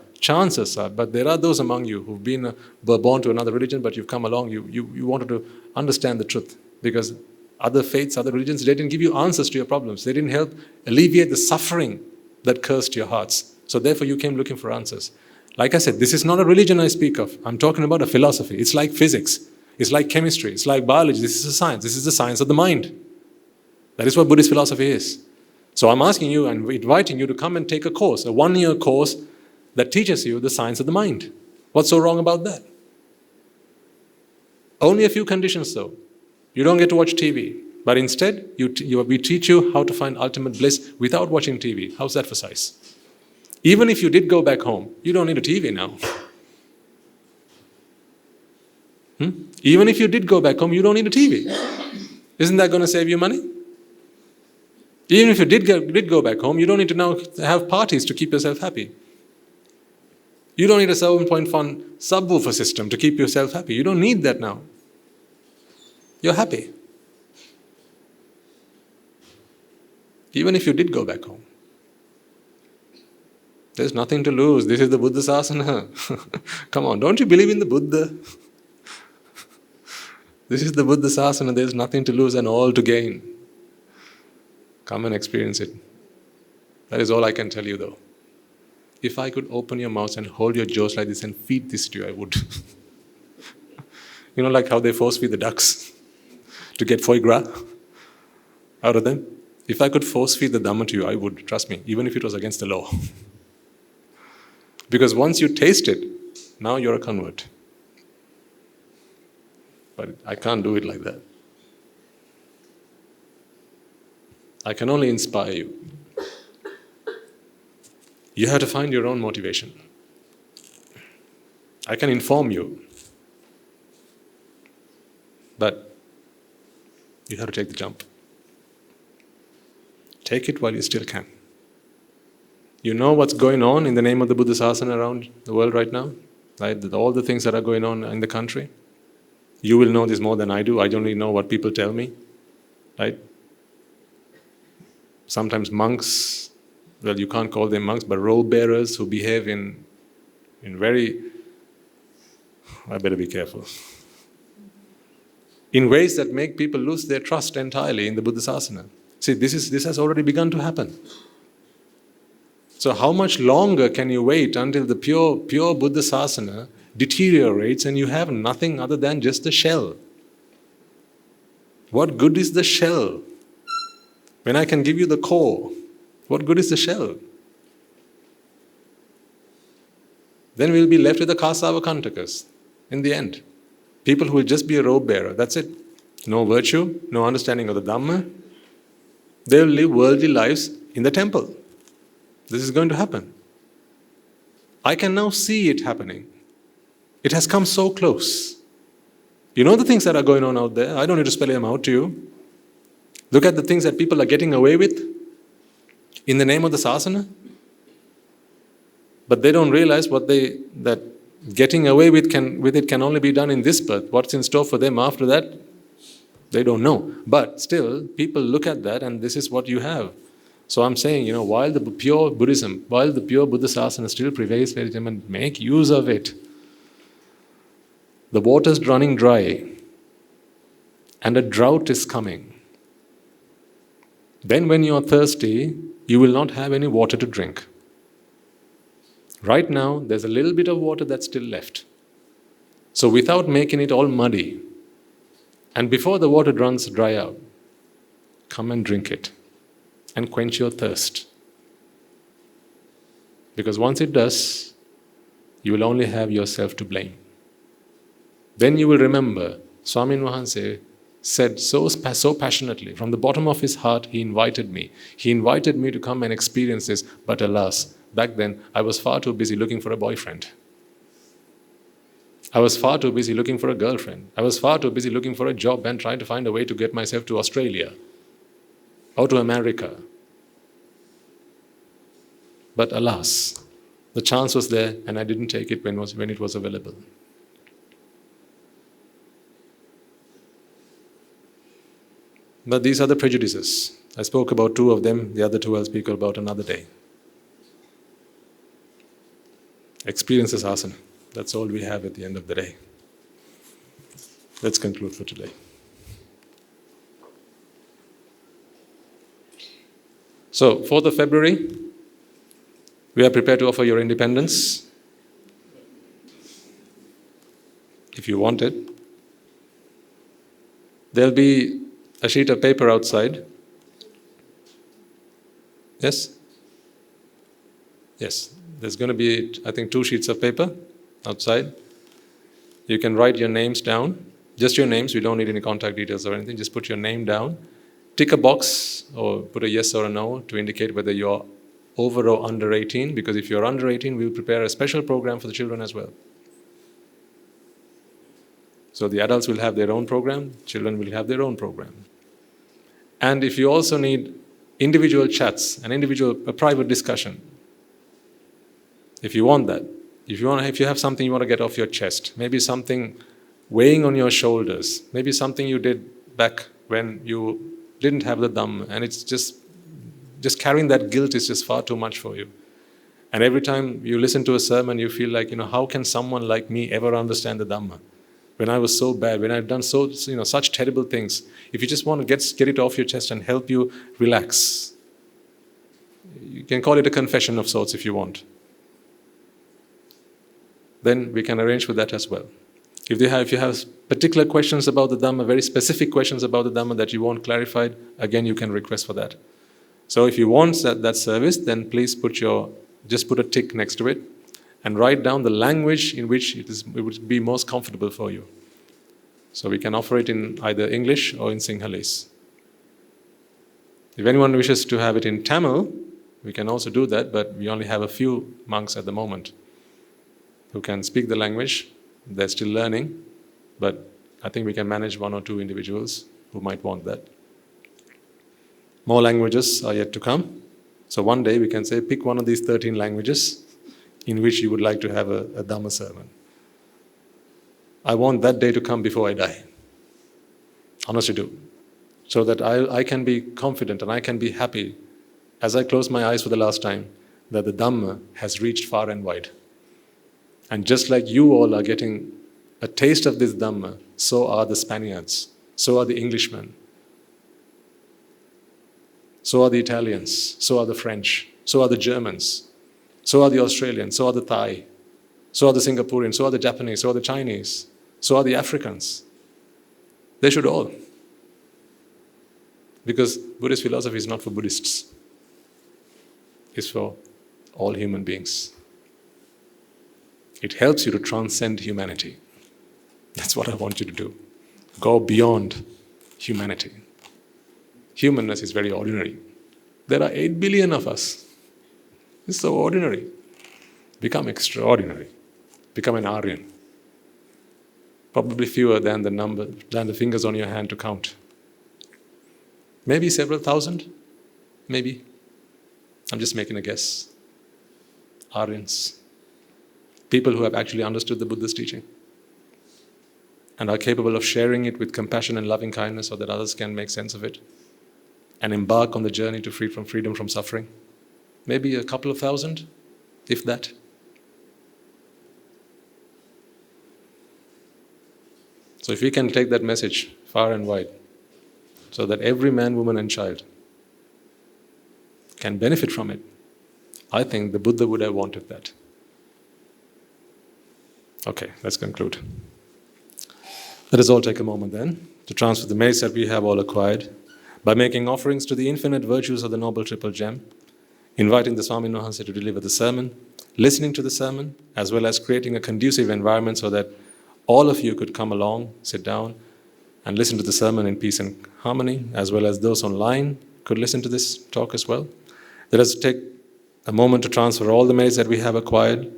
but there are those among you who've were born to another religion, but you've come along, you wanted to understand the truth. Because other faiths, other religions, they didn't give you answers to your problems. They didn't help alleviate the suffering that cursed your hearts. So therefore you came looking for answers. Like I said, this is not a religion I speak of. I'm talking about a philosophy. It's like physics. It's like chemistry. It's like biology. This is a science. This is the science of the mind. That is what Buddhist philosophy is. So I'm asking you and inviting you to come and take a course, a 1-year course that teaches you the science of the mind. What's so wrong about that? Only a few conditions though. You don't get to watch TV, but instead we teach you how to find ultimate bliss without watching TV. How's that for size? Even if you did go back home, you don't need a TV now. Even if you did go back home, you don't need a TV. Isn't that going to save you money? Even if you did go back home, you don't need to now have parties to keep yourself happy. You don't need a 7.1 subwoofer system to keep yourself happy. You don't need that now. You're happy. Even if you did go back home. There's nothing to lose. This is the Buddha Sasana. Come on, don't you believe in the Buddha? This is the Buddha Sasana. There's nothing to lose and all to gain. Come and experience it. That is all I can tell you though. If I could open your mouth and hold your jaws like this and feed this to you, I would. You know, like how they force feed the ducks to get foie gras out of them? If I could force feed the dhamma to you, I would, trust me, even if it was against the law. Because once you taste it, now you're a convert. But I can't do it like that. I can only inspire you. You have to find your own motivation. I can inform you, but You have to take the jump. Take it while you still can. You know what's going on in the name of the Buddha Sasana around the world right now? Right? All the things that are going on in the country. You will know this more than I do. I only know what people tell me. Right? Sometimes monks, well, you can't call them monks, but robe bearers who behave in very, I better be careful, in ways that make people lose their trust entirely in the Buddha Sasana. See, this has already begun to happen. So how much longer can you wait until the pure Buddha Sasana deteriorates and you have nothing other than just the shell? What good is the shell? When I can give you the core, what good is the shell? Then we'll be left with the Kasava Kantakas in the end. People who will just be a robe bearer, that's it. No virtue, no understanding of the Dhamma. They'll live worldly lives in the temple. This is going to happen. I can now see it happening. It has come so close. You know the things that are going on out there. I don't need to spell them out to you. Look at the things that people are getting away with in the name of the Sasana. But they don't realize that getting away with it can only be done in this birth. What's in store for them after that, they don't know. But still, people look at that and this is what you have. So I'm saying, while the pure Buddhism, while the pure Buddha Sasana still prevails, make use of it. The water's running dry and a drought is coming. Then when you're thirsty, you will not have any water to drink. Right now, there's a little bit of water that's still left. So without making it all muddy, and before the water runs dry out, come and drink it and quench your thirst. Because once it does, you will only have yourself to blame. Then you will remember, Swamin Wahanse said so passionately, from the bottom of his heart, he invited me. He invited me to come and experience this, but alas, back then, I was far too busy looking for a boyfriend. I was far too busy looking for a girlfriend. I was far too busy looking for a job and trying to find a way to get myself to Australia or to America. But alas, the chance was there and I didn't take it when it was available. But these are the prejudices. I spoke about 2 of them, the other 2 I'll speak about another day. Experience this asana. That's all we have at the end of the day. Let's conclude for today. So, 4th of February, we are prepared to offer your independence. If you want it. There'll be a sheet of paper outside. Yes? Yes. There's going to be, I think, 2 sheets of paper outside. You can write your names down. Just your names. We don't need any contact details or anything. Just put your name down. Tick a box or put a yes or a no to indicate whether you're over or under 18. Because if you're under 18, we'll prepare a special program for the children as well. So the adults will have their own program. Children will have their own program. And if you also need individual chats, a private discussion, if you want that, if you have something you want to get off your chest, maybe something weighing on your shoulders, maybe something you did back when you didn't have the Dhamma, and it's just carrying that guilt is just far too much for you. And every time you listen to a sermon, you feel like, how can someone like me ever understand the Dhamma? When I was so bad, when I've done such terrible things, if you just want to get it off your chest and help you relax, you can call it a confession of sorts if you want. Then we can arrange for that as well. If you have particular questions about the Dhamma, very specific questions about the Dhamma that you want clarified, again you can request for that. So if you want that service, then please just put a tick next to it and write down the language in which it would be most comfortable for you. So we can offer it in either English or in Sinhalese. If anyone wishes to have it in Tamil, we can also do that, but we only have a few monks at the moment who can speak the language. They're still learning, but I think we can manage 1 or 2 individuals who might want that. More languages are yet to come. So one day we can say, pick one of these 13 languages in which you would like to have a Dhamma sermon. I want that day to come before I die. Honestly do. So that I can be confident and I can be happy as I close my eyes for the last time that the Dhamma has reached far and wide. And just like you all are getting a taste of this Dhamma, so are the Spaniards, so are the Englishmen, so are the Italians, so are the French, so are the Germans, so are the Australians, so are the Thai, so are the Singaporeans, so are the Japanese, so are the Chinese, so are the Africans. They should all. Because Buddhist philosophy is not for Buddhists. It's for all human beings. It helps you to transcend humanity. That's what I want you to do. Go beyond humanity. Humanness is very ordinary. There are 8 billion of us. It's so ordinary. Become extraordinary. Become an Aryan. Probably fewer than the fingers on your hand to count. Maybe several thousand. Maybe. I'm just making a guess. Aryans. People who have actually understood the Buddha's teaching and are capable of sharing it with compassion and loving kindness so that others can make sense of it and embark on the journey to freedom from suffering. Maybe a couple of thousand, if that. So if we can take that message far and wide so that every man, woman and child can benefit from it, I think the Buddha would have wanted that. Okay, let's conclude. Let us all take a moment then to transfer the merits that we have all acquired by making offerings to the infinite virtues of the Noble Triple Gem, inviting the Swamin Wahanse to deliver the sermon, listening to the sermon, as well as creating a conducive environment so that all of you could come along, sit down, and listen to the sermon in peace and harmony, as well as those online could listen to this talk as well. Let us take a moment to transfer all the merits that we have acquired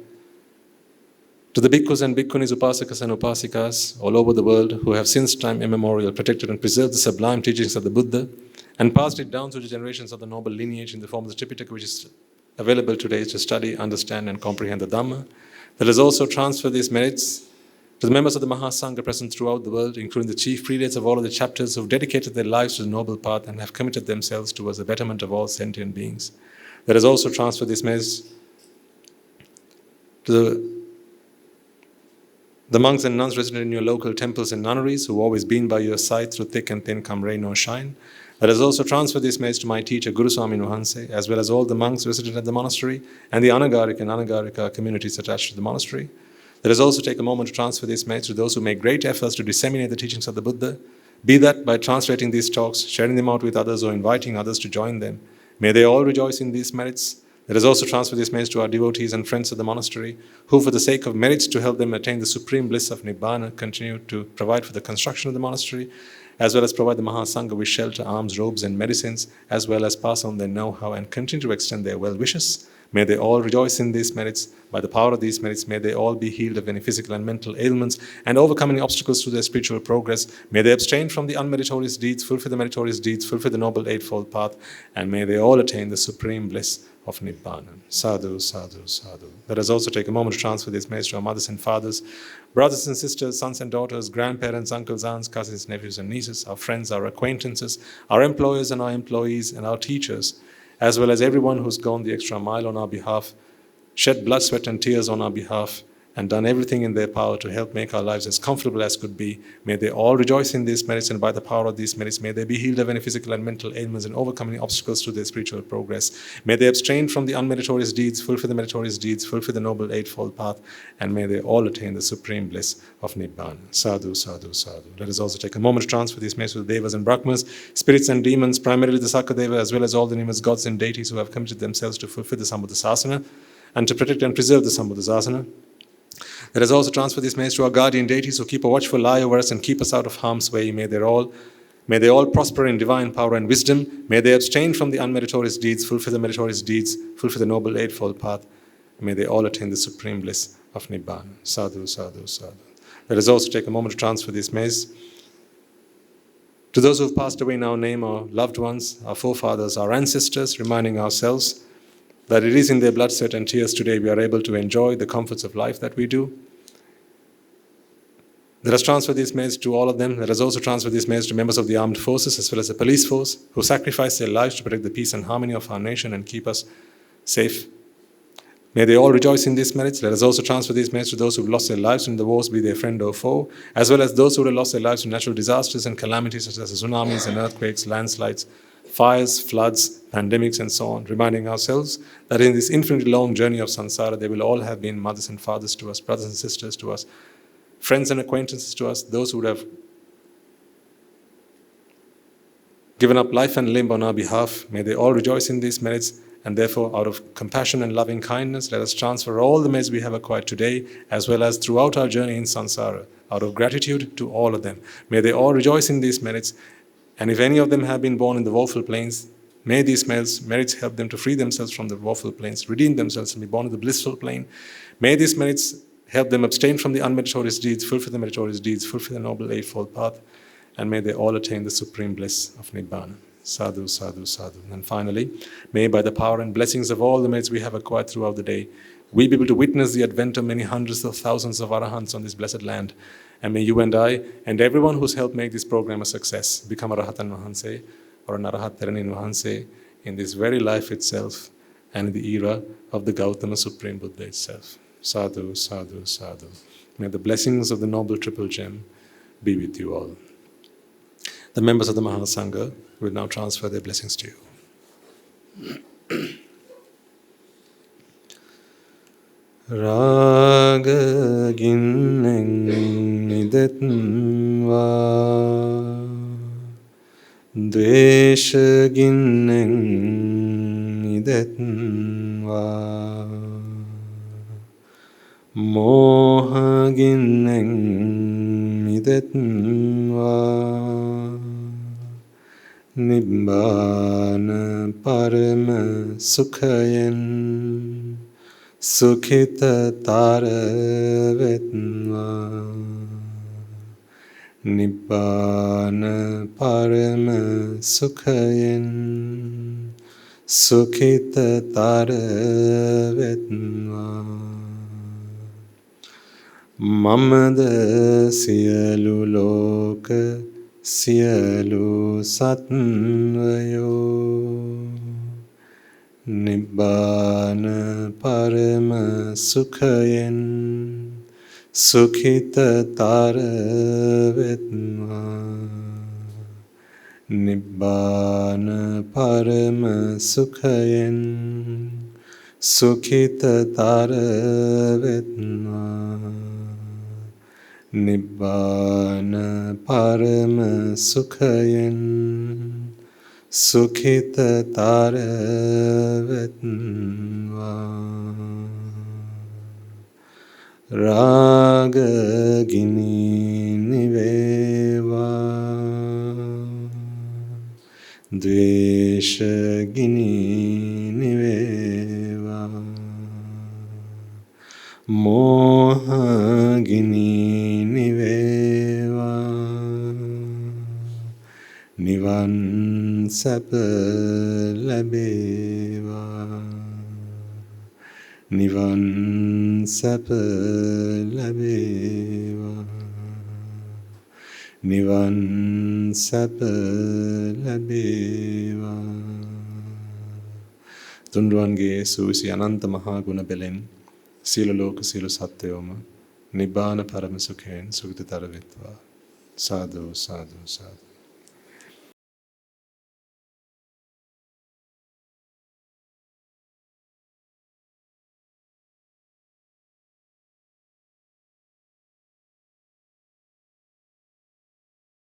to the bhikkhus and bhikkhunis, upasakas and upasikas all over the world who have since time immemorial protected and preserved the sublime teachings of the Buddha and passed it down through the generations of the noble lineage in the form of the Tripitaka, which is available today to study, understand and comprehend the Dhamma. Let us also transfer these merits to the members of the Mahasangha present throughout the world, including the chief prelates of all of the chapters who have dedicated their lives to the noble path and have committed themselves towards the betterment of all sentient beings. Let us also transfer these merits to the monks and nuns resident in your local temples and nunneries who have always been by your side through thick and thin, come rain or shine. Let us also transfer this message to my teacher, Guru Swamin Wahanse, as well as all the monks resident at the monastery and the Anagarika and Anagarika communities attached to the monastery. Let us also take a moment to transfer this message to those who make great efforts to disseminate the teachings of the Buddha, be that by translating these talks, sharing them out with others, or inviting others to join them. May they all rejoice in these merits. Let us also transfer this message to our devotees and friends of the monastery, who for the sake of merits to help them attain the supreme bliss of Nibbāna, continue to provide for the construction of the monastery, as well as provide the Mahasangha with shelter, alms, robes and medicines, as well as pass on their know-how and continue to extend their well wishes. May they all rejoice in these merits. By the power of these merits, may they all be healed of any physical and mental ailments and overcoming obstacles to their spiritual progress. May they abstain from the unmeritorious deeds, fulfill the meritorious deeds, fulfill the noble eightfold path, and may they all attain the supreme bliss of Nibbāna. Sadhu, sadhu, sadhu. Let us also take a moment to transfer this message to our mothers and fathers, brothers and sisters, sons and daughters, grandparents, uncles, aunts, cousins, nephews and nieces, our friends, our acquaintances, our employers and our employees, and our teachers, as well as everyone who's gone the extra mile on our behalf, shed blood, sweat and tears on our behalf, and done everything in their power to help make our lives as comfortable as could be. May they all rejoice in these merits, and by the power of these merits, may they be healed of any physical and mental ailments and overcoming obstacles to their spiritual progress. May they abstain from the unmeritorious deeds, fulfill the meritorious deeds, fulfill the noble eightfold path, and may they all attain the supreme bliss of Nibbāna. Sadhu, sadhu, sadhu. Let us also take a moment to transfer these messages to the Devas and Brahmas, spirits and demons, primarily the Sakadeva, as well as all the numerous gods and deities who have committed themselves to fulfill the Sambuddhasasana and to protect and preserve the Sambuddhasasana. Let us also transfer this message to our guardian deities who keep a watchful eye over us and keep us out of harm's way. May they all prosper in divine power and wisdom. May they abstain from the unmeritorious deeds, fulfill the meritorious deeds, fulfill the noble eightfold path. May they all attain the supreme bliss of Nibbāna. Sadhu, sadhu, sadhu. Let us also take a moment to transfer this message To those who have passed away in our name, our loved ones, our forefathers, our ancestors, reminding ourselves that it is in their blood, sweat and tears today we are able to enjoy the comforts of life that we do. Let us transfer these messages to all of them. Let us also transfer these messages to members of the armed forces as well as the police force who sacrifice their lives to protect the peace and harmony of our nation and keep us safe. May they all rejoice in these merits. Let us also transfer these merits to those who have lost their lives in the wars, be they friend or foe, as well as those who have lost their lives in natural disasters and calamities such as tsunamis and earthquakes, landslides, fires, floods, pandemics, and so on, reminding ourselves that in this infinitely long journey of samsara, they will all have been mothers and fathers to us, brothers and sisters to us, friends and acquaintances to us, those who would have given up life and limb on our behalf. May they all rejoice in these merits. And therefore, out of compassion and loving kindness, let us transfer all the merits we have acquired today, as well as throughout our journey in samsara, out of gratitude to all of them. May they all rejoice in these merits. And if any of them have been born in the woeful plains, may these merits help them to free themselves from the woeful plains, redeem themselves and be born in the blissful plane. May these merits help them abstain from the unmeritorious deeds, fulfill the meritorious deeds, fulfill the noble eightfold path, and may they all attain the supreme bliss of Nibbāna. Sadhu, sadhu, sadhu. And finally, may by the power and blessings of all the merits we have acquired throughout the day, we be able to witness the advent of many hundreds of thousands of arahants on this blessed land. And may you and I, and everyone who's helped make this program a success, become a Rahatan Vahanse or an Arahat Theranin Vahanse in this very life itself and in the era of the Gautama Supreme Buddha itself. Sadhu, sadhu, sadhu. May the blessings of the Noble Triple Gem be with you all. The members of the Mahasangha will now transfer their blessings to you. Raga ginneng nidetva, dvesha ginneng nidetva, moha ginneng nidetva, Nibbāna parama sukhayen sukhita taravetva. Nibbāna parama sukhayen sukhita taravetva. Mamada siyalu loka Siyalu satvayo Nibbāna parama sukhayen sukhita taravetva. Nibbāna parama sukhayen sukhita taravetva. Nibbāna parama sukhayen sukhita taravetva. Raga gini niveva, dvesha gini niveva, moha gini niveva, nivan sapa labeva, nivan sapa labeva, nivan sapa labeva. Tunduange susi ananta mahaguna belen Sila loka sila satyoma Nibbāna parama sukhen sukhita taravetva. Sadhu, sadhu, sadhu.